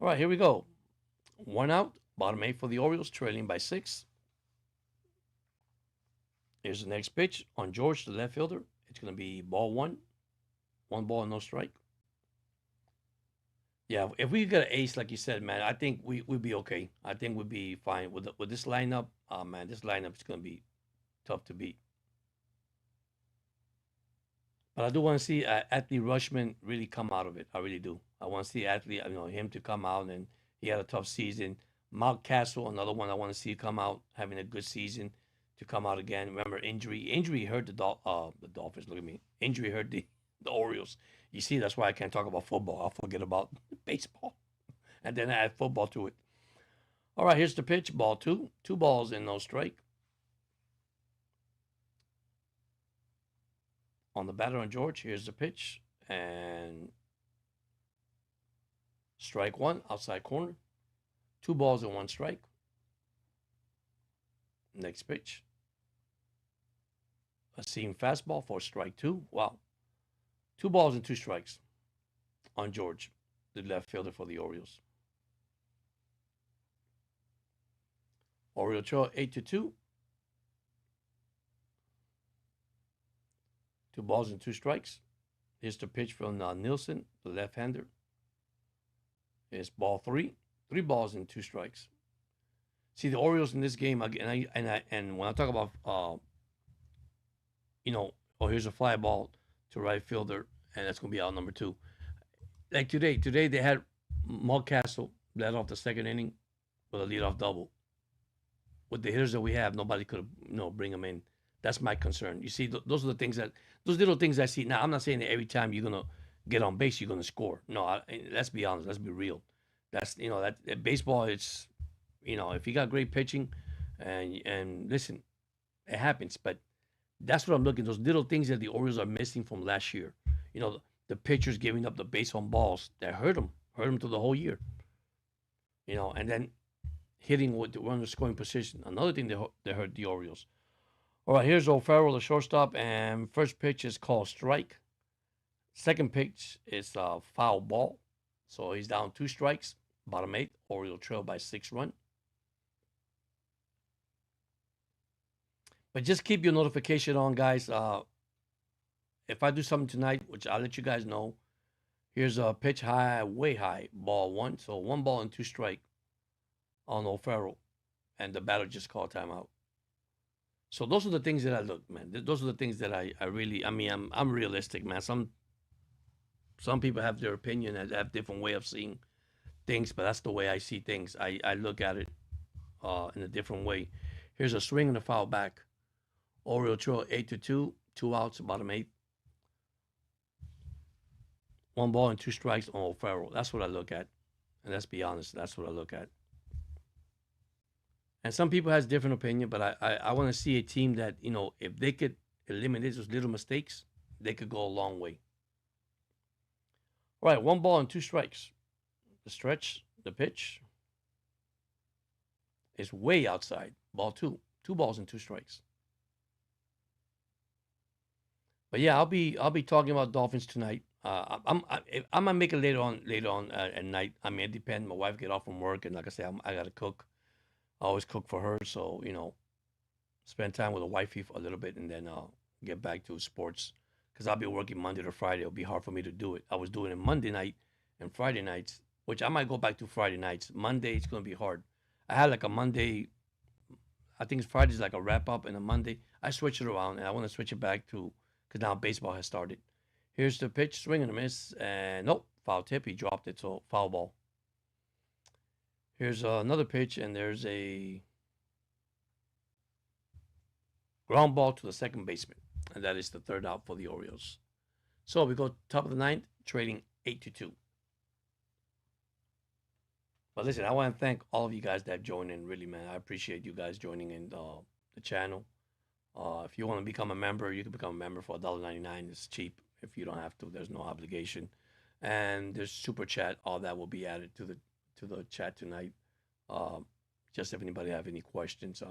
All right, here we go. 1 out, bottom 8 for the Orioles, trailing by 6. Here's the next pitch on George, the left fielder. It's going to be ball 1. 1 ball and no strike. Yeah, if we get an ace, like you said, man, I think we'd be okay. I think we'd be fine with this lineup. Man, this lineup is going to be tough to beat. But I do want to see Anthony Rushman really come out of it. I really do. I want to see him to come out, and he had a tough season. Mark Castle, another one I want to see come out, having a good season, to come out again. Remember, injury hurt the Dolphins. Look at me. Injury hurt the Orioles. You see, that's why I can't talk about football. I'll forget about baseball. And then I add football to it. All right, here's the pitch. Ball 2. 2 balls and no strike. On the batter on George, here's the pitch. And strike 1, outside corner. 2 balls and 1 strike. Next pitch. A seam fastball for strike 2. Wow. 2 balls and 2 strikes on George, the left fielder for the Orioles. Orioles trail 8-2. 2 balls and 2 strikes. Here's the pitch from Nielsen, the left-hander. It's ball 3. 3 balls and 2 strikes. See, the Orioles in this game, and when I talk about, here's a fly ball to right fielder, and that's going to be out number 2. Like today they had Mark Castle led off the second inning with a leadoff double. With the hitters that we have, nobody could bring them in. That's my concern. You see, those are the things those little things I see. Now, I'm not saying that every time you're going to get on base, you're going to score. No, let's be honest. Let's be real. That's, that baseball, it's, if you got great pitching and listen, it happens. But that's what I'm looking, those little things that the Orioles are missing from last year. The pitchers giving up the base on balls that hurt them through the whole year. And then hitting with the runner scoring position. Another thing that hurt the Orioles. All right, here's O'Farrell, the shortstop, and first pitch is called strike. Second pitch is a foul ball. So he's down 2 strikes, bottom 8. Orioles trail by 6 runs. But just keep your notification on, guys. If I do something tonight, which I'll let you guys know, here's a pitch high, way high, ball 1. So 1 ball and 2 strike on O'Farrell. And the batter just called timeout. So those are the things that I look, man. Those are the things that I really, I'm realistic, man. Some people have their opinion and have different way of seeing things, but that's the way I see things. I look at it in a different way. Here's a swing and a foul back. Orioles trail 8-2, 2 outs, bottom 8. 1 ball and 2 strikes on O'Farrell. That's what I look at. And let's be honest, that's what I look at. And some people has different opinion, but I want to see a team that, if they could eliminate those little mistakes, they could go a long way. All right, 1 ball and 2 strikes. The stretch, the pitch is way outside. Ball two. 2 balls and 2 strikes. But yeah, I'll be talking about Dolphins tonight. I'm gonna make it later on at night. I mean, it depends. My wife get off from work, and like I said, I gotta cook. I always cook for her, so spend time with the wifey for a little bit, and then get back to sports. Because I'll be working Monday to Friday. It'll be hard for me to do it. I was doing it Monday night and Friday nights, which I might go back to Friday nights. Monday it's gonna be hard. I had like a Monday. I think Friday's like a wrap up, and a Monday I switch it around, and I want to switch it back to because now baseball has started. Here's the pitch, swing and a miss, and nope, foul tip. He dropped it, so foul ball. Here's another pitch, and there's a ground ball to the second baseman, and that is the third out for the Orioles. So we go top of the ninth, trading 8-2. But listen, I want to thank all of you guys that joined in. Really, man, I appreciate you guys joining in the channel. If you want to become a member, you can become a member for $1.99. It's cheap. If you don't have to, there's no obligation. And there's super chat. All that will be added to the chat tonight. Just if anybody have any questions.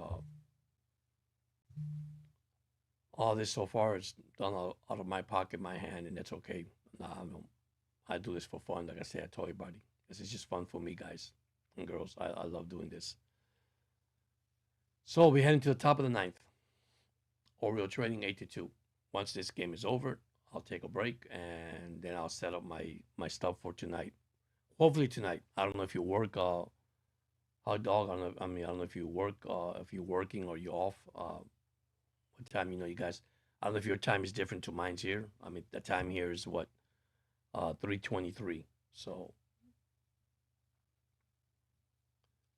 All this so far is done out of my pocket, my hand, and that's okay. I do this for fun. Like I said, I told everybody, this is just fun for me, guys and girls. I love doing this. So we head into the top of the ninth. Oriole trading 8-2. Once this game is over, I'll take a break and then I'll set up my stuff for tonight. Hopefully tonight. I don't know if you work, hot dog. I don't know if you work, if you're working or you're off. What time? You guys. I don't know if your time is different to mine's here. I mean, the time here is what, 3:23. So,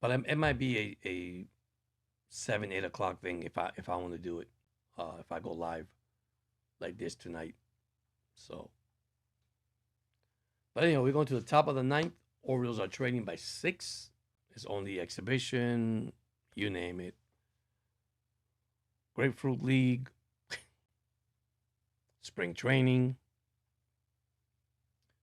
but it might be a 7, 8 o'clock thing if I want to do it. If I go live like this tonight. So, but anyway, we're going to the top of the ninth. Orioles are trading by 6. It's only exhibition, you name it. Grapefruit League, spring training.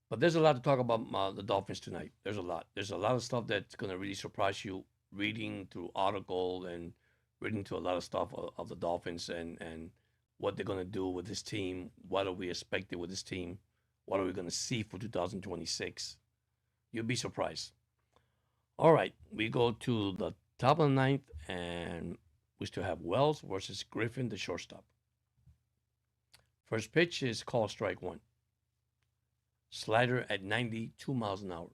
But there's a lot to talk about the Dolphins tonight. There's a lot. There's a lot of stuff that's going to really surprise you reading through article and reading to a lot of stuff of the Dolphins and what they're going to do with this team. What are we expecting with this team? What are we going to see for 2026? You'll be surprised. All right, we go to the top of the ninth, and we still have Wells versus Griffin, the shortstop. First pitch is called strike one. Slider at 92 miles an hour.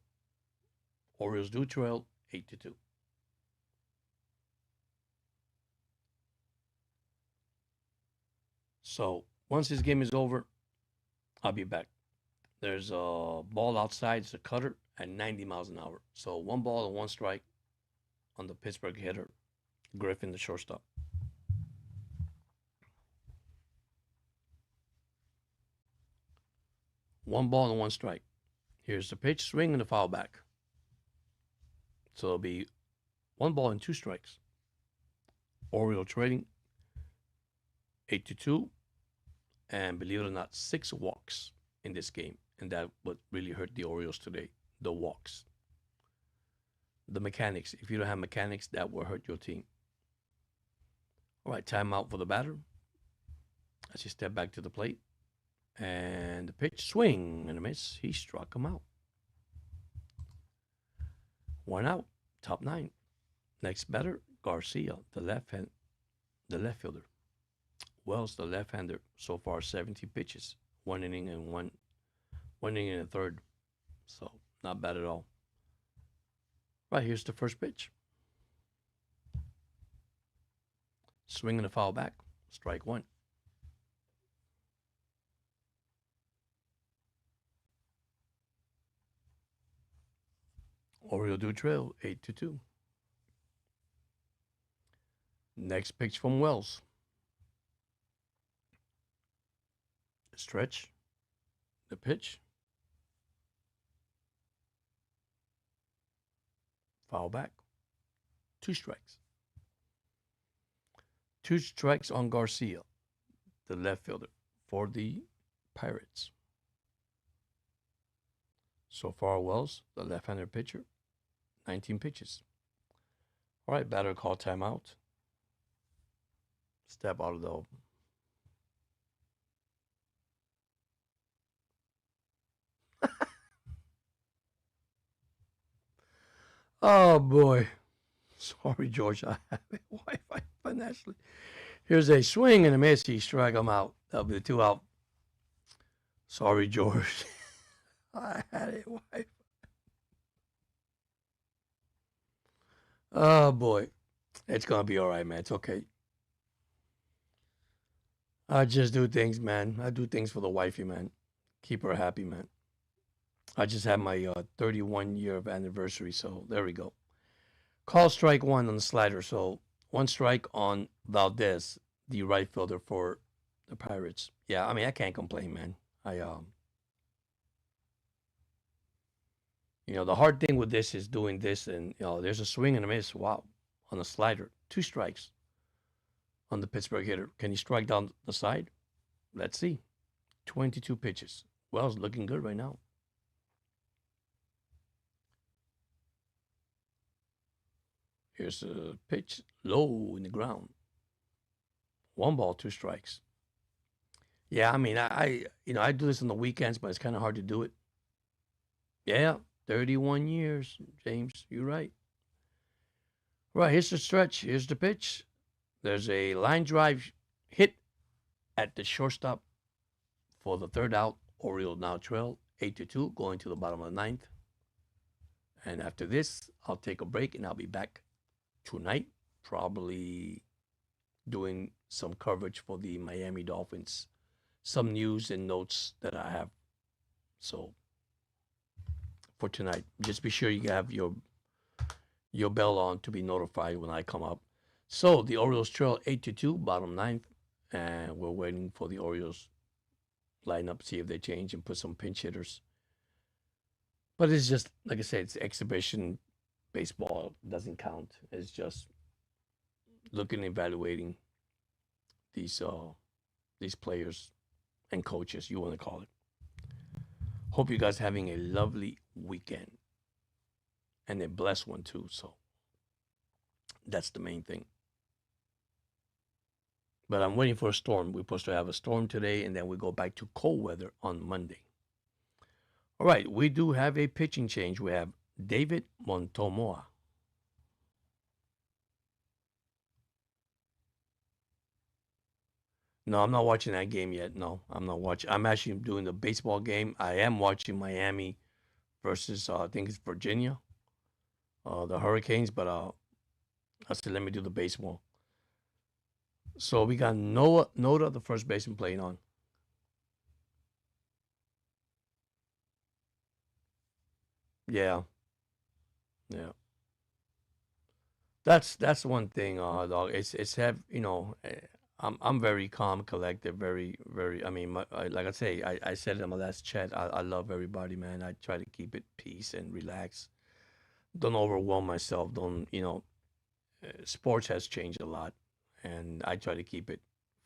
Orioles do trail 8-2. So once this game is over, I'll be back. There's a ball outside. It's a cutter at 90 miles an hour. So 1 ball and 1 strike on the Pittsburgh hitter, Griffin, the shortstop. One ball and 1 strike. Here's the pitch, swing, and the foul back. So it'll be 1 ball and 2 strikes. Oriole trading 8-2. And believe it or not, 6 walks in this game. And that what really hurt the Orioles today, the walks. The mechanics. If you don't have mechanics, that will hurt your team. All right, timeout for the batter. As he step back to the plate. And the pitch, swing and a miss. He struck him out. 1 out, top 9. Next batter, Garcia, the left fielder. Wells, the left-hander, so far 70 pitches, 1 inning and one inning and a third. So not bad at all. Right, here's the first pitch. Swing and a foul back, strike one. Oriole do trail 8-2. Next pitch from Wells. Stretch. The pitch. Foul back. 2 strikes. 2 strikes on Garcia, the left fielder for the Pirates. So far, Wells, the left-handed pitcher, 19 pitches. All right, batter call timeout. Step out of the Oh boy. Sorry, George. I have a Wi-Fi financially. Here's a swing and a miss. He strike him out. That'll be the 2 out. Sorry, George. I had a Wi-Fi. Oh boy. It's gonna be all right, man. It's okay. I just do things, man. I do things for the wifey, man. Keep her happy, man. I just had my 31 year of anniversary, so there we go. Call strike one on the slider. So 1 strike on Valdez, the right fielder for the Pirates. Yeah, I mean I can't complain, man. The hard thing with this is doing this, and there's a swing and a miss. Wow, on the slider, 2 strikes on the Pittsburgh hitter. Can he strike down the side? Let's see. 22 pitches. Wells looking good right now. Here's a pitch low in the ground. 1 ball, 2 strikes. Yeah, I mean, I do this on the weekends, but it's kind of hard to do it. Yeah, 31 years, James. You're right. Right, here's the stretch. Here's the pitch. There's a line drive hit at the shortstop for the 3rd out. Orioles now trail 8-2, going to the bottom of the 9th. And after this, I'll take a break, and I'll be back tonight, probably doing some coverage for the Miami Dolphins, some news and notes that I have. So for tonight, just be sure you have your bell on to be notified when I come up. So the Orioles trail 8-2, bottom 9th, and we're waiting for the Orioles lineup, see if they change and put some pinch hitters. But it's just, like I said, it's exhibition baseball. Doesn't count. It's just looking and evaluating these players and coaches, you want to call it. Hope you guys having a lovely weekend and a blessed one too. So that's the main thing. But I'm waiting for a storm. We're supposed to have a storm today, and then we go back to cold weather on Monday. All right, we do have a pitching change. We have David Montomoa. No, I'm not watching that game yet. No, I'm not watching. I'm actually doing the baseball game. I am watching Miami versus, I think it's Virginia, the Hurricanes. But I said, let me do the baseball. So we got Noda, the first baseman, playing on. Yeah. That's one thing, dog. It's have I'm very calm, collective, very very. I mean, like I say, I said it in my last chat. I love everybody, man. I try to keep it peace and relax. Don't overwhelm myself. Don't sports has changed a lot, and I try to keep it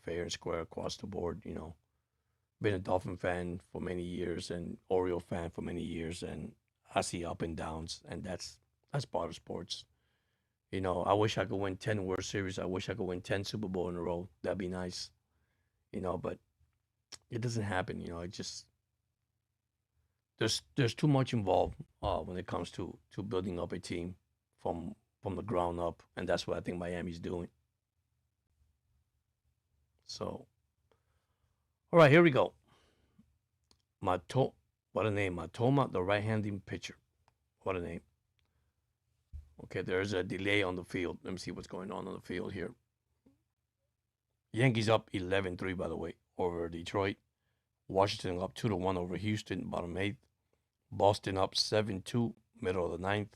fair and square across the board. Been a Dolphin fan for many years and Oriole fan for many years, and I see up and downs, and that's part of sports. I wish I could win 10 World Series. I wish I could win 10 Super Bowl in a row. That'd be nice. But it doesn't happen. It just there's too much involved when it comes to building up a team from the ground up, and that's what I think Miami's doing. So, all right, here we go. What a name, Matoma, the right-handed pitcher. What a name. Okay, there's a delay on the field. Let me see what's going on the field here. Yankees up 11-3, by the way, over Detroit. Washington up 2-1 over Houston, bottom 8th. Boston up 7-2, middle of the 9th.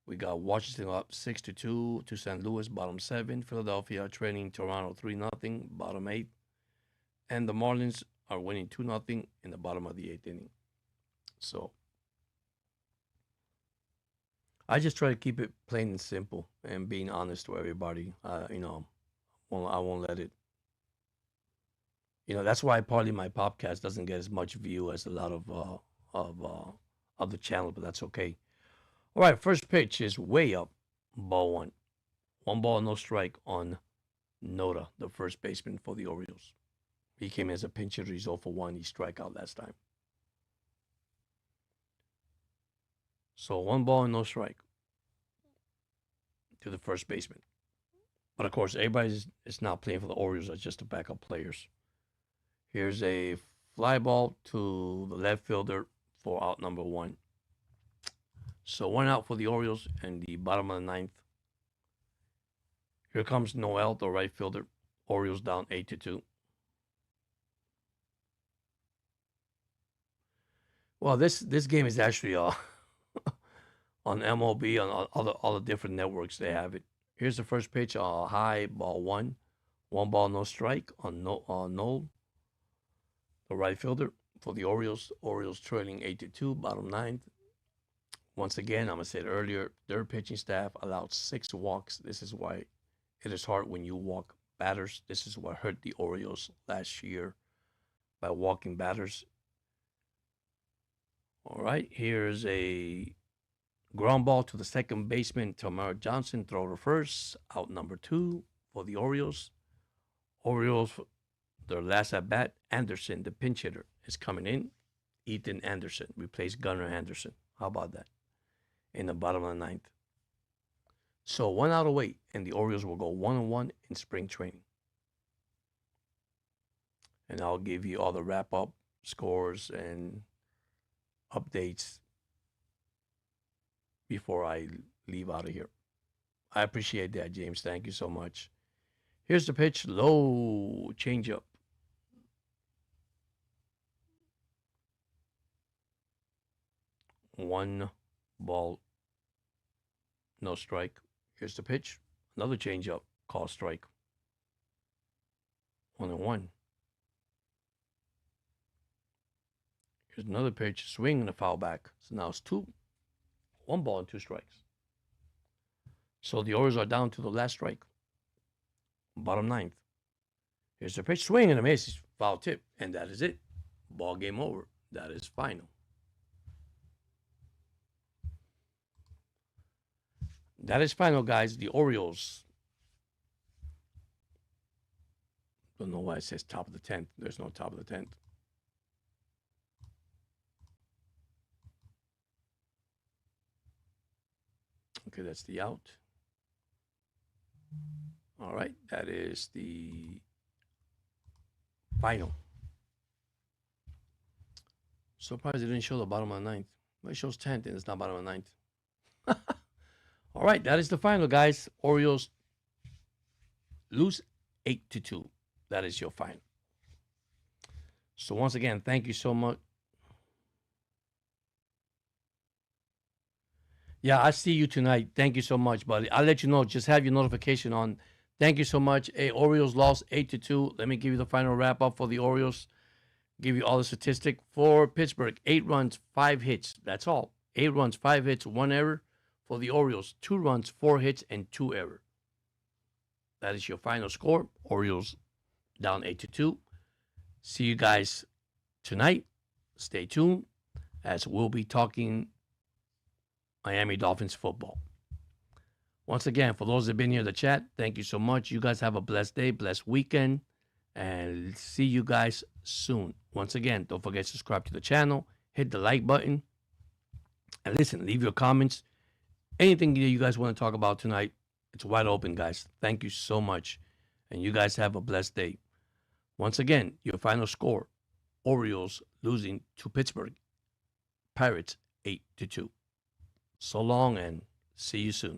We got Washington up 6-2 to St. Louis, bottom 7. Philadelphia trailing Toronto 3-0, bottom 8. And the Marlins are winning 2-0 in the bottom of the 8th inning. So I just try to keep it plain and simple and being honest to everybody. I won't let it. That's why partly my podcast doesn't get as much view as a lot of other channels, but that's okay. All right, first pitch is way up, ball one. One ball, no strike on Noda, the first baseman for the Orioles. He came in as a pinch hitter. He's 0 for 1. He struck out last time. So one ball and no strike to the first baseman. But of course, everybody is not playing for the Orioles as just the backup players. Here's a fly ball to the left fielder for out number 1. So 1 out for the Orioles in the bottom of the 9th. Here comes Noel, the right fielder. Orioles down 8-2. Well, this game is actually on MLB, on all the different networks. They have it. Here's the first pitch, high, ball 1. 1 ball, no strike on Noel, the right fielder for the Orioles. Orioles trailing 8-2, bottom 9th. Once again, I'm going to say it earlier, their pitching staff allowed 6 walks. This is why it is hard when you walk batters. This is what hurt the Orioles last year by walking batters. All right, here's a ground ball to the second baseman, Tamara Johnson, throw to first, out number 2 for the Orioles. Orioles, their last at bat, Anderson, the pinch hitter, is coming in. Ethan Anderson replaced Gunnar Anderson. How about that? In the bottom of the 9th. So 1 out away, and the Orioles will go 1-1 in spring training. And I'll give you all the wrap-up scores and updates before I leave out of here. I appreciate that, James. Thank you so much. Here's the pitch, low changeup. One ball, no strike. Here's the pitch, another changeup, call strike. 1-1. Here's another pitch, swing and a foul back. So now it's 1 ball and 2 strikes. So the Orioles are down to the last strike. Bottom 9th. Here's the pitch, swing and a miss, foul tip, and that is it. Ball game over. That is final. That is final, guys. The Orioles. Don't know why it says top of the 10th. There's no top of the 10th. Okay, that's the out. All right, that is the final. Surprised it didn't show the bottom of the 9th. Well, it shows 10th and it's not bottom of the 9th. All right, that is the final, guys. Orioles lose 8-2. That is your final. So once again, thank you so much. Yeah, I see you tonight. Thank you so much, buddy. I'll let you know. Just have your notification on. Thank you so much. Hey, Orioles lost 8-2. Let me give you the final wrap up for the Orioles. Give you all the statistic for Pittsburgh. 8 runs, 5 hits. That's all. 8 runs, 5 hits, 1 error. For the Orioles, 2 runs, 4 hits, and 2 errors. That is your final score. Orioles down 8-2. See you guys tonight. Stay tuned, as we'll be talking Miami Dolphins football. Once again, for those that have been here in the chat, thank you so much. You guys have a blessed day, blessed weekend, and see you guys soon. Once again, don't forget to subscribe to the channel, hit the like button, and listen, leave your comments. Anything that you guys want to talk about tonight, it's wide open, guys. Thank you so much, and you guys have a blessed day. Once again, your final score, Orioles losing to Pittsburgh Pirates 8-2. So long, and see you soon.